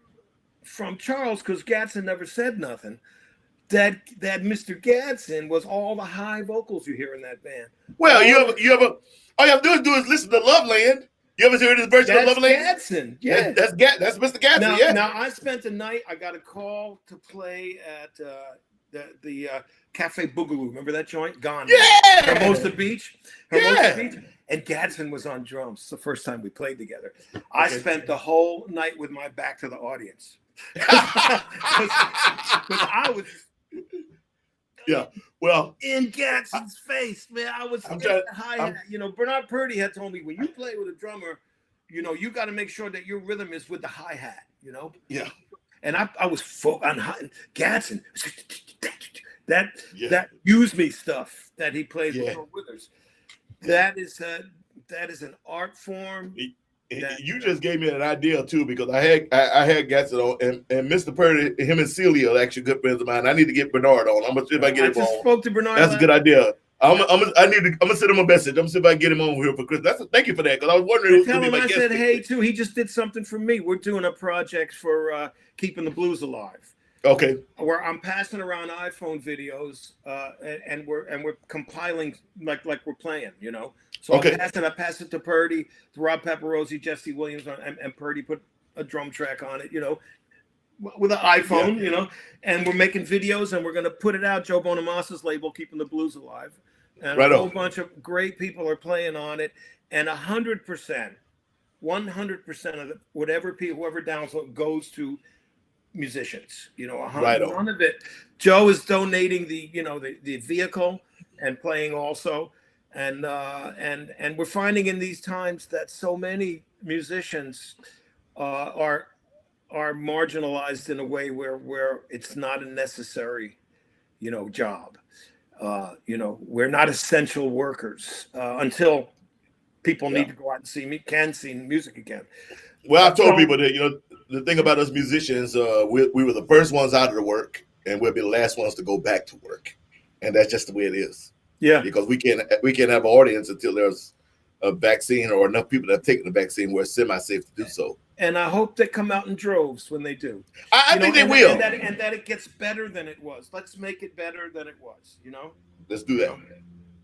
from Charles, because Gatson never said nothing, that Mr. Gatson was all the high vocals you hear in that band. Well, all you have to do is listen to Loveland. You ever heard this version of Loveland? Gatson. Yeah, that's Mr. Gatson. Now I spent the night. I got a call to play at the Cafe Boogaloo. Remember that joint? Gone. Yeah. Hermosa Beach. And Gatson was on drums. It's the first time we played together. I spent the whole night with my back to the audience. Because I was in Gatson's face, man. I was hitting the hi-hat. Bernard Purdy had told me, when you play with a drummer, you got to make sure that your rhythm is with the hi-hat, Yeah. And I was on Gatson. That Use Me stuff that he plays with Withers. That is an art form You just gave me an idea too, because I had guys on, and Mr. Purdy, him and Celia are actually good friends of mine. I need to get Bernard on. I'm gonna see if I get him on. Spoke to Bernard. That's a good idea. I'm gonna send him a message. I'm gonna see if I can get him on here for Christmas. Thank you for that, because I was wondering who's tell gonna him be my I guest. said hey too. He just did something for me. We're doing a project for keeping the blues alive. Okay. Where I'm passing around iPhone videos, and we're compiling like we're playing, you know. So okay. I pass it to Purdy, to Rob Pepperozzi, Jesse Williams, and Purdy put a drum track on it, you know, with an iPhone, you know. And we're making videos, and we're gonna put it out. Joe Bonamassa's label, Keeping the Blues Alive, and a whole bunch of great people are playing on it, and 100%, 100% of whoever downloads goes to musicians, you know. 100 of it. Joe is donating the vehicle and playing also, and we're finding in these times that so many musicians are marginalized in a way where it's not a necessary, you know, job. You know, we're not essential workers until people need to go out and see music again. Well, I told people that, you know, the thing about us musicians, we were the first ones out of the work, and we'll be the last ones to go back to work, and that's just the way it is. Yeah, because we can't have an audience until there's a vaccine or enough people that have taken the vaccine where it's semi-safe to do so. And I hope they come out in droves when they do. I think they will, and that it gets better than it was. Let's make it better than it was. You know, let's do that.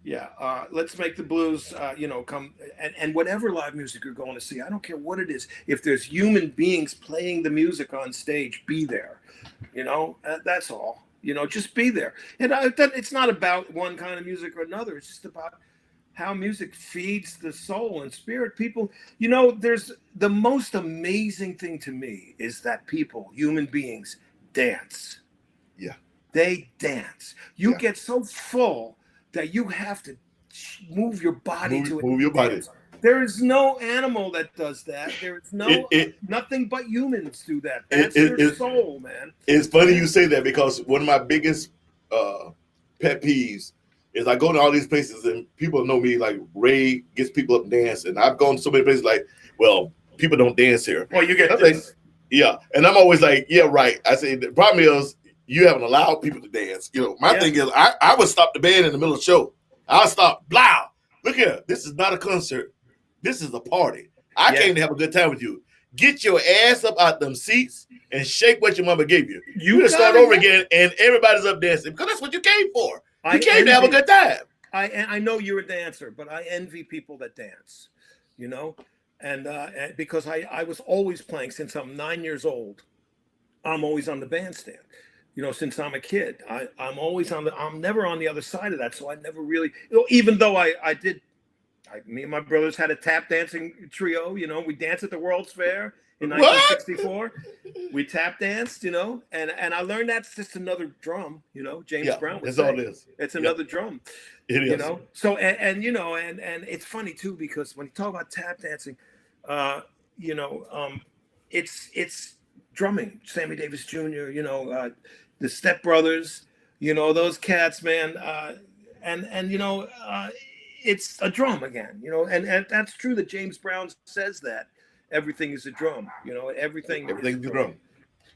Yeah, let's make the blues, you know, come and whatever live music you're going to see. I don't care what it is. If there's human beings playing the music on stage, be there. You know, that's all. You know, just be there. And it's not about one kind of music or another. It's just about how music feeds the soul and spirit. People, you know, there's the most amazing thing to me is that people, human beings, dance. Yeah, they dance. You get so full that you have to move your body to it. Move your body. There is no animal that does that. There is nothing but humans do that. That's their soul, man. It's funny you say that, because one of my biggest pet peeves is I go to all these places and people know me, like Ray gets people up and dance, and I've gone to so many places like, well, people don't dance here. Well, you get this. Like, yeah, and I'm always like, yeah, right. I say the problem is you haven't allowed people to dance. You know, my thing is I would stop the band in the middle of the show. I'll stop. Blah. Look here. This is not a concert. This is a party. I came to have a good time with you. Get your ass up out them seats and shake what your mama gave you. You just start over again, and everybody's up dancing, because that's what you came for. You came to have a good time. I know you're a dancer, but I envy people that dance. You know, and because I was always playing since I'm 9 years old. I'm always on the bandstand. You know, since I'm a kid, I'm always I'm never on the other side of that. So I never really, even though me and my brothers had a tap dancing trio. You know, we danced at the World's Fair in 1964. We tap danced, you know, and I learned that's just another drum. You know, James Brown would say. All it is. It's another drum. It is. You know, so and you know, and it's funny too, because when you talk about tap dancing, you know, it's drumming. Sammy Davis Jr. You know, the Step Brothers. You know, those cats, man. And you know. It's a drum again, you know, and that's true that James Brown says that everything is a drum, you know, everything is a drum.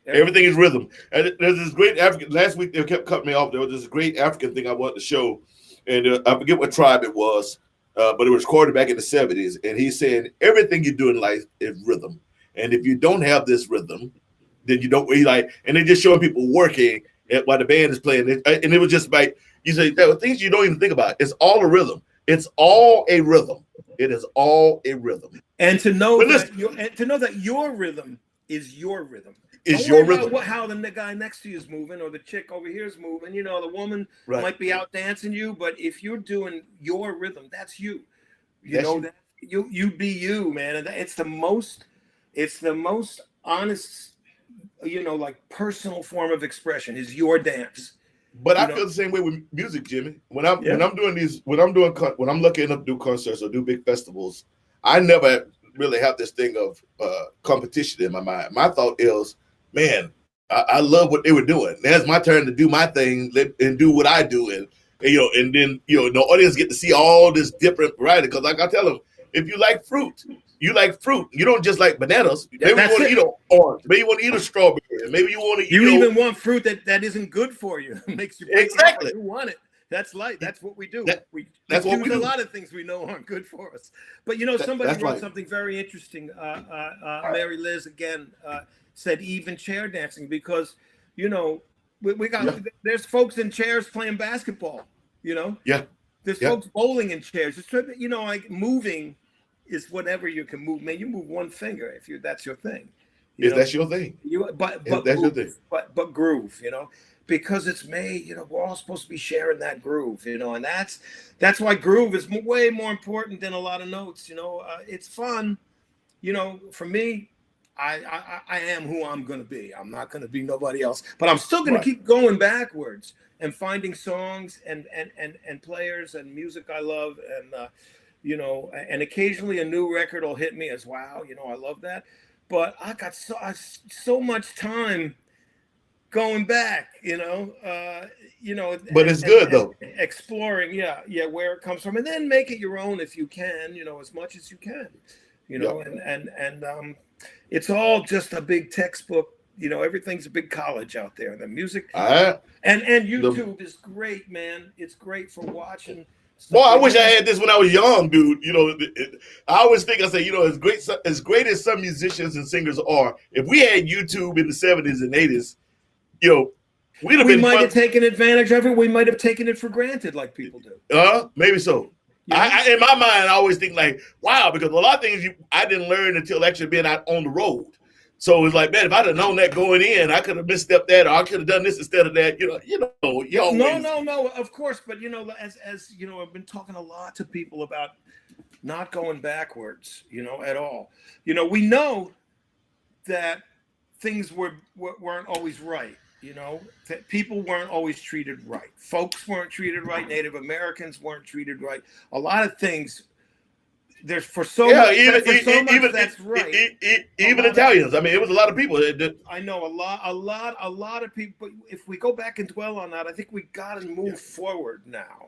Everything is rhythm. And there's this great African, last week they kept cutting me off. There was this great African thing I wanted to show, and I forget what tribe it was, but it was recorded back in the 70s. And he's saying everything you do in life is rhythm. And if you don't have this rhythm, then you don't really like, and they're just showing people working while the band is playing. And it was just like, you say, there were things you don't even think about. It's all a rhythm. It's all a rhythm. It is all a rhythm. And to know that your rhythm is your rhythm. Is your rhythm. How the guy next to you is moving, or the chick over here is moving. You know, the woman might be out dancing you, but if you're doing your rhythm, that's you. You know that you be you, man. And it's the most honest, you know, like personal form of expression is your dance. But I feel the same way with music, Jimmy. When I'm looking up to do concerts or do big festivals, I never really have this thing of competition in my mind. My thought is, man, I love what they were doing. Now it's my turn to do my thing and do what I do, and you know, and then you know the audience get to see all this different variety. Because like I tell them, if you like fruit, you like fruit. You don't just like bananas. Maybe you want to eat an orange. Maybe you want to eat a strawberry. Maybe you want to eat. You even want fruit that isn't good for you. Makes you exactly. You want it. That's light. That's what we do. That's what we do. A lot of things we know aren't good for us. But you know, somebody wrote something very interesting. Mary Liz again said even chair dancing, because you know we got there's folks in chairs playing basketball. You know, there's folks bowling in chairs. It's, you know, like moving is whatever you can move. Man, you move one finger if that's your thing. That's your thing. But that's your thing. But groove, you know. Because it's made, you know, we're all supposed to be sharing that groove, you know, and that's why groove is way more important than a lot of notes, you know. It's fun, you know. For me, I am who I'm going to be. I'm not going to be nobody else, but I'm still going to keep going backwards and finding songs and players and music I love, and you know, and occasionally a new record will hit me as wow, you know, I love that. But I got so much time going back, you know, but it's good though. Exploring, where it comes from, and then make it your own if you can, you know, as much as you can, you know, and it's all just a big textbook, you know. Everything's a big college out there. The music and YouTube is great, man. It's great for watching. Boy, I wish I had this when I was young, dude. You know, I always think, I say, you know, as great as some musicians and singers are, if we had YouTube in the 70s and 80s. You know, we might have taken advantage of it. We might have taken it for granted, like people do. Maybe so. I in my mind, I always think like, wow, because a lot of things I didn't learn until actually being out on the road. So it's like, man, if I'd have known that going in, I could have misstepped that, or I could have done this instead of that. No, of course. But you know, as you know, I've been talking a lot to people about not going backwards, you know, at all. You know, we know that things weren't always right. You know, people weren't always treated right. Folks weren't treated right. Native Americans weren't treated right. A lot of things. There's even that's right. Even Italians. I mean, it was a lot of people. I know a lot of people. But if we go back and dwell on that, I think we got to move forward now.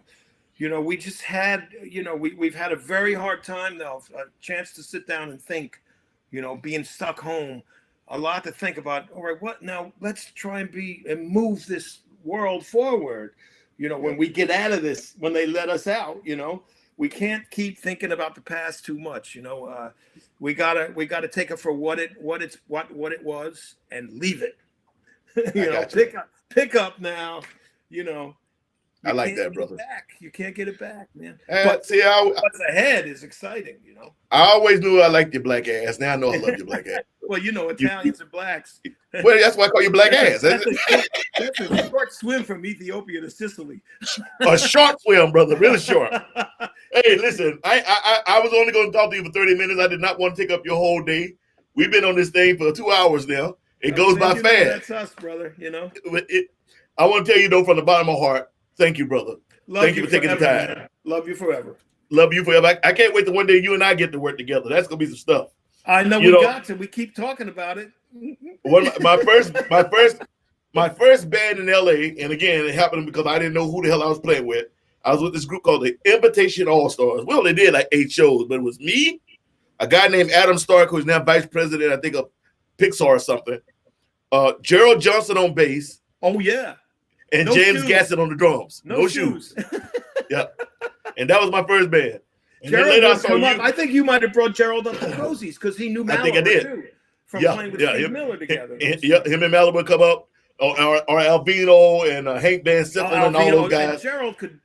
You know, we just had. You know, we've had a very hard time now. A chance to sit down and think. You know, being stuck home. A lot to think about. All right, what now? Let's try and move this world forward. You know, when we get out of this, when they let us out, you know, we can't keep thinking about the past too much. You know, we gotta take it for what it was and leave it. You know, pick up now. You know. I like that, brother. You can't get it back, man. But see, what's ahead is exciting, you know. I always knew I liked your black ass. Now I know I love your black ass. Well, you know, Italians and blacks. Well, that's why I call you black ass. That's a short swim from Ethiopia to Sicily. A short swim, brother, really short. Hey, listen, I was only going to talk to you for 30 minutes. I did not want to take up your whole day. We've been on this thing for 2 hours now. It goes by fast. That's us, brother. You know. I want to tell you though, from the bottom of my heart, thank you, brother. Thank you for taking the time. Man. Love you forever. Love you forever. I can't wait till one day you and I get to work together. That's gonna be some stuff. I know we got to. We keep talking about it. My first band in LA, and again, it happened because I didn't know who the hell I was playing with. I was with this group called the Invitation All Stars. We only did like 8 shows, but it was me, a guy named Adam Stark, who's now vice president, I think, of Pixar or something. Gerald Johnson on bass. Oh yeah. And James Gassett on the drums. No shoes. Yeah. And that was my first band. And Gerald, then later I saw you. I think you might have brought Gerald up to Cozy's because he knew Malibu. I think I did. Too, from playing with Steve Miller together. Him and Malibu come up. Or Vivino and Hank Van Sickle and all those guys. And Gerald could,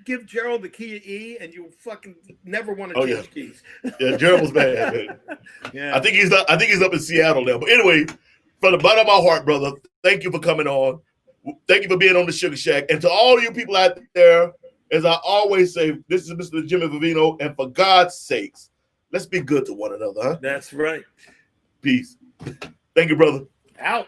give Gerald the key of E and you fucking never want to change keys. Yeah, Gerald was bad, man. Yeah. I think he's up in Seattle now. But anyway, from the bottom of my heart, brother, thank you for coming on. Thank you for being on the Sugar Shack. And to all you people out there, as I always say, this is Mr. Jimmy Vivino, and for God's sakes, let's be good to one another, huh? That's right. Peace. Thank you, brother. Out.